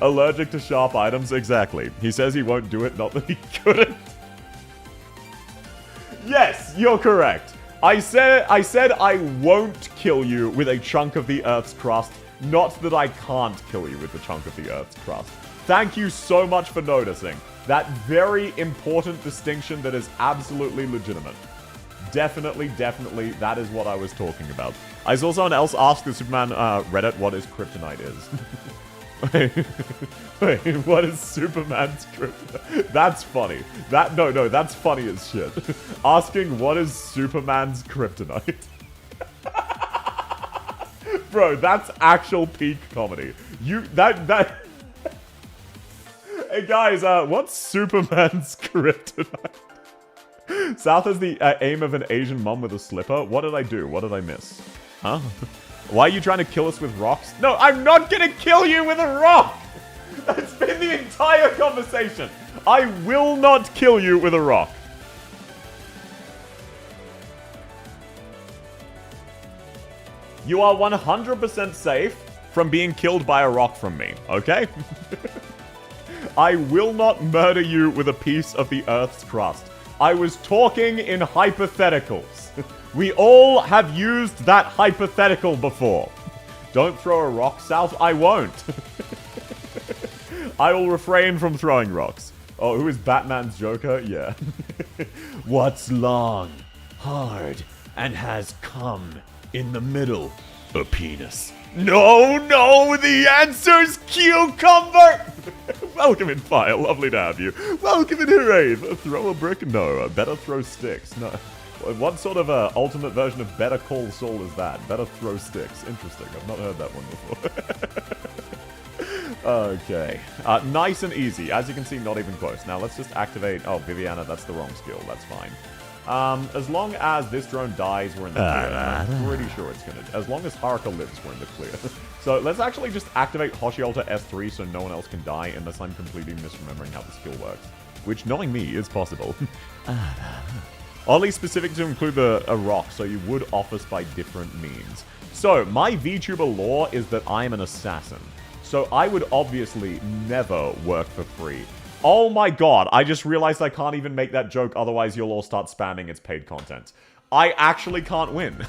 Allergic to sharp items? Exactly. He says he won't do it, not that he couldn't. Yes, you're correct. I said I won't kill you with a chunk of the Earth's crust. Not that I can't kill you with the chunk of the Earth's crust. Thank you so much for noticing. That very important distinction that is absolutely legitimate. Definitely, that is what I was talking about. I saw someone else ask the Superman Reddit what his kryptonite is. Wait, wait, what is Superman's kryptonite? That's funny. No, that's funny as shit. Asking what is Superman's kryptonite? Bro, that's actual peak comedy. Hey guys, what's Superman's kryptonite? South has the aim of an Asian mom with a slipper. What did I do? What did I miss? Huh? Why are you trying to kill us with rocks? No, I'm not gonna kill you with a rock! That's been the entire conversation. I will not kill you with a rock. You are 100% safe from being killed by a rock from me, okay? I will not murder you with a piece of the Earth's crust. I was talking in hypotheticals. We all have used that hypothetical before. Don't throw a rock, South. I won't. I will refrain from throwing rocks. Oh, who is Batman's Joker? Yeah. What's long, hard, and has cum in the middle? A penis. No, the answer's cucumber! Welcome in, Fire. Lovely to have you. Welcome in, Hooray. Throw a brick? No. Better throw sticks. No. What sort of ultimate version of Better Call Saul is that? Better throw sticks. Interesting. I've not heard that one before. Okay. Nice and easy. As you can see, not even close. Now, let's just activate... Oh, Viviana, that's the wrong skill. That's fine. As long as this drone dies, we're in the clear. I'm pretty sure it's gonna... As long as Haruka lives, we're in the clear. So let's actually just activate Hoshiolta S3 so no one else can die unless I'm completely misremembering how the skill works. Which, knowing me, is possible. Oddly specific to include a rock, so you would office by different means. So, my VTuber lore is that I'm an assassin. So I would obviously never work for free. Oh my god, I just realized I can't even make that joke, otherwise you'll all start spamming its paid content. I actually can't win.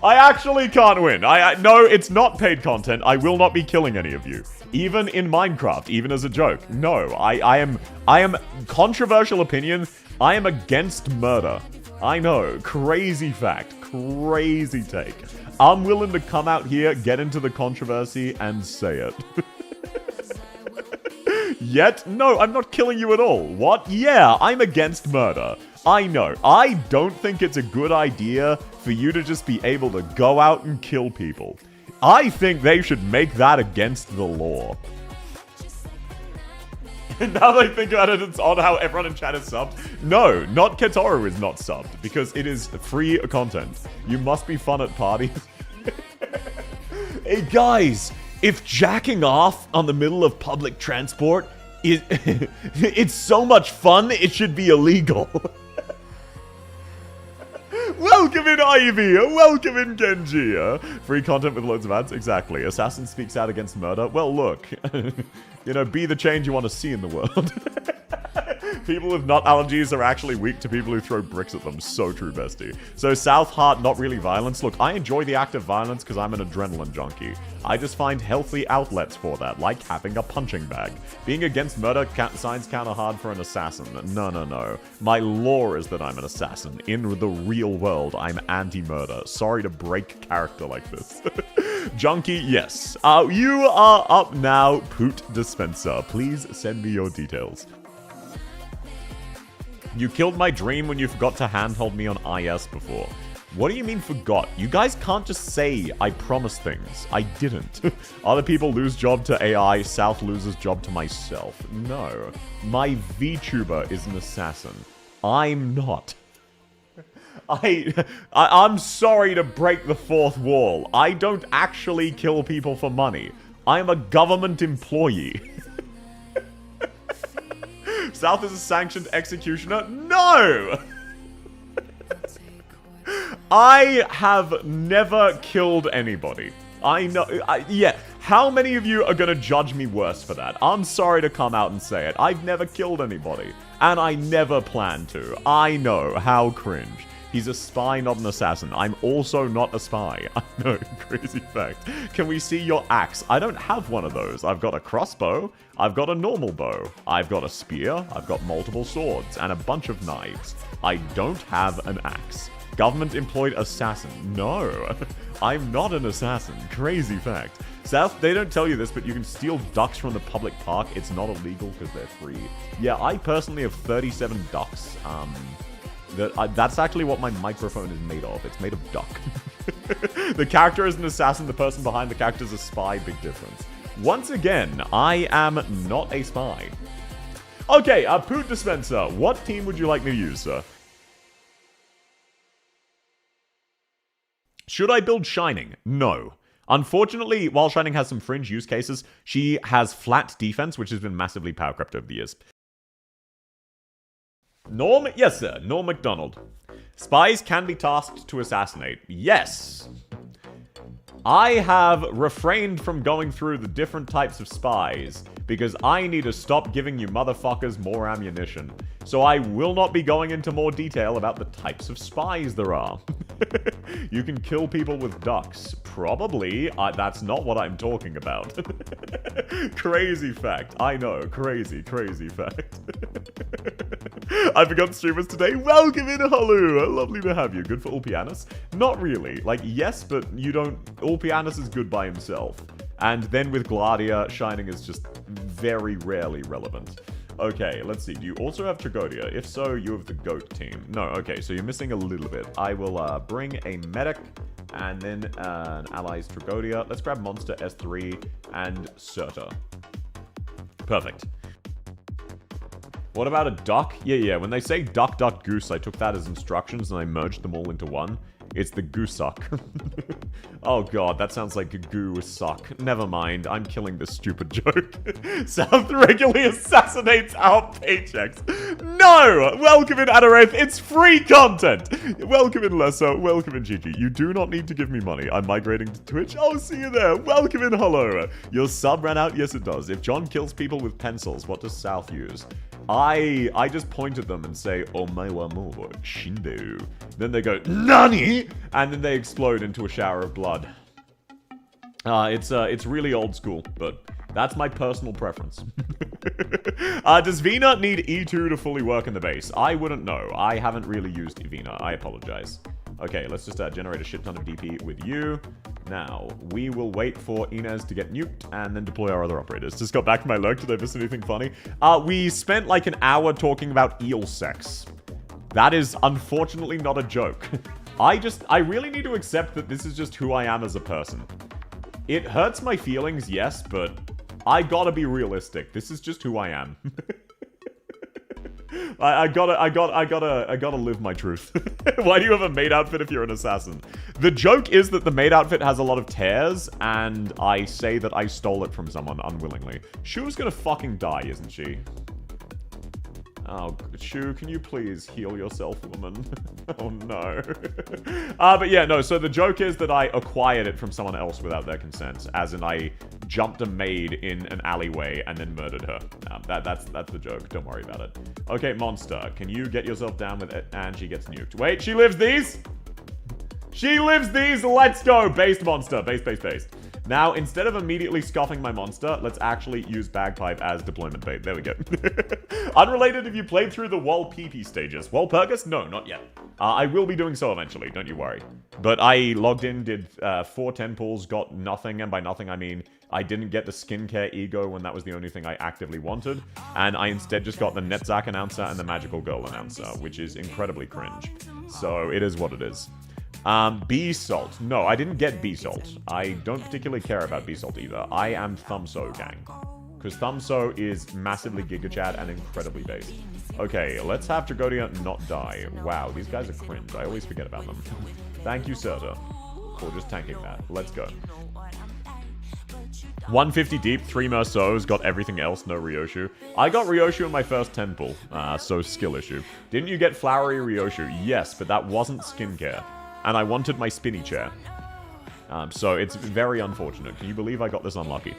I actually can't win. No, it's not paid content. I will not be killing any of you. Even in Minecraft, even as a joke. No, I am controversial opinion. I am against murder. I know, crazy fact, crazy take. I'm willing to come out here, get into the controversy, and say it. Yet, no, I'm not killing you at all. What? Yeah, I'm against murder. I know. I don't think it's a good idea for you to just be able to go out and kill people. I think they should make that against the law. Now they think about it, it's odd how everyone in chat is subbed. No, not Ketoru is not subbed, because it is free content. You must be fun at parties. Hey guys, if jacking off on the middle of public transport is... it's so much fun, it should be illegal. Welcome in, Ivy! Welcome in, Genji! Free content with loads of ads? Exactly. Assassin speaks out against murder? Well, look. You know, be the change you want to see in the world. People with nut allergies are actually weak to people who throw bricks at them. So true, bestie. So, South Heart, not really violence. Look, I enjoy the act of violence because I'm an adrenaline junkie. I just find healthy outlets for that, like having a punching bag. Being against murder signs kinda hard for an assassin. No. My lore is that I'm an assassin. In the real world, I'm anti-murder. Sorry to break character like this. Junkie, yes. You are up now, Poot Dispenser. Please send me your details. You killed my dream when you forgot to handhold me on IS before. What do you mean forgot? You guys can't just say I promised things. I didn't. Other people lose job to AI, South loses job to myself. No. My VTuber is an assassin. I'm not. I'm sorry to break the fourth wall. I don't actually kill people for money. I'm a government employee. South is a sanctioned executioner? No! I have never killed anybody. I know, yeah. How many of you are gonna judge me worse for that? I'm sorry to come out and say it. I've never killed anybody. And I never plan to. I know, how cringe. He's a spy, not an assassin. I'm also not a spy. I know, crazy fact. Can we see your axe? I don't have one of those. I've got a crossbow. I've got a normal bow. I've got a spear. I've got multiple swords and a bunch of knives. I don't have an axe. Government-employed assassin. No, I'm not an assassin. Crazy fact. South, they don't tell you this, but you can steal ducks from the public park. It's not illegal because they're free. Yeah, I personally have 37 ducks. That's actually what my microphone is made of. It's made of duck. The character is an assassin. The person behind the character is a spy. Big difference. Once again, I am not a spy. Okay, Poot Dispenser. What team would you like me to use, sir? Should I build Shining? No. Unfortunately, while Shining has some fringe use cases, she has flat defense, which has been massively power crept over the years. Norm? Yes, sir. Norm MacDonald. Spies can be tasked to assassinate. Yes. I have refrained from going through the different types of spies because I need to stop giving you motherfuckers more ammunition. So I will not be going into more detail about the types of spies there are. You can kill people with ducks. Probably. That's not what I'm talking about. Crazy fact. I know. Crazy fact. I forgot streamers today. Welcome in, hello. Lovely to have you. Good for Ulpianus? Not really. Like, yes, but you don't... Ulpianus is good by himself. And then with Gladia, Shining is just very rarely relevant. Okay, let's see. Do you also have Tragodia? If so, you have the GOAT team. No, okay, so you're missing a little bit. I will bring a medic and then an ally's Tragodia. Let's grab Monster, S3, and Surta. Perfect. What about a duck? Yeah, when they say duck, duck, goose, I took that as instructions and I merged them all into one. It's the goosuck. Oh god, that sounds like a goo suck. Never mind, I'm killing this stupid joke. South regularly assassinates our paychecks. No! Welcome in Adareth, it's free content! Welcome in Lesso, welcome in Gigi. You do not need to give me money. I'm migrating to Twitch. Oh, see you there. Welcome in hello. Your sub ran out? Yes, it does. If John kills people with pencils, what does South use? I just point at them and say, Omae wa mou shindo. Then they go, NANI? And then they explode into a shower of blood. It's really old school, but that's my personal preference. Does VINA need E2 to fully work in the base? I wouldn't know. I haven't really used VINA. I apologize. Okay, let's just generate a shit ton of DP with you. Now, we will wait for Inez to get nuked and then deploy our other operators. Just got back to my lurk. Did I miss anything funny? We spent like an hour talking about eel sex. That is unfortunately not a joke. I really need to accept that this is just who I am as a person. It hurts my feelings, yes, but I gotta be realistic. This is just who I am. I gotta live my truth. Why do you have a maid outfit if you're an assassin? The joke is that the maid outfit has a lot of tears, and I say that I stole it from someone unwillingly. Shu's gonna fucking die, isn't she? Oh, Shu, can you please heal yourself, woman? Oh, no. But yeah, no, so the joke is that I acquired it from someone else without their consent, as in I jumped a maid in an alleyway and then murdered her. That's the joke. Don't worry about it. Okay, Monster, can you get yourself down with it? And she gets nuked. Wait, she lives these? She lives these! Let's go! Based Monster. Based. Now, instead of immediately scoffing my monster, let's actually use Bagpipe as deployment bait. There we go. Unrelated, if you played through the Wall PP stages. Wall Purgus? No, not yet. I will be doing so eventually, don't you worry. But I logged in, did 4 10 pulls, got nothing, and by nothing I mean I didn't get the skincare ego when that was the only thing I actively wanted, and I instead just got the Netzach announcer and the Magical Girl announcer, which is incredibly cringe. So it is what it is. Bee Salt. No, I didn't get Bee Salt. I don't particularly care about Bee Salt either. I am Thumbso gang. Because Thumbso is massively GigaChat and incredibly based. Okay, let's have Tragodia not die. Wow, these guys are cringe. I always forget about them. Thank you, Serta, for just tanking that. Let's go. 150 deep, 3 Merceaus, got everything else, no Ryoshu. I got Ryoshu in my first 10 pull, so skill issue. Didn't you get Flowery Ryoshu? Yes, but that wasn't skincare. And I wanted my spinny chair. So it's very unfortunate. Can you believe I got this unlucky?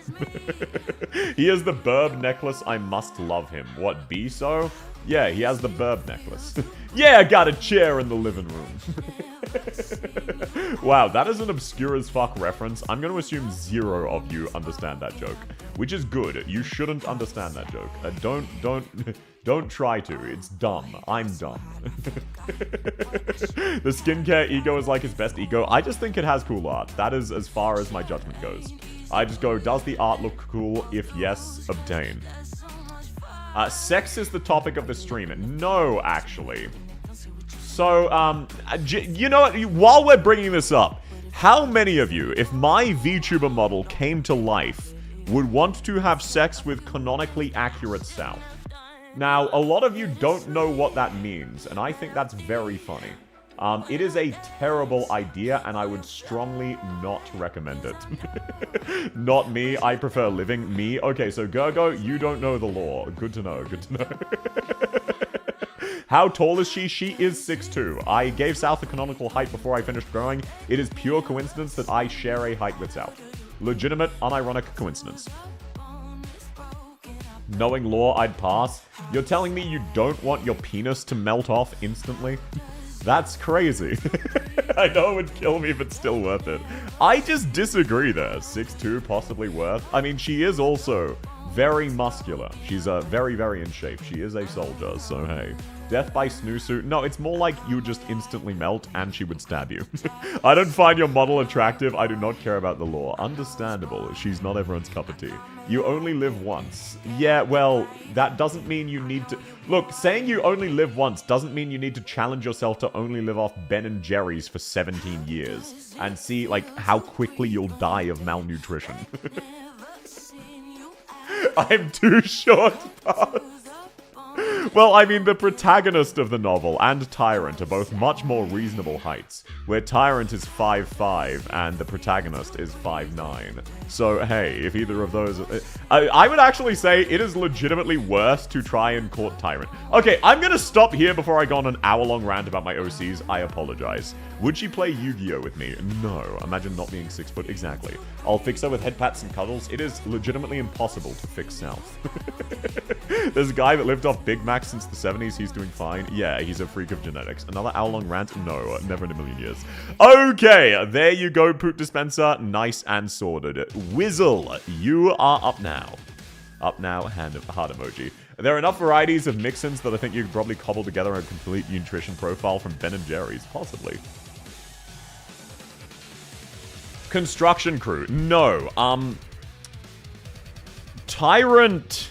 He has the burb necklace. I must love him. What, Biso? Yeah, he has the burb necklace. Yeah, I got a chair in the living room. Wow, that is an obscure as fuck reference. I'm going to assume 0 of you understand that joke. which is good. You shouldn't understand that joke. Don't try to. It's dumb. I'm dumb. The skincare ego is like his best ego. I just think it has cool art. That is as far as my judgment goes. I just go, does the art look cool? If yes, obtain. Sex is the topic of the stream. No, actually. So, you know what? While we're bringing this up, how many of you, if my VTuber model came to life, would want to have sex with canonically accurate South? Now, a lot of you don't know what that means, and I think that's very funny. It is a terrible idea, and I would strongly not recommend it. Not me, I prefer living. Me? Okay, so Gergo, you don't know the law. Good to know, good to know. How tall is she? She is 6'2". I gave South a canonical height before I finished growing. It is pure coincidence that I share a height with South. Legitimate, unironic coincidence. Knowing law, I'd pass. You're telling me you don't want your penis to melt off instantly? That's crazy. I know it would kill me, but still worth it. I just disagree there. 6'2", possibly worth. I mean, she is also very muscular. She's very, very in shape. She is a soldier, so hey. Death by snoosu. No, it's more like you would just instantly melt and she would stab you. I don't find your model attractive. I do not care about the law. Understandable. She's not everyone's cup of tea. You only live once. Yeah, well, that doesn't mean you need to... Look, saying you only live once doesn't mean you need to challenge yourself to only live off Ben & Jerry's for 17 years and see, like, how quickly you'll die of malnutrition. I'm too short, pass. Well, I mean, the protagonist of the novel and Tyrant are both much more reasonable heights, where Tyrant is 5'5", and the protagonist is 5'9". So, hey, if either of those... I would actually say it is legitimately worse to try and court Tyrant. Okay, I'm gonna stop here before I go on an hour-long rant about my OCs. I apologize. Would she play Yu-Gi-Oh! With me? No. Imagine not being 6 foot. Exactly. I'll fix her with head pats and cuddles. It is legitimately impossible to fix South. There's a guy that lived off Big Mac since the 70s. He's doing fine. Yeah, he's a freak of genetics. Another hour-long rant? No, never in a million years. Okay, there you go, Poot Dispenser. Nice and sorted. Whizzle, you are up now. Up now, heart emoji. There are enough varieties of mix-ins that I think you could probably cobble together a complete nutrition profile from Ben & Jerry's. Possibly. Construction crew. No. Tyrant...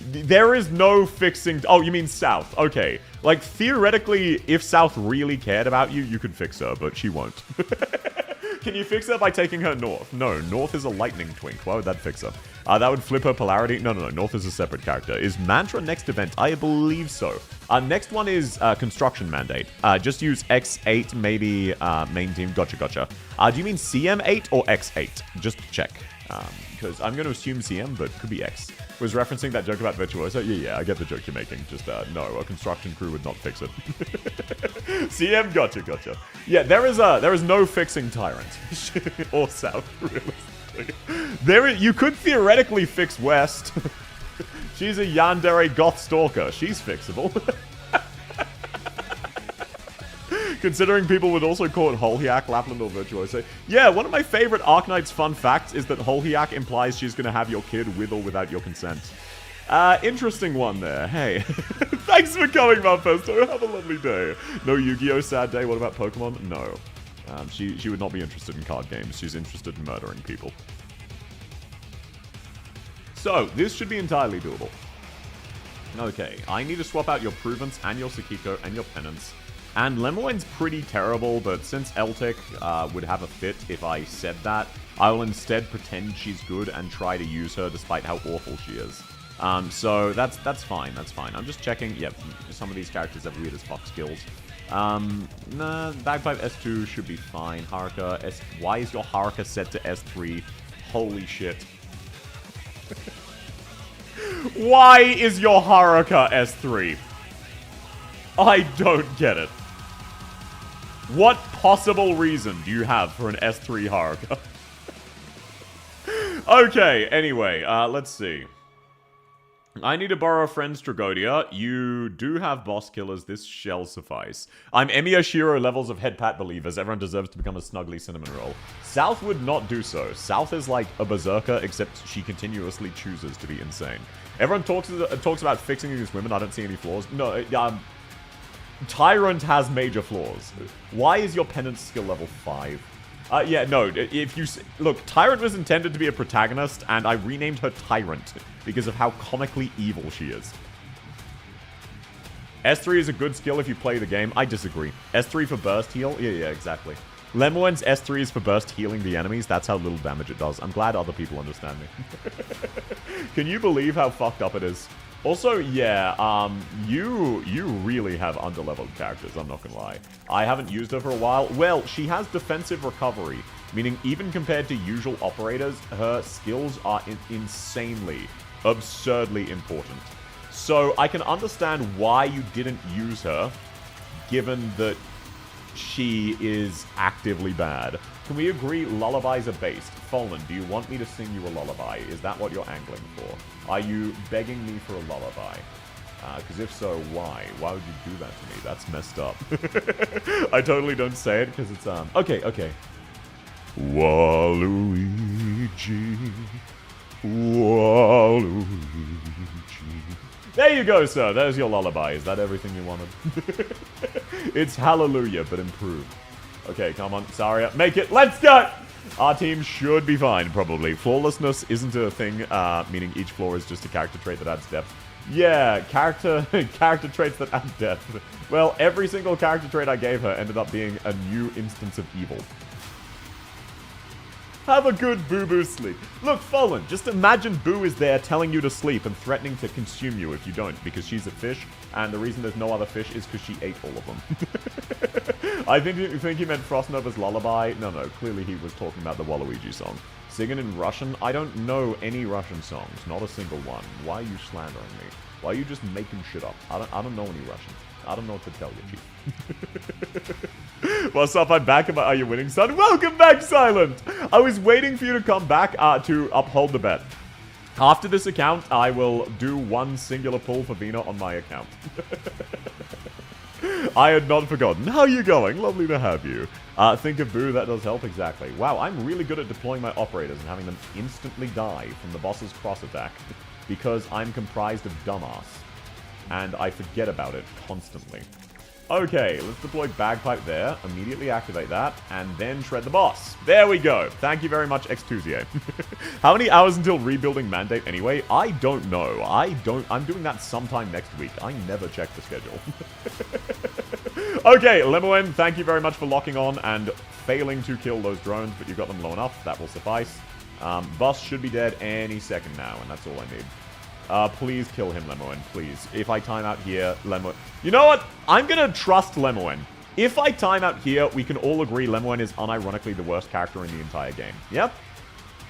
There is no fixing... Oh, you mean South. Okay. Like, theoretically, if South really cared about you, you could fix her, but she won't. Can you fix her by taking her north? No, north is a lightning twink. Why would that fix her? That would flip her polarity. No, north is a separate character. Is Mantra next event? I believe so. Next one is Construction Mandate. Just use X8, maybe main team. Gotcha. Do you mean CM8 or X8? Just check. Because I'm going to assume CM, but could be X. Was referencing that joke about Virtuoso? Yeah, I get the joke you're making. Just, no, a construction crew would not fix it. CM, gotcha. Yeah, there is no fixing Tyrant. Or South, realistically. You could theoretically fix West. She's a yandere goth stalker. She's fixable. Considering people would also call it Holhiak, Lapland, or Virtuoso. Yeah, one of my favorite Arknight's fun facts is that Holhiak implies she's going to have your kid with or without your consent. Interesting one there. Hey. Thanks for coming, Manifesto. Have a lovely day. No Yu-Gi-Oh! Sad day. What about Pokemon? No. She would not be interested in card games. She's interested in murdering people. So, this should be entirely doable. Okay, I need to swap out your Pruvence and your Sakiko and your Penance. And Lemoine's pretty terrible, but since Eltic would have a fit if I said that, I will instead pretend she's good and try to use her despite how awful she is. So that's fine, I'm just checking. Yep, some of these characters have weird as fuck skills. Nah, Bagpipe S2 should be fine. Haruka S... Why is your Haruka set to S3? Holy shit. Why is your Haruka S3? I don't get it. What possible reason do you have for an S3 Haruka? Okay, anyway, let's see. I need to borrow a friend's Tragodia. You do have boss killers. This shall suffice. I'm Emiya Shiro levels of head pat believers. Everyone deserves to become a snuggly cinnamon roll. South would not do so. South is like a berserker, except she continuously chooses to be insane. Everyone talks about fixing these women. I don't see any flaws. No, Tyrant has major flaws. Why is your penance skill level 5? Yeah, no, if you... Look, Tyrant was intended to be a protagonist, and I renamed her Tyrant because of how comically evil she is. S3 is a good skill if you play the game. I disagree. S3 for burst heal? Yeah, exactly. Lemuen's S3 is for burst healing the enemies. That's how little damage it does. I'm glad other people understand me. Can you believe how fucked up it is? Also, yeah, you really have underleveled characters, I'm not gonna lie. I haven't used her for a while. Well, she has defensive recovery, meaning even compared to usual operators, her skills are insanely, absurdly important. So I can understand why you didn't use her, given that she is actively bad. Can we agree lullabies are based? Fallen, do you want me to sing you a lullaby? Is that what you're angling for? Are you begging me for a lullaby? Because if so, why? Why would you do that to me? That's messed up. I totally don't say it because it's, Okay. Waluigi. Waluigi. There you go, sir. There's your lullaby. Is that everything you wanted? It's Hallelujah, but improved. Okay, come on, Saria. Make it. Let's go! Our team should be fine, probably. Flawlessness isn't a thing, meaning each flaw is just a character trait that adds depth. Yeah, character traits that add depth. Well, every single character trait I gave her ended up being a new instance of evil. Have a good Boo-Boo sleep. Look, Fallen, just imagine Boo is there telling you to sleep and threatening to consume you if you don't, because she's a fish, and the reason there's no other fish is because she ate all of them. I think he meant Frostnova's lullaby. No, clearly he was talking about the Waluigi song. Singing in Russian? I don't know any Russian songs, not a single one. Why are you slandering me? Why are you just making shit up? I don't know any Russian. I don't know what to tell you, Chief. What's up? I'm back. Are you winning, son? Welcome back, Silent! I was waiting for you to come back to uphold the bet. After this account, I will do one singular pull for VINA on my account. I had not forgotten. How are you going? Lovely to have you. Think of Boo, that does help, exactly. Wow, I'm really good at deploying my operators and having them instantly die from the boss's cross attack because I'm comprised of dumbass. And I forget about it constantly. Okay, let's deploy Bagpipe there, immediately activate that, and then shred the boss. There we go. Thank you very much, Xtusier. How many hours until rebuilding Mandate anyway? I don't know. I'm doing that sometime next week. I never check the schedule. Okay, Lemuen, thank you very much for locking on and failing to kill those drones, but you got them low enough. That will suffice. Boss should be dead any second now, and that's all I need. Please kill him, Lemuen, please. If I time out here, Lemuen... You know what? I'm gonna trust Lemuen. If I time out here, we can all agree Lemuen is unironically the worst character in the entire game. Yep.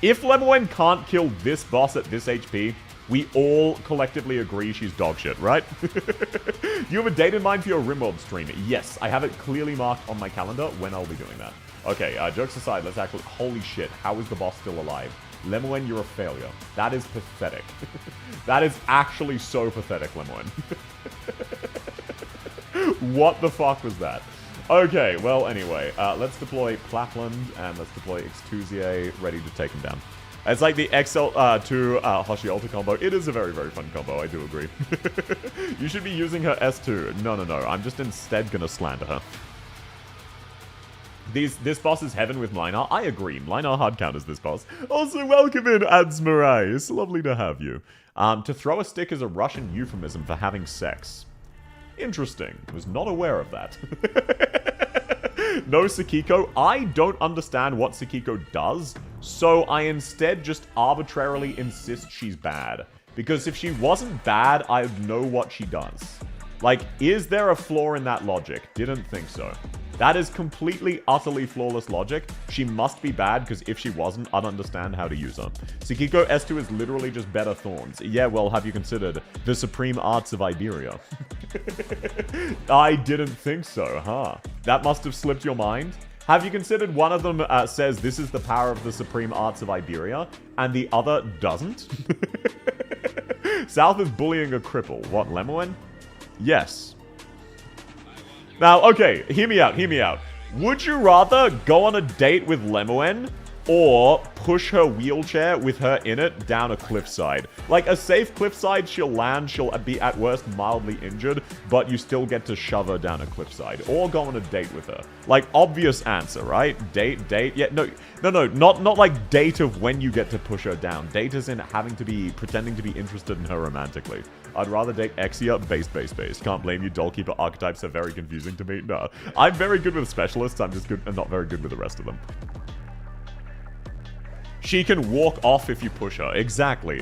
If Lemuen can't kill this boss at this HP, we all collectively agree she's dogshit, right? Do you have a date in mind for your RimWorld stream? Yes, I have it clearly marked on my calendar when I'll be doing that. Okay, jokes aside, let's actually... Holy shit, how is the boss still alive? Lemuen, you're a failure. That is pathetic. That is actually so pathetic, Lemuen. What the fuck was that? Okay, well, anyway, let's deploy Plapland, and let's deploy Xtusier, ready to take him down. It's like the XL to Hoshi Ultra combo. It is a very, very fun combo, I do agree. You should be using her S2. No, I'm just instead gonna slander her. This boss is heaven with Mlinar. I agree. Mlinar hard counters this boss. Also, welcome in, Adsmarai. It's lovely to have you. To throw a stick is a Russian euphemism for having sex. Interesting. Was not aware of that. No Sakiko. I don't understand what Sakiko does, so I instead just arbitrarily insist she's bad. Because if she wasn't bad, I'd know what she does. Like, is there a flaw in that logic? Didn't think so. That is completely, utterly flawless logic. She must be bad, because if she wasn't, I'd understand how to use her. Sakiko S2 is literally just better thorns. Yeah, well, have you considered the supreme arts of Iberia? I didn't think so, huh? That must have slipped your mind? Have you considered one of them says this is the power of the supreme arts of Iberia, and the other doesn't? South is bullying a cripple. What, Lemoen? Yes. Now, okay, hear me out, hear me out. Would you rather go on a date with Lemoen or push her wheelchair with her in it down a cliffside? Like, a safe cliffside, she'll land, she'll be at worst mildly injured, but you still get to shove her down a cliffside. Or go on a date with her. Like, obvious answer, right? Date. Yeah, no, not like date of when you get to push her down. Date is in having to be, pretending to be interested in her romantically. I'd rather date Exia, base. Can't blame you, Dollkeeper archetypes are very confusing to me. No, I'm very good with specialists, I'm just good and not very good with the rest of them. She can walk off if you push her. Exactly.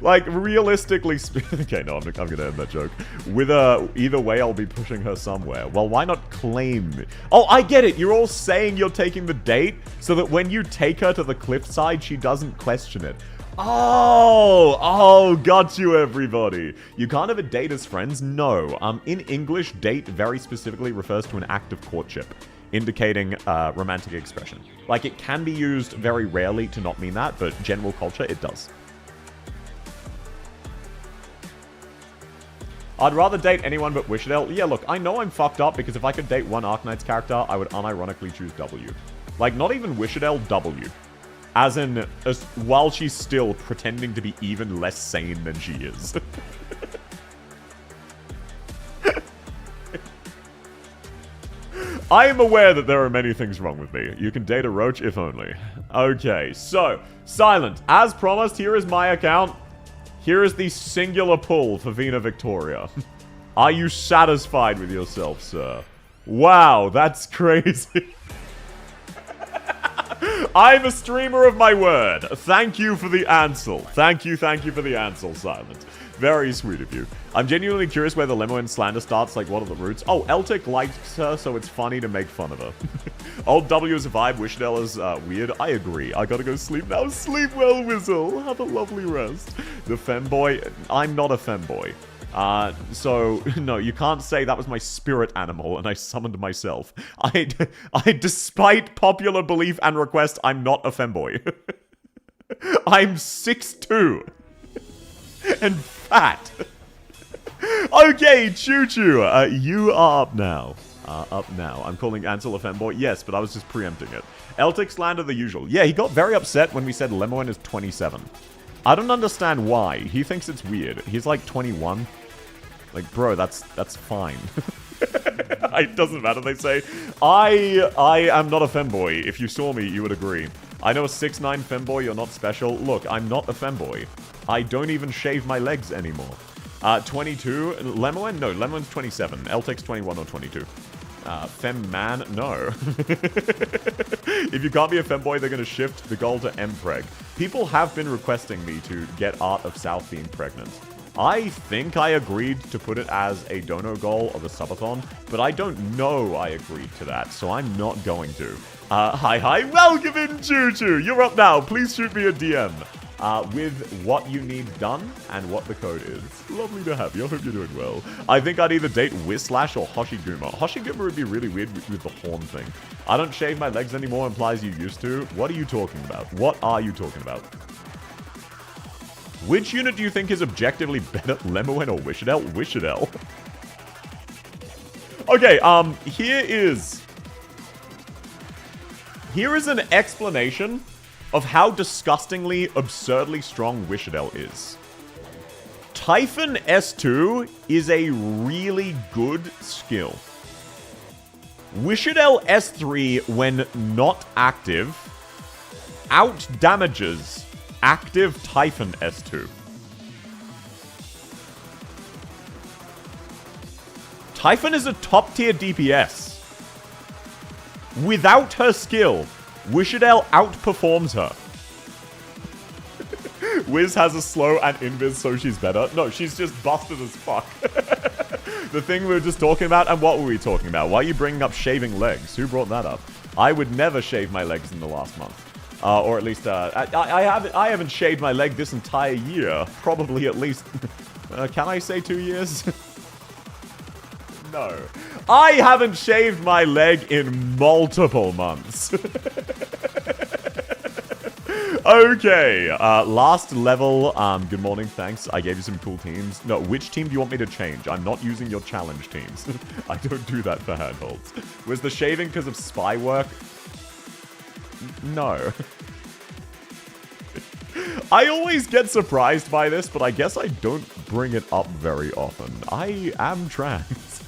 Like, realistically okay, no, I'm gonna end that joke. With either way, I'll be pushing her somewhere. Well, why not claim me? Oh, I get it. You're all saying you're taking the date so that when you take her to the cliffside, she doesn't question it. Oh, got you, everybody. You can't have a date as friends? No. In English, date very specifically refers to an act of courtship, indicating romantic expression. Like, it can be used very rarely to not mean that, but general culture, it does. I'd rather date anyone but Wishadel. Yeah, look, I know I'm fucked up because if I could date one Arknight's character, I would unironically choose W. Like, not even Wishadel, W. As in, while she's still pretending to be even less sane than she is. I am aware that there are many things wrong with me. You can date a roach if only. Okay, so, Silent. As promised, here is my account. Here is the singular pull for VINA Victoria. Are you satisfied with yourself, sir? Wow, that's crazy. I'm a streamer of my word. Thank you for the ansel. Thank you for the ansel, Silent. Very sweet of you. I'm genuinely curious where the Lemoen slander starts, like what are the roots? Oh, Eltic likes her, so it's funny to make fun of her. Old W is a vibe, Wishadel is weird. I agree. I gotta go sleep now. Sleep well, Wizzle. Have a lovely rest. The femboy, I'm not a femboy. So, no, you can't say that was my spirit animal and I summoned myself. I despite popular belief and request, I'm not a femboy. I'm 6'2". And fat. Okay, Choo-Choo, you are up now. I'm calling Ansel a femboy. Yes, but I was just preempting it. Eltic slander the usual. Yeah, he got very upset when we said Lemoen is 27. I don't understand why. He thinks it's weird. He's like 21. Like, bro, that's fine. It doesn't matter, they say. I am not a femboy. If you saw me, you would agree. I know a 6'9" femboy, you're not special. Look, I'm not a femboy. I don't even shave my legs anymore. 22. Lemoen? No, Lemoen's 27. Eltic's 21 or 22. Femman? No. If you can't be a femboy, they're gonna shift the goal to mpreg. People have been requesting me to get Art of South being pregnant. I think I agreed to put it as a dono goal of a subathon, but I don't know I agreed to that, so I'm not going to. Hi, welcome in, Choo-Choo! You're up now, please shoot me a DM. With what you need done and what the code is. Lovely to have you, I hope you're doing well. I think I'd either date Whislash or Hoshiguma. Hoshiguma would be really weird with the horn thing. I don't shave my legs anymore implies you used to. What are you talking about? What are you talking about? Which unit do you think is objectively better, Lemoen or Wishadel? Wishadel. Okay, here is an explanation of how disgustingly, absurdly strong Wishadel is. Typhon S2 is a really good skill. Wishadel S3, when not active, out-damages active Typhon S2. Typhon is a top-tier DPS. Without her skill, Wishadel outperforms her. Wiz has a slow and invis, so she's better. No, she's just busted as fuck. The thing we were just talking about, and what were we talking about? Why are you bringing up shaving legs? Who brought that up? I would never shave my legs in the last month. Or at least, I haven't shaved my leg this entire year. Probably at least, can I say 2 years? No. I haven't shaved my leg in multiple months. Okay, last level. Good morning, thanks. I gave you some cool teams. No, which team do you want me to change? I'm not using your challenge teams. I don't do that for handholds. Was the shaving because of spy work? No. I always get surprised by this, but I guess I don't bring it up very often. I am trans.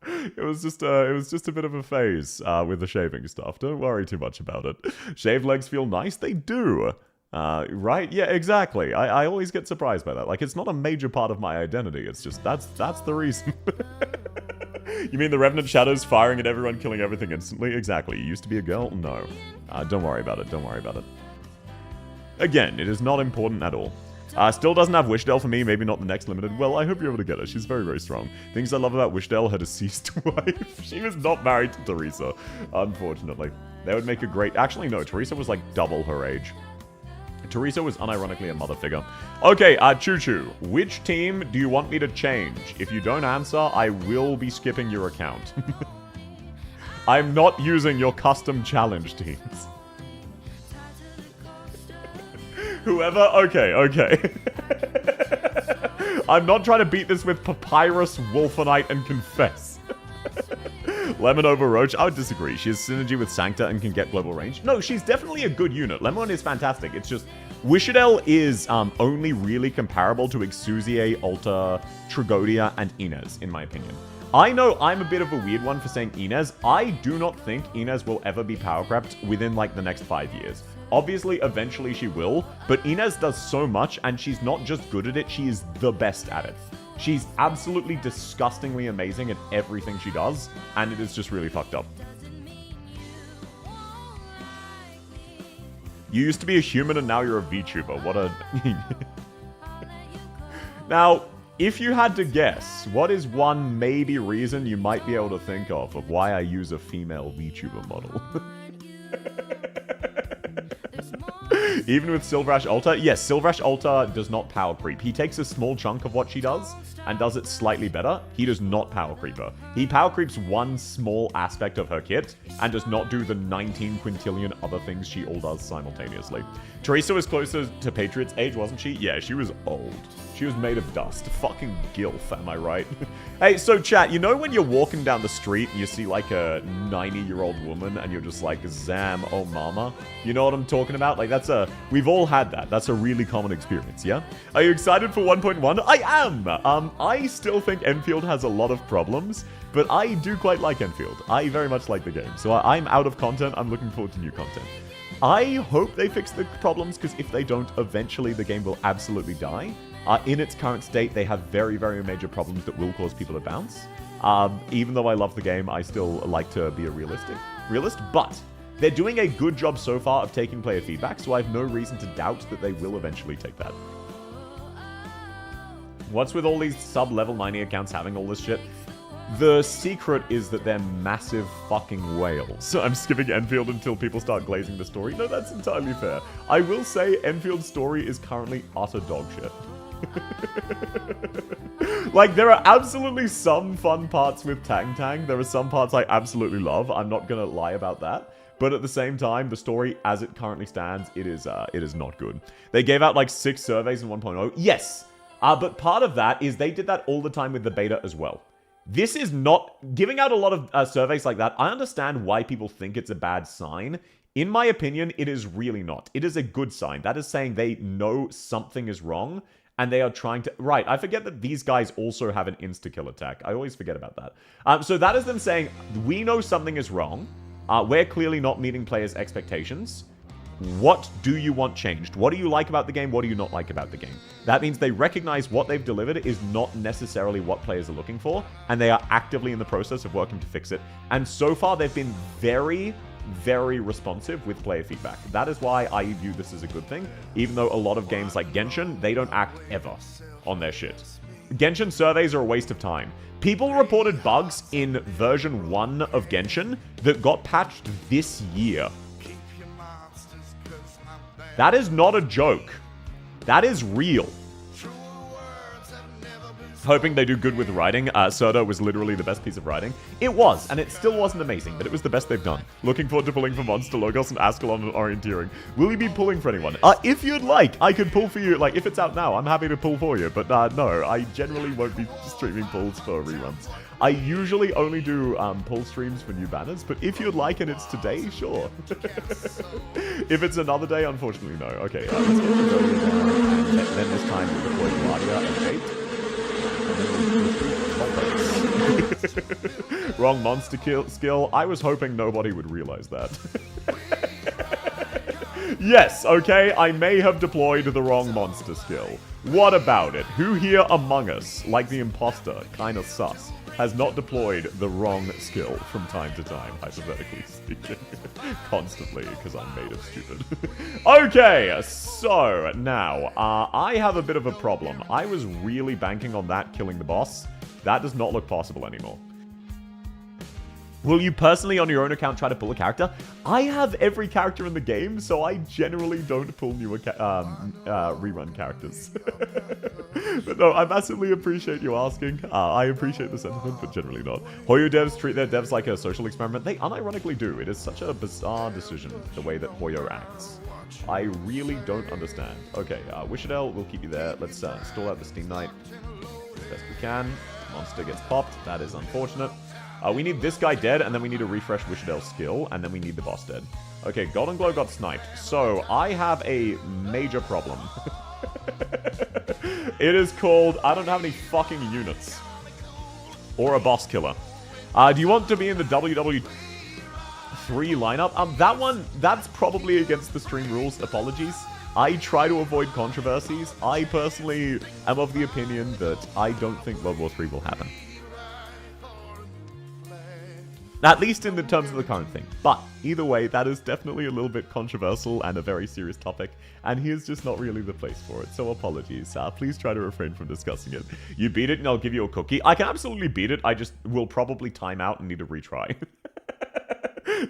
It was just a bit of a phase with the shaving stuff. Don't worry too much about it. Shaved legs feel nice? They do. Right? Yeah, exactly. I always get surprised by that. Like, it's not a major part of my identity. It's just, that's the reason. You mean the Revenant Shadows firing at everyone, killing everything instantly? Exactly. You used to be a girl? No. Don't worry about it. Don't worry about it. Again, it is not important at all. Still doesn't have Wishdale for me, maybe not the next limited. Well, I hope you're able to get her. She's very, very strong. Things I love about Wishdale, her deceased wife. She was not married to Teresa, unfortunately. They would make a great... Actually, no, Teresa was like double her age. Teresa was unironically a mother figure. Okay, Choo Choo, which team do you want me to change? If you don't answer, I will be skipping your account. I'm not using your custom challenge teams. Whoever... Okay. I'm not trying to beat this with Papyrus, Wolfenite, and Confess. Lemon over Roach? I would disagree. She has synergy with Sancta and can get global range. No, she's definitely a good unit. Lemon is fantastic. It's just... Wishadel is only really comparable to Exusier, Alta, Tragodia, and Inez, in my opinion. I know I'm a bit of a weird one for saying Inez. I do not think Inez will ever be power crept within, like, the next 5 years. Obviously, eventually she will, but Inez does so much, and she's not just good at it, she is the best at it. She's absolutely disgustingly amazing at everything she does, and it is just really fucked up. You used to be a human and now you're a VTuber. What a... Now, if you had to guess, what is one maybe reason you might be able to think of why I use a female VTuber model? Even with Silverash Alta? Yes, Silverash Alta does not power creep. He takes a small chunk of what she does and does it slightly better. He does not power creep her. He power creeps one small aspect of her kit and does not do the 19 quintillion other things she all does simultaneously. Teresa was closer to Patriot's age, wasn't she? Yeah, she was old. She was made of dust. Fucking gilf, am I right? Hey, so chat, you know when you're walking down the street and you see like a 90-year-old woman and you're just like, Zam, oh mama? You know what I'm talking about? Like, that's a... We've all had that. That's a really common experience, yeah? Are you excited for 1.1? I am! I still think Enfield has a lot of problems, but I do quite like Enfield. I very much like the game. So I'm out of content. I'm looking forward to new content. I hope they fix the problems, because if they don't, eventually the game will absolutely die. In its current state, they have very, very major problems that will cause people to bounce. Even though I love the game, I still like to be a realist, but they're doing a good job so far of taking player feedback, so I have no reason to doubt that they will eventually take that. What's with all these sub-level 90 accounts having all this shit? The secret is that they're massive fucking whales. So I'm skipping Enfield until people start glazing the story. No, that's entirely fair. I will say Enfield's story is currently utter dog shit. Like, there are absolutely some fun parts with Tang Tang. There are some parts I absolutely love. I'm not gonna lie about that. But at the same time, the story as it currently stands, it is not good. They gave out like 6 surveys in 1.0. Yes! But part of that is they did that all the time with the beta as well. This is not... Giving out a lot of surveys like that, I understand why people think it's a bad sign. In my opinion, it is really not. It is a good sign. That is saying they know something is wrong, and they are trying to... Right, I forget that these guys also have an insta-kill attack. I always forget about that. So that is them saying, we know something is wrong. We're clearly not meeting players' expectations. What do you want changed? What do you like about the game? What do you not like about the game? That means they recognize what they've delivered is not necessarily what players are looking for, and they are actively in the process of working to fix it. And so far, they've been very, very responsive with player feedback. That is why I view this as a good thing, even though a lot of games like Genshin, they don't act ever on their shit. Genshin surveys are a waste of time. People reported bugs in version 1 of Genshin that got patched this year. That is not a joke. That is real. Hoping they do good with writing. Soda was literally the best piece of writing. It was, and it still wasn't amazing, but it was the best they've done. Looking forward to pulling for Monster, Logos, and Ascalon and Orienteering. Will you be pulling for anyone? If you'd like, I could pull for you. Like, if it's out now, I'm happy to pull for you. But no, I generally won't be streaming pulls for reruns. I usually only do pull streams for new banners, but if you'd like and it's today, sure. If it's another day, unfortunately, no. Okay, let's get to and then this time we'll deploy Gladia and Gate. Wrong monster skill. I was hoping nobody would realize that. Yes, okay, I may have deployed the wrong monster skill. What about it? Who here among us, like the imposter, kinda sus, has not deployed the wrong skill from time to time, hypothetically speaking? Constantly, because I'm made of stupid. Okay, so now, I have a bit of a problem. I was really banking on that killing the boss. That does not look possible anymore. Will you personally, on your own account, try to pull a character? I have every character in the game, so I generally don't pull new rerun characters. But no, I massively appreciate you asking. I appreciate the sentiment, but generally not. Hoyo devs treat their devs like a social experiment. They unironically do. It is such a bizarre decision, the way that Hoyo acts. I really don't understand. Okay, Wishadel, we'll keep you there. Let's stall out the Steam Knight as best we can. Monster gets popped. That is unfortunate. We need this guy dead, and then we need to refresh Wishadel's skill, and then we need the boss dead. Okay, Golden Glow got sniped. So, I have a major problem. It is called, I don't have any fucking units. Or a boss killer. Do you want to be in the WW3 lineup? That one, that's probably against the stream rules. Apologies. I try to avoid controversies. I personally am of the opinion that I don't think World War III will happen. At least in the terms of the current thing. But, either way, that is definitely a little bit controversial and a very serious topic, and here's just not really the place for it, so apologies. Please try to refrain from discussing it. You beat it and I'll give you a cookie. I can absolutely beat it, I just will probably time out and need to retry.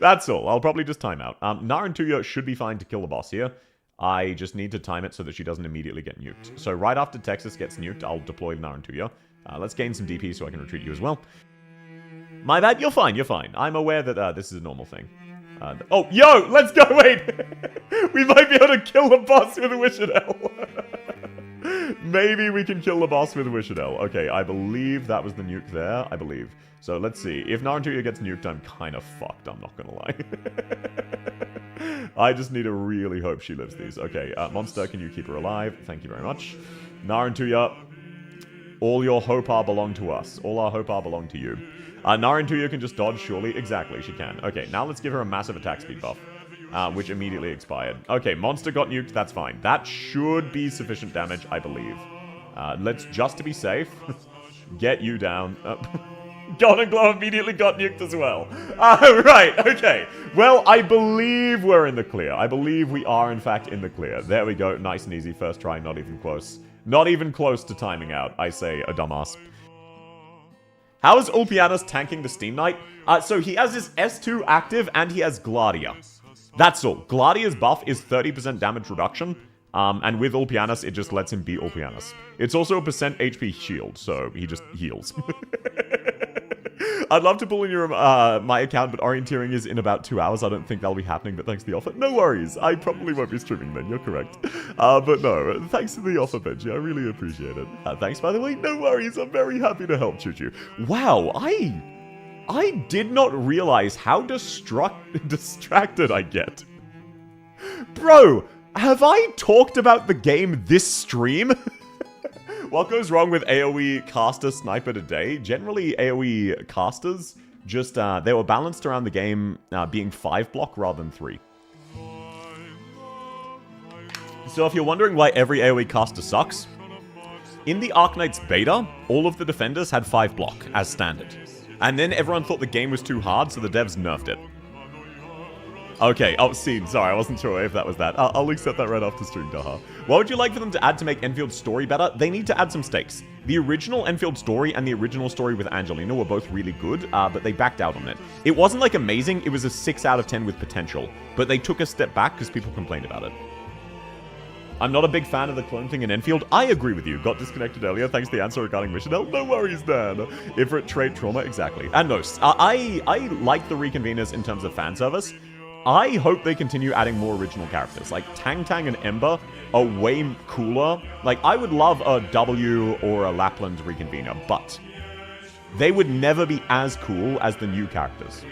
That's all, I'll probably just time out. Narantuya should be fine to kill the boss here. I just need to time it so that she doesn't immediately get nuked. So right after Texas gets nuked, I'll deploy Narantuya. Let's gain some DP so I can retreat you as well. My bad, you're fine, you're fine. I'm aware that this is a normal thing. Oh, yo, let's go, wait! We might be able to kill the boss with a Wishadel. Maybe we can kill the boss with a Wishadel. Okay, I believe that was the nuke there, I believe. So let's see. If Narantuya gets nuked, I'm kind of fucked, I'm not gonna lie. I just need to really hope she lives these. Okay, Monster, can you keep her alive? Thank you very much. Narantuya, all your Hopar belong to us. All our Hopar belong to you. Narantuya can just dodge, surely. Exactly, she can. Okay, now let's give her a massive attack speed buff, which immediately expired. Okay, Monster got nuked, that's fine. That should be sufficient damage, I believe. Let's, just to be safe, get you down. Golden Glow immediately got nuked as well. Right, okay. Well, I believe we're in the clear. I believe we are, in fact, in the clear. There we go, nice and easy. First try, not even close. Not even close to timing out, I say, a dumbass. How is Ulpianus tanking the Steam Knight? So he has his S2 active and he has Gladia. That's all. Gladia's buff is 30% damage reduction. And with Ulpianus, it just lets him beat Ulpianus. It's also a % HP shield, so he just heals. I'd love to pull in your my account, but orienteering is in about 2 hours. I don't think that'll be happening, but thanks for the offer. No worries. I probably won't be streaming then, you're correct. But no, thanks for the offer, Benji. I really appreciate it. Thanks, by the way. No worries. I'm very happy to help, Choo-Choo. Wow, I did not realize how distracted I get. Bro, have I talked about the game this stream? What goes wrong with AoE caster sniper today? Generally, AoE casters just, they were balanced around the game being 5 block rather than 3. So if you're wondering why every AoE caster sucks, in the Arknights beta, all of the defenders had 5 block as standard. And then everyone thought the game was too hard, so the devs nerfed it. Okay, oh, scene. Sorry, I wasn't sure if that was that. I'll accept that right after stream, Daha. What would you like for them to add to make Enfield's story better? They need to add some stakes. The original Enfield story and the original story with Angelina were both really good, but they backed out on it. It wasn't, like, amazing. It was a 6 out of 10 with potential. But they took a step back because people complained about it. I'm not a big fan of the clone thing in Enfield. I agree with you. Got disconnected earlier. Thanks to the answer regarding Mission L. No worries, Dan. Ifrit trait trauma. Exactly. And no, I like the Reconveners in terms of fan service. I hope they continue adding more original characters. Like, Tang Tang and Ember are way cooler. Like, I would love a W or a Lapland Reconvener, but they would never be as cool as the new characters.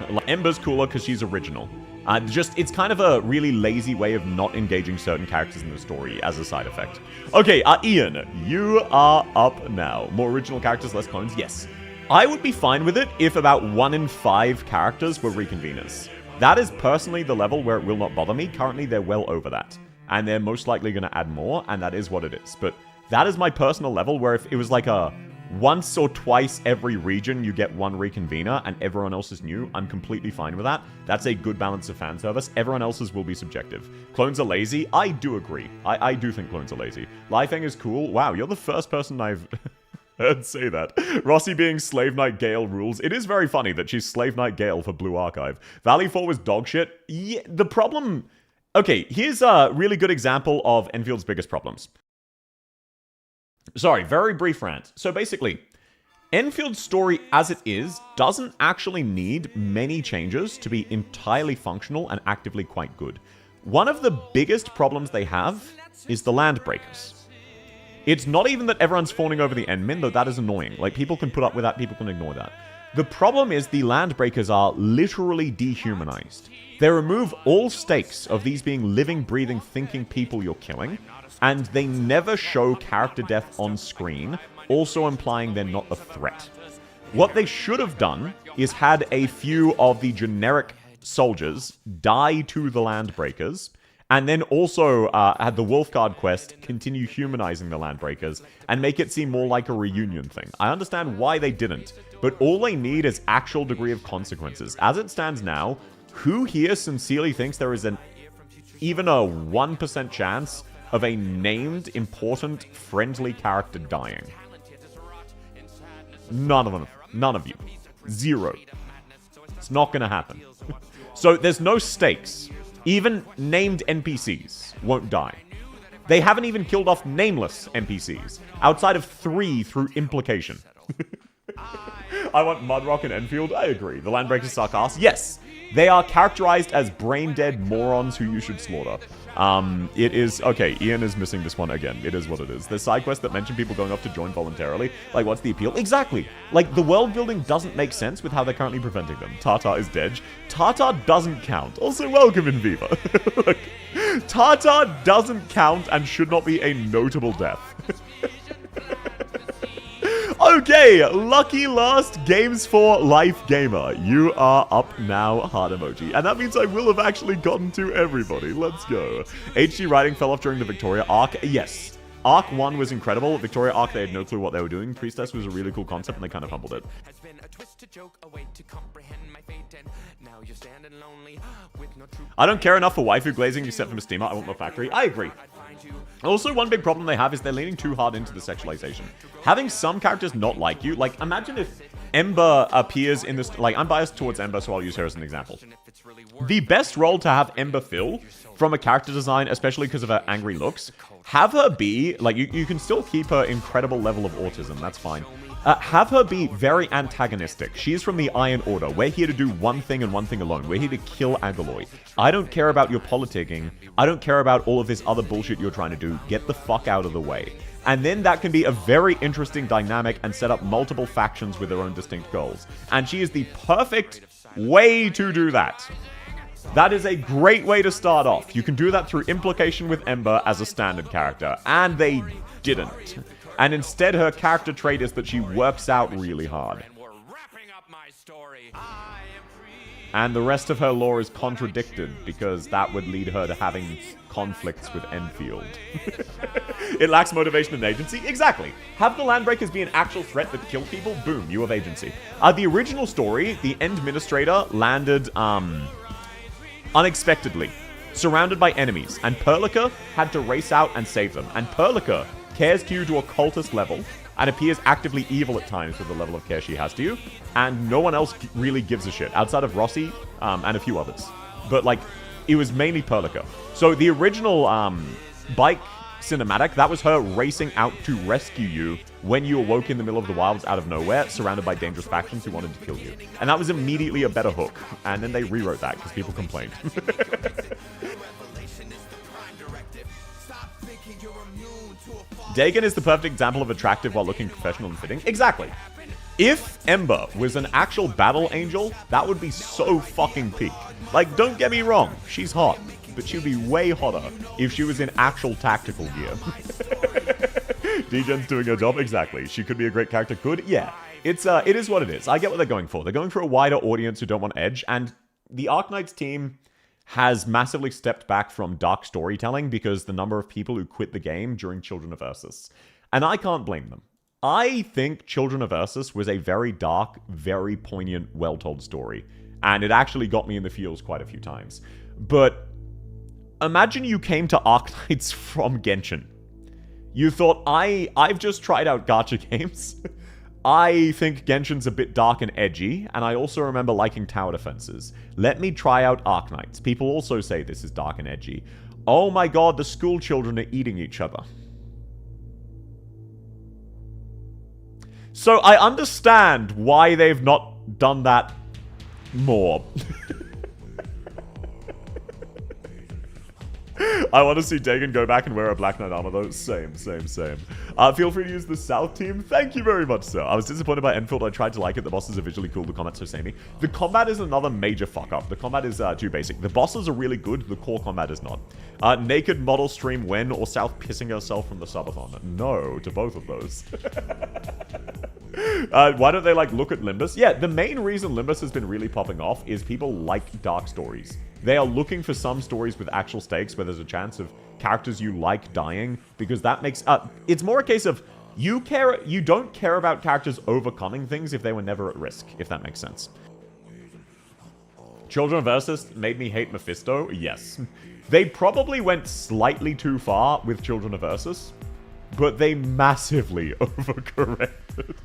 Like, Ember's cooler because she's original. It's kind of a really lazy way of not engaging certain characters in the story as a side effect. Okay, Ian, you are up now. More original characters, less clones? Yes. I would be fine with it if about 1 in 5 characters were Reconveners. That is personally the level where it will not bother me. Currently, they're well over that. And they're most likely going to add more, and that is what it is. But that is my personal level where if it was like a once or twice every region you get 1 Reconvener and everyone else is new, I'm completely fine with that. That's a good balance of fan service. Everyone else's will be subjective. Clones are lazy. I do agree. I do think clones are lazy. Lifeng is cool. Wow, you're the first person I've heard say that. Rossi being Slave Knight Gale rules. It is very funny that she's Slave Knight Gale for Blue Archive. Valley 4 was dog shit. Yeah, the problem... Okay, here's a really good example of Enfield's biggest problems. Sorry, very brief rant. So basically, Enfield's story as it is doesn't actually need many changes to be entirely functional and actively quite good. One of the biggest problems they have is the Landbreakers. It's not even that everyone's fawning over the Endmin, though that is annoying. Like, people can put up with that, people can ignore that. The problem is the Landbreakers are literally dehumanized. They remove all stakes of these being living, breathing, thinking people you're killing, and they never show character death on screen, also implying they're not a threat. What they should have done is had a few of the generic soldiers die to the Landbreakers, and then also had the Wolfguard quest continue humanizing the Landbreakers and make it seem more like a reunion thing. I understand why they didn't, but all they need is actual degree of consequences. As it stands now, who here sincerely thinks there is even a 1% chance of a named, important, friendly character dying? None of them. None of you. 0. It's not gonna happen. So there's no stakes. Even named NPCs won't die. They haven't even killed off nameless NPCs, outside of 3 through implication. I want Mudrock and Enfield. I agree. The Landbreakers suck ass. Yes, they are characterized as brain-dead morons who you should slaughter. It is... Okay, Ian is missing this one again. It is what it is. There's side quests that mention people going off to join voluntarily. Like, what's the appeal? Exactly! Like, the world building doesn't make sense with how they're currently preventing them. Tata is dead. Tata doesn't count. Also, welcome in Viva. Look, Tata doesn't count and should not be a notable death. Okay, lucky last Games for Life Gamer. You are up now, heart emoji. And that means I will have actually gotten to everybody. Let's go. HD writing fell off during the Victoria arc. Yes. Arc 1 was incredible. Victoria arc, they had no clue what they were doing. Priestess was a really cool concept and they kind of fumbled it. I don't care enough for waifu glazing except for Mistima. I want more factory. I agree. Also, one big problem they have is they're leaning too hard into the sexualization. Having some characters not like you, like, imagine if Ember appears in this... Like, I'm biased towards Ember, so I'll use her as an example. The best role to have Ember fill, from a character design, especially because of her angry looks, have her be... Like, you can still keep her incredible level of autism, that's fine. Have her be very antagonistic. She is from the Iron Order. We're here to do one thing and one thing alone. We're here to kill Agaloy. I don't care about your politicking. I don't care about all of this other bullshit you're trying to do. Get the fuck out of the way. And then that can be a very interesting dynamic and set up multiple factions with their own distinct goals. And she is the perfect way to do that. That is a great way to start off. You can do that through implication with Ember as a standard character. And they didn't. And instead, her character trait is that she works out really hard. And the rest of her lore is contradicted, because that would lead her to having conflicts with Enfield. It lacks motivation and agency? Exactly. Have the Landbreakers be an actual threat that kill people? Boom, you have agency. The original story, the Endministrator landed, unexpectedly, surrounded by enemies, and Perlica had to race out and save them. And Perlica cares to you to a cultist level, and appears actively evil at times with the level of care she has to you, and no one else really gives a shit, outside of Rossi, and a few others. But, like, it was mainly Perlica. So the original bike cinematic, that was her racing out to rescue you when you awoke in the middle of the wilds out of nowhere, surrounded by dangerous factions who wanted to kill you. And that was immediately a better hook. And then they rewrote that because people complained. Dagon is the perfect example of attractive while looking professional and fitting. Exactly. If Ember was an actual battle angel, that would be so fucking peak. Like, don't get me wrong, she's hot, but she'd be way hotter if she was in actual tactical gear. Degen's doing her job? Exactly. She could be a great character. Could? Yeah. It is what it is. I get what they're going for. They're going for a wider audience who don't want edge, and the Arknights team has massively stepped back from dark storytelling because the number of people who quit the game during Children of Ursus. And I can't blame them. I think Children of Ursus was a very dark, very poignant, well-told story. And it actually got me in the feels quite a few times. But imagine you came to Arknights from Genshin. You thought, I've just tried out gacha games. I think Genshin's a bit dark and edgy, and I also remember liking tower defenses. Let me try out Arknights. People also say this is dark and edgy. Oh my god, the school children are eating each other. So I understand why they've not done that more. I want to see Dagon go back and wear a Black Knight armor, though. Same. Feel free to use the South team. Thank you very much, sir. I was disappointed by Enfield. I tried to like it. The bosses are visually cool. The combat's so samey. The combat is another major fuck-up. The combat is too basic. The bosses are really good. The core combat is not. Naked model stream when or South pissing herself from the subathon? No to both of those. Why don't they, look at Limbus? Yeah, the main reason Limbus has been really popping off is people like dark stories. They are looking for some stories with actual stakes where there's a chance of characters you like dying, because that makes... it's more a case of you don't care about characters overcoming things if they were never at risk, if that makes sense. Children of Ursus made me hate Mephisto? Yes. They probably went slightly too far with Children of Ursus, but they massively overcorrected.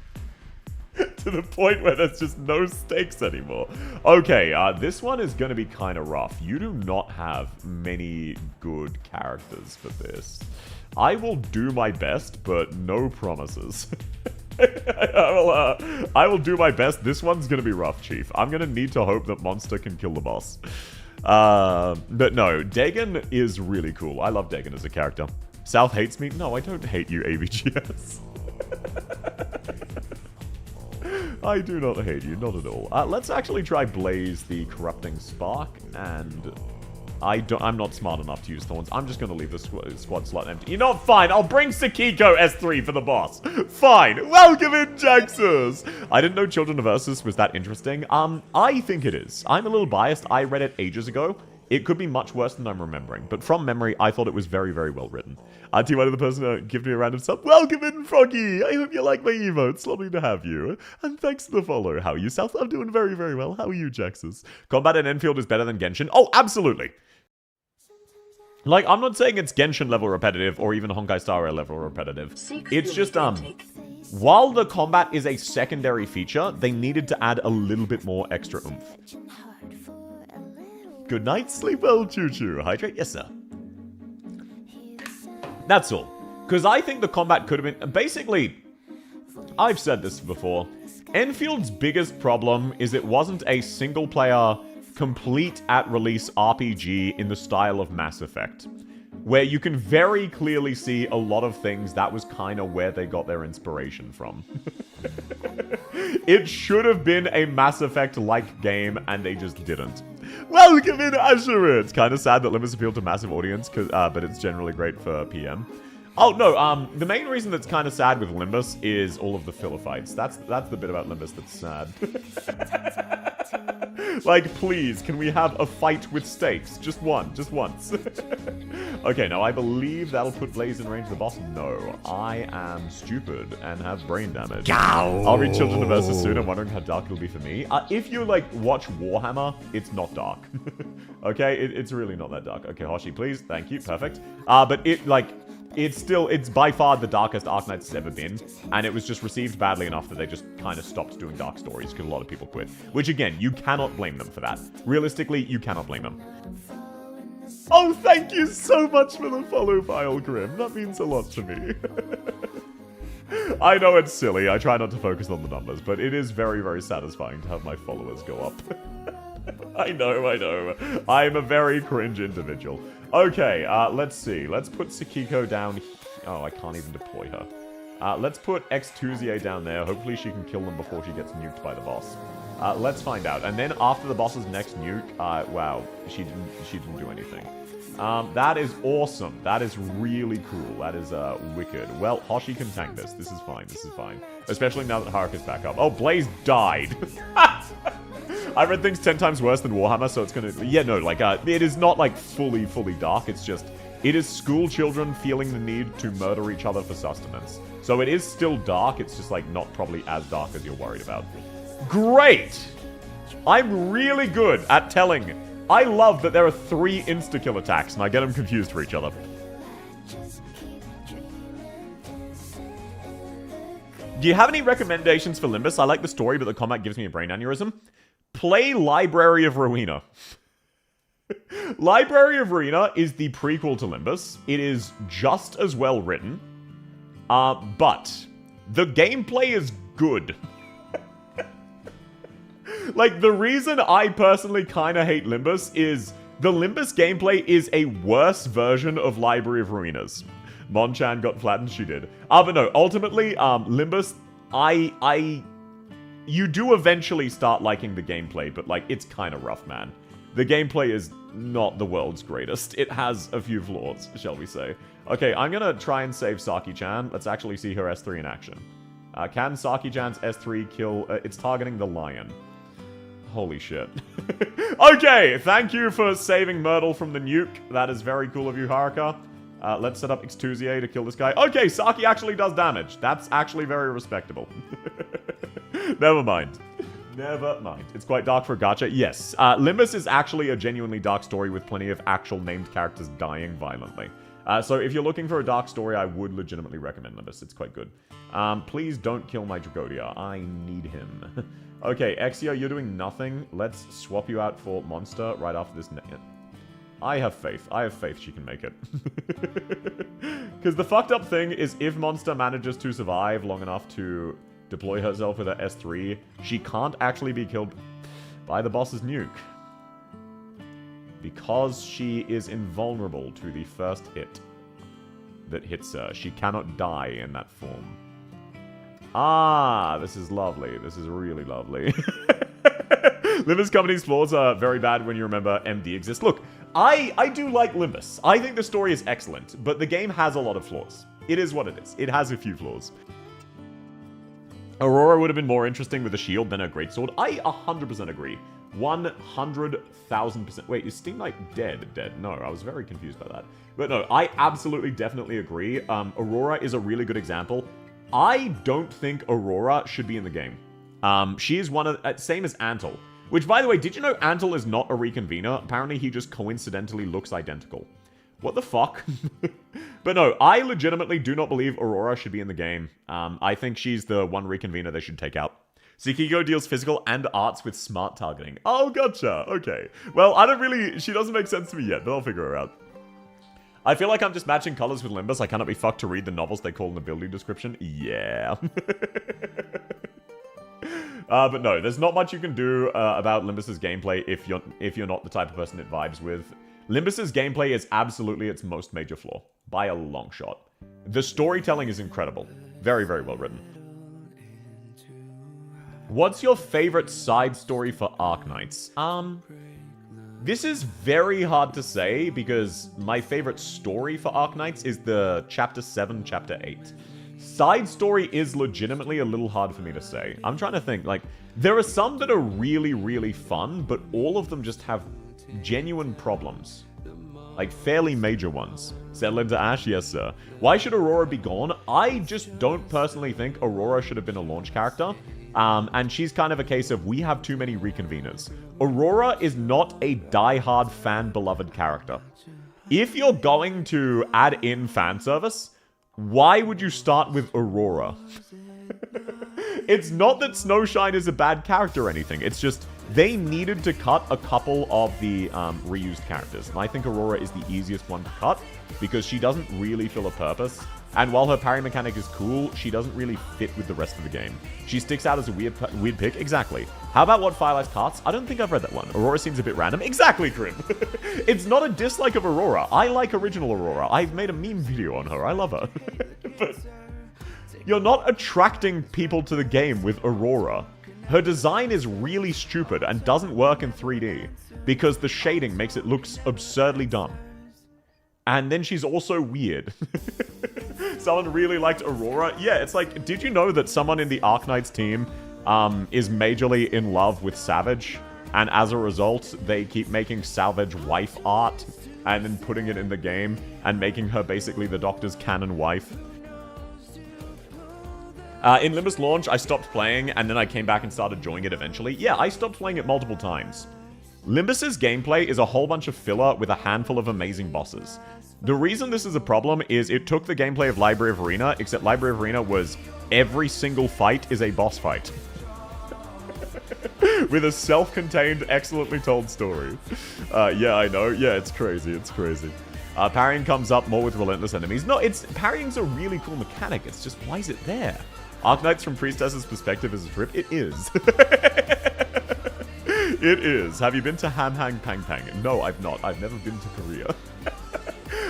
To the point where there's just no stakes anymore. Okay, this one is going to be kind of rough. You do not have many good characters for this. I will do my best, but no promises. I will do my best. This one's going to be rough, Chief. I'm going to need to hope that Monster can kill the boss. But no, Dagon is really cool. I love Dagon as a character. South hates me? No, I don't hate you, AVGS. I do not hate you, not at all. Let's actually try Blaze the Corrupting Spark, and I'm not smart enough to use Thorns. I'm just going to leave the squad slot empty. You know what? Fine, I'll bring Sakiko S3 for the boss. Fine. Welcome in, Jaxus! I didn't know Children of Ursus was that interesting. I think it is. I'm a little biased. I read it ages ago. It could be much worse than I'm remembering, but from memory, I thought it was very, very well written. T1 to the person who gave me a random sub. Welcome in, Froggy! I hope you like my emotes. Lovely to have you. And thanks for the follow. How are you, South? I'm doing very, very well. How are you, Jaxus? Combat in Enfield is better than Genshin. Oh, absolutely! I'm not saying it's Genshin level repetitive or even Honkai Star Rail level repetitive. It's just, while the combat is a secondary feature, they needed to add a little bit more extra oomph. Good night, sleep well, choo-choo. Hydrate? Yes, sir. That's all. Because I think the combat could have been... Basically, I've said this before. Enfield's biggest problem is it wasn't a single-player, complete at-release RPG in the style of Mass Effect, where you can very clearly see a lot of things that was kind of where they got their inspiration from. It should have been a Mass Effect-like game, and they just didn't. Welcome in, Asher! It's kind of sad that Limbus appealed to massive audience, but it's generally great for PM. Oh, no, the main reason that's kind of sad with Limbus is all of the filler fights. That's the bit about Limbus that's sad. Please, can we have a fight with stakes? Just once. Okay, now I believe that'll put Blaze in range of the boss. No, I am stupid and have brain damage. I'll read Children of Ursus soon. I'm wondering how dark it'll be for me. If you, watch Warhammer, it's not dark. Okay, it's really not that dark. Okay, Hoshi, please. Thank you. Perfect. But it's by far the darkest Arknights has ever been, and it was just received badly enough that they just kind of stopped doing dark stories because a lot of people quit. Which, again, you cannot blame them for that. Realistically, you cannot blame them. Oh, thank you so much for the follow, Vile Grim. That means a lot to me. I know it's silly. I try not to focus on the numbers, but it is very, very satisfying to have my followers go up. I know. I'm a very cringe individual. Okay, let's see. Let's put Sakiko down. Oh, I can't even deploy her. Let's put X2ZA down there. Hopefully she can kill them before she gets nuked by the boss. Let's find out. And then after the boss's next nuke, wow, she didn't do anything. That is awesome. That is really cool. That is, wicked. Well, Hoshi can tank this. This is fine. This is fine. Especially now that Haruka's back up. Oh, Blaze died. I read things 10 times worse than Warhammer, so it's gonna... Yeah, no, like, it is not, like, fully dark. It's just... It is school children feeling the need to murder each other for sustenance. So it is still dark. It's just, like, not probably as dark as you're worried about. Great! I'm really good at telling... I love that there are 3 insta-kill attacks, and I get them confused for each other. Do you have any recommendations for Limbus? I like the story, but the combat gives me a brain aneurysm. Play Library of Ruina. Library of Ruina is the prequel to Limbus. It is just as well written. But the gameplay is good. Like, the reason I personally kind of hate Limbus is the Limbus gameplay is a worse version of Library of Ruinas. Monchan got flattened, she did. But no, ultimately, Limbus, you do eventually start liking the gameplay, but, like, it's kind of rough, man. The gameplay is not the world's greatest. It has a few flaws, shall we say. Okay, I'm gonna try and save Saki-chan. Let's actually see her S3 in action. Can Saki-chan's S3 kill... it's targeting the lion. Holy shit. Okay, thank you for saving Myrtle from the nuke. That is very cool of you, Haruka. Let's set up X2ZA to kill this guy. Okay, Saki actually does damage. That's actually very respectable. Never mind. Never mind. It's quite dark for a gacha. Yes. Limbus is actually a genuinely dark story with plenty of actual named characters dying violently. So if you're looking for a dark story, I would legitimately recommend Limbus. It's quite good. Please don't kill my Dragodia. I need him. Okay, Exia, you're doing nothing. Let's swap you out for Monster right after this. I have faith. I have faith she can make it. Because the fucked up thing is if Monster manages to survive long enough to deploy herself with her S3, she can't actually be killed by the boss's nuke. Because she is invulnerable to the first hit that hits her. She cannot die in that form. Ah, this is lovely. This is really lovely. Limbus Company's flaws are very bad when you remember MD exists. Look, I do like Limbus. I think the story is excellent, but the game has a lot of flaws. It is what it is. It has a few flaws. Aurora would have been more interesting with a shield than a greatsword. I 100% agree. 100,000%. Wait, is Steam Knight dead? No, I was very confused by that. But no, I absolutely, definitely agree. Aurora is a really good example. I don't think Aurora should be in the game. She is one of... same as Antle. Which, by the way, did you know Antle is not a reconvener? Apparently, he just coincidentally looks identical. What the fuck? But no, I legitimately do not believe Aurora should be in the game. I think she's the one reconvener they should take out. Sakiko deals physical and arts with smart targeting. Oh, gotcha. Okay. Well, I don't really... She doesn't make sense to me yet, but I'll figure her out. I feel like I'm just matching colors with Limbus. I cannot be fucked to read the novels they call in the building description. Yeah. But no, there's not much you can do about Limbus's gameplay if you're not the type of person it vibes with. Limbus's gameplay is absolutely its most major flaw. By a long shot. The storytelling is incredible. Very, very well written. What's your favorite side story for Arknights? This is very hard to say because my favorite story for Arknights is the Chapter 7, Chapter 8. Side story is legitimately a little hard for me to say. I'm trying to think, like, there are some that are really, really fun, but all of them just have genuine problems. Like, fairly major ones. Settle into Ash? Yes, sir. Why should Aurora be gone? I just don't personally think Aurora should have been a launch character. And she's kind of a case of we have too many reconveners. Aurora is not a die-hard fan-beloved character. If you're going to add in fan service, why would you start with Aurora? It's not that Snowshine is a bad character or anything. It's just They needed to cut a couple of the reused characters. And I think Aurora is the easiest one to cut because she doesn't really fill a purpose. And while her parry mechanic is cool, she doesn't really fit with the rest of the game. She sticks out as a weird pick. Exactly. How about what Firelight Carts? I don't think I've read that one. Aurora seems a bit random. Exactly, Grim. It's not a dislike of Aurora. I like original Aurora. I've made a meme video on her. I love her. But you're not attracting people to the game with Aurora. Her design is really stupid and doesn't work in 3D because the shading makes it look absurdly dumb. And then she's also weird. Someone really liked Aurora. Yeah, it's like, did you know that someone in the Arknights team is majorly in love with Savage? And as a result, they keep making Savage wife art and then putting it in the game and making her basically the Doctor's canon wife. In Limbus launch, I stopped playing and then I came back and started enjoying it eventually. Yeah, I stopped playing it multiple times. Limbus's gameplay is a whole bunch of filler with a handful of amazing bosses. The reason this is a problem is it took the gameplay of Library of Arena, except Library of Arena was every single fight is a boss fight. With a self-contained, excellently told story. Yeah, I know. Yeah, it's crazy. It's crazy. Parrying comes up more with relentless enemies. No, parrying's a really cool mechanic. It's just, why is it there? Arknights from Priestess's perspective is a trip. It is. It is. Have you been to Ham Hang Pang Pang? No, I've not. I've never been to Korea.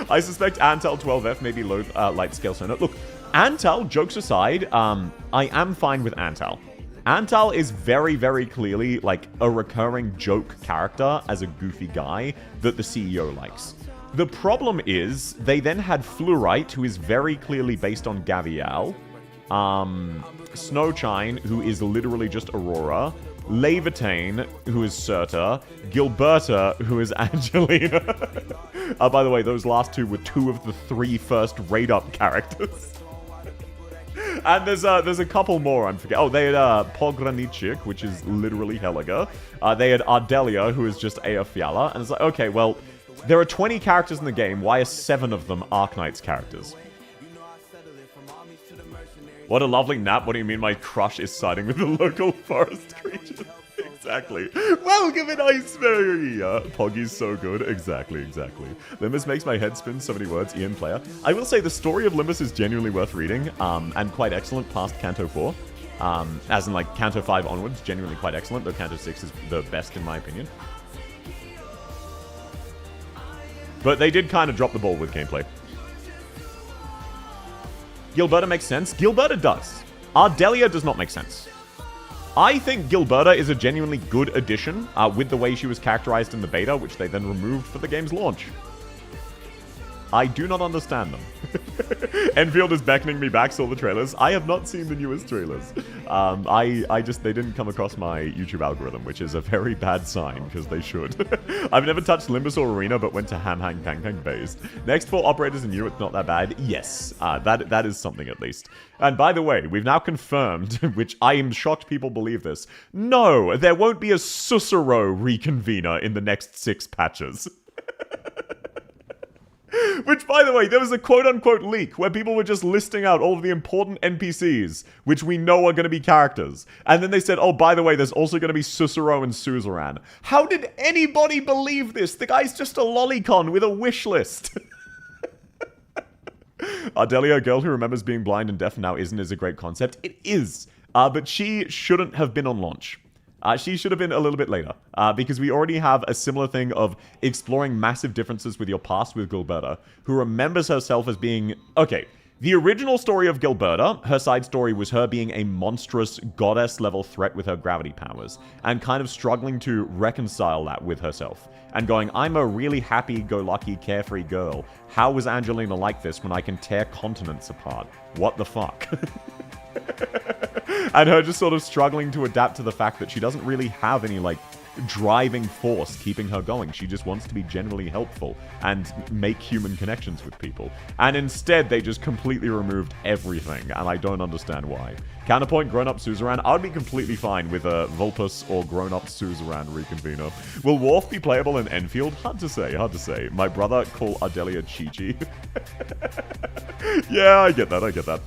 I suspect Antal 12F may be low light scale Sona. Look, Antal, jokes aside, I am fine with Antal. Antal is very, very clearly like a recurring joke character as a goofy guy that the CEO likes. The problem is, they then had Fluorite, who is very clearly based on Gavial, Snowshine, who is literally just Aurora, Levitane, who is Surta, Gilberta, who is Angelina. By the way, those last two were two of the three first raid-up characters. And there's a couple more, I'm forgetting. Oh, they had Pogranichik, which is literally Heliga. They had Ardelia, who is just Ea Fiala. And it's like, okay, well, there are 20 characters in the game. Why are 7 of them Arknights characters? What a lovely nap. What do you mean my crush is siding with the local forest creatures? Exactly. Welcome in Iceberry! Poggy's so good. Exactly. Limbus makes my head spin. So many words. Ian Player. I will say the story of Limbus is genuinely worth reading, and quite excellent past Canto 4. As in, like, Canto 5 onwards, genuinely quite excellent, though Canto 6 is the best in my opinion. But they did kind of drop the ball with gameplay. Gilberta makes sense. Gilberta does. Ardelia does not make sense. I think Gilberta is a genuinely good addition with the way she was characterized in the beta, which they then removed for the game's launch. I do not understand them. Enfield is beckoning me back, saw the trailers. I have not seen the newest trailers. They didn't come across my YouTube algorithm, which is a very bad sign, because they should. I've never touched Limbus or Arena, but went to Ham Hang Pang Pang based. Next 4 operators in you, it's not that bad. Yes, that is something at least. And by the way, we've now confirmed, which I am shocked people believe this. No, there won't be a Susuro reconvener in the next 6 patches. Which, by the way, there was a quote-unquote leak where people were just listing out all of the important NPCs, which we know are going to be characters. And then they said, oh, by the way, there's also going to be Susuro and Suzerain. How did anybody believe this? The guy's just a lolicon with a wish list. Ardelia, a girl who remembers being blind and deaf and now isn't, is a great concept. It is. But she shouldn't have been on launch. She should have been a little bit later, because we already have a similar thing of exploring massive differences with your past with Gilberta, who remembers herself as being... Okay, the original story of Gilberta, her side story was her being a monstrous goddess-level threat with her gravity powers, and kind of struggling to reconcile that with herself, and going, I'm a really happy-go-lucky, carefree girl. How was Angelina like this when I can tear continents apart? What the fuck? And her just sort of struggling to adapt to the fact that she doesn't really have any, like, driving force keeping her going. She just wants to be generally helpful and make human connections with people. And instead, they just completely removed everything, and I don't understand why. Counterpoint, grown-up Suzerain. I would be completely fine with a Vulpus or grown-up Suzerain reconvener. Will Worf be playable in Enfield? Hard to say, hard to say. My brother call Ardelia Chi-Chi. Yeah, I get that.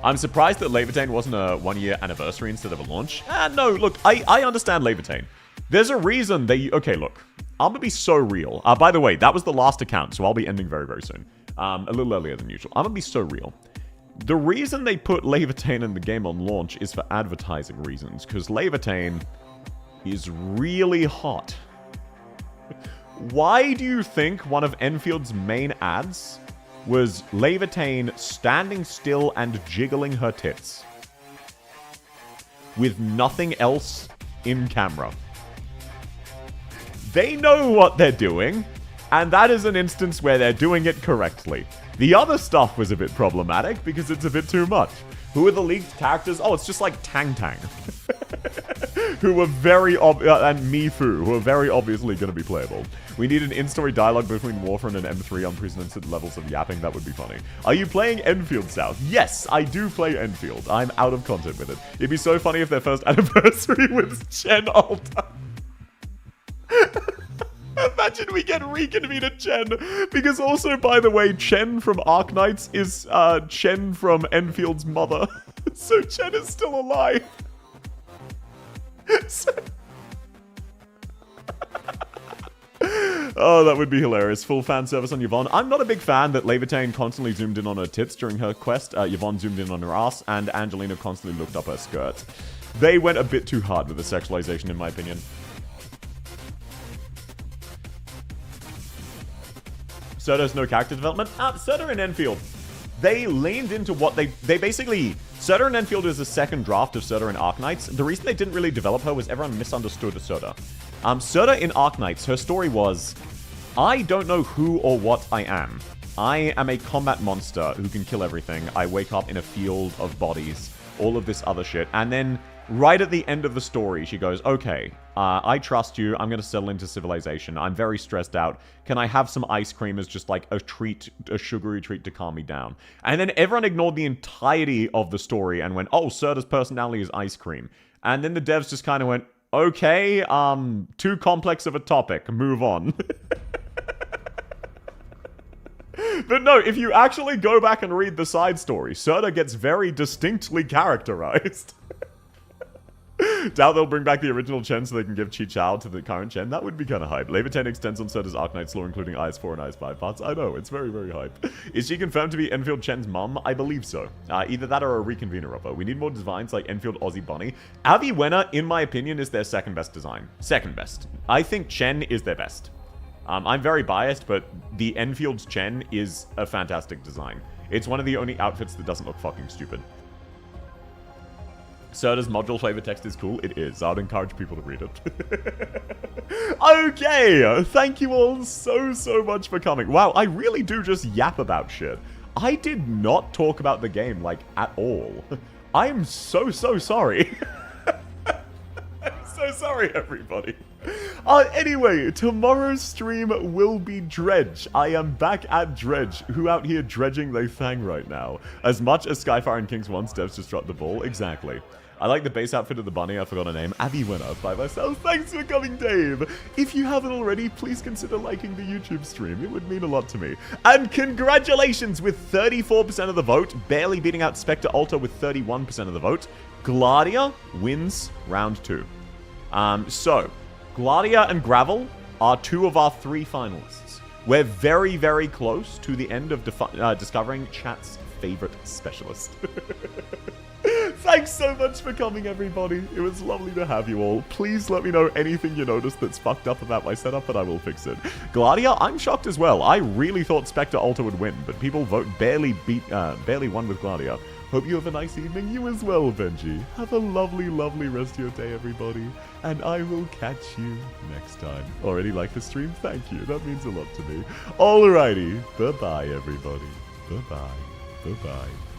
I'm surprised that Levitain wasn't a 1-year anniversary instead of a launch. No, look, I understand Levitain. There's a reason they... Okay, look. I'm gonna be so real. By the way, that was the last account, so I'll be ending very, very soon. A little earlier than usual. I'm gonna be so real. The reason they put Levitain in the game on launch is for advertising reasons, because Levitain is really hot. Why do you think one of Enfield's main ads was Levitain standing still and jiggling her tits? With nothing else in camera. They know what they're doing, and that is an instance where they're doing it correctly. The other stuff was a bit problematic because it's a bit too much. Who are the leaked characters? Oh, it's just like Tang Tang. Who were very and Mifu, who are very obviously going to be playable. We need an in-story dialogue between Warframe and M3 unprecedented levels of yapping. That would be funny. Are you playing Enfield South? Yes, I do play Enfield. I'm out of content with it. It'd be so funny if their first anniversary was Chen Alta. Imagine we get reconvened at Chen. Because also, by the way, Chen from Arknights is Chen from Enfield's mother. So Chen is still alive. Oh, that would be hilarious. Full fan service on Yvonne. I'm not a big fan that Levitain constantly zoomed in on her tits during her quest. Yvonne zoomed in on her ass, and Angelina constantly looked up her skirt. They went a bit too hard with the sexualization, in my opinion. Serta's no character development. Serta and Enfield. They leaned into what they basically... Serta and Enfield is a second draft of Serta and Arknights. The reason they didn't really develop her was everyone misunderstood Serta. Serta in Arknights, her story was, I don't know who or what I am. I am a combat monster who can kill everything. I wake up in a field of bodies. All of this other shit. And then, right at the end of the story, she goes, okay, I trust you. I'm going to settle into civilization. I'm very stressed out. Can I have some ice cream as just like a treat, a sugary treat to calm me down? And then everyone ignored the entirety of the story and went, oh, Serta's personality is ice cream. And then the devs just kind of went, okay, too complex of a topic. Move on. But no, if you actually go back and read the side story, Serta gets very distinctly characterized. Doubt they'll bring back the original Chen so they can give Chi Chao to the current Chen. That would be kind of hype. Levitain extends on Serta's Arknights lore, including IS-4 and IS-5 parts. I know, it's very, very hype. Is she confirmed to be Enfield Chen's mum? I believe so. Either that or a reconvener of her. We need more designs like Enfield Aussie Bunny. Aviwenna, in my opinion, is their second best design. Second best. I think Chen is their best. I'm very biased, but the Enfield's Chen is a fantastic design. It's one of the only outfits that doesn't look fucking stupid. Serta's module flavor text is cool. It is. I would encourage people to read it. Okay. Thank you all so much for coming. Wow, I really do just yap about shit. I did not talk about the game, like, at all. I'm so sorry. I'm so sorry, everybody. Anyway, tomorrow's stream will be Dredge. I am back at Dredge. Who out here dredging they thang right now? As much as Skyfire and Kings 1 devs just dropped the ball. Exactly. I like the base outfit of the bunny. I forgot her name. Aviwenna by myself. Thanks for coming, Dave. If you haven't already, please consider liking the YouTube stream. It would mean a lot to me. And congratulations with 34% of the vote, barely beating out Spectre Alta with 31% of the vote. Gladia wins round 2. So, Gladia and Gravel are 2 of our 3 finalists. We're very, very close to the end of discovering chat's favorite specialist. Thanks so much for coming, everybody. It was lovely to have you all. Please let me know anything you noticed that's fucked up about my setup, and I will fix it. Gladia, I'm shocked as well. I really thought Spectre Alta would win, but people barely won with Gladia. Hope you have a nice evening. You as well, Benji. Have a lovely, lovely rest of your day, everybody. And I will catch you next time. Already like the stream? Thank you. That means a lot to me. Alrighty. Bye-bye, everybody. Bye-bye. Bye-bye.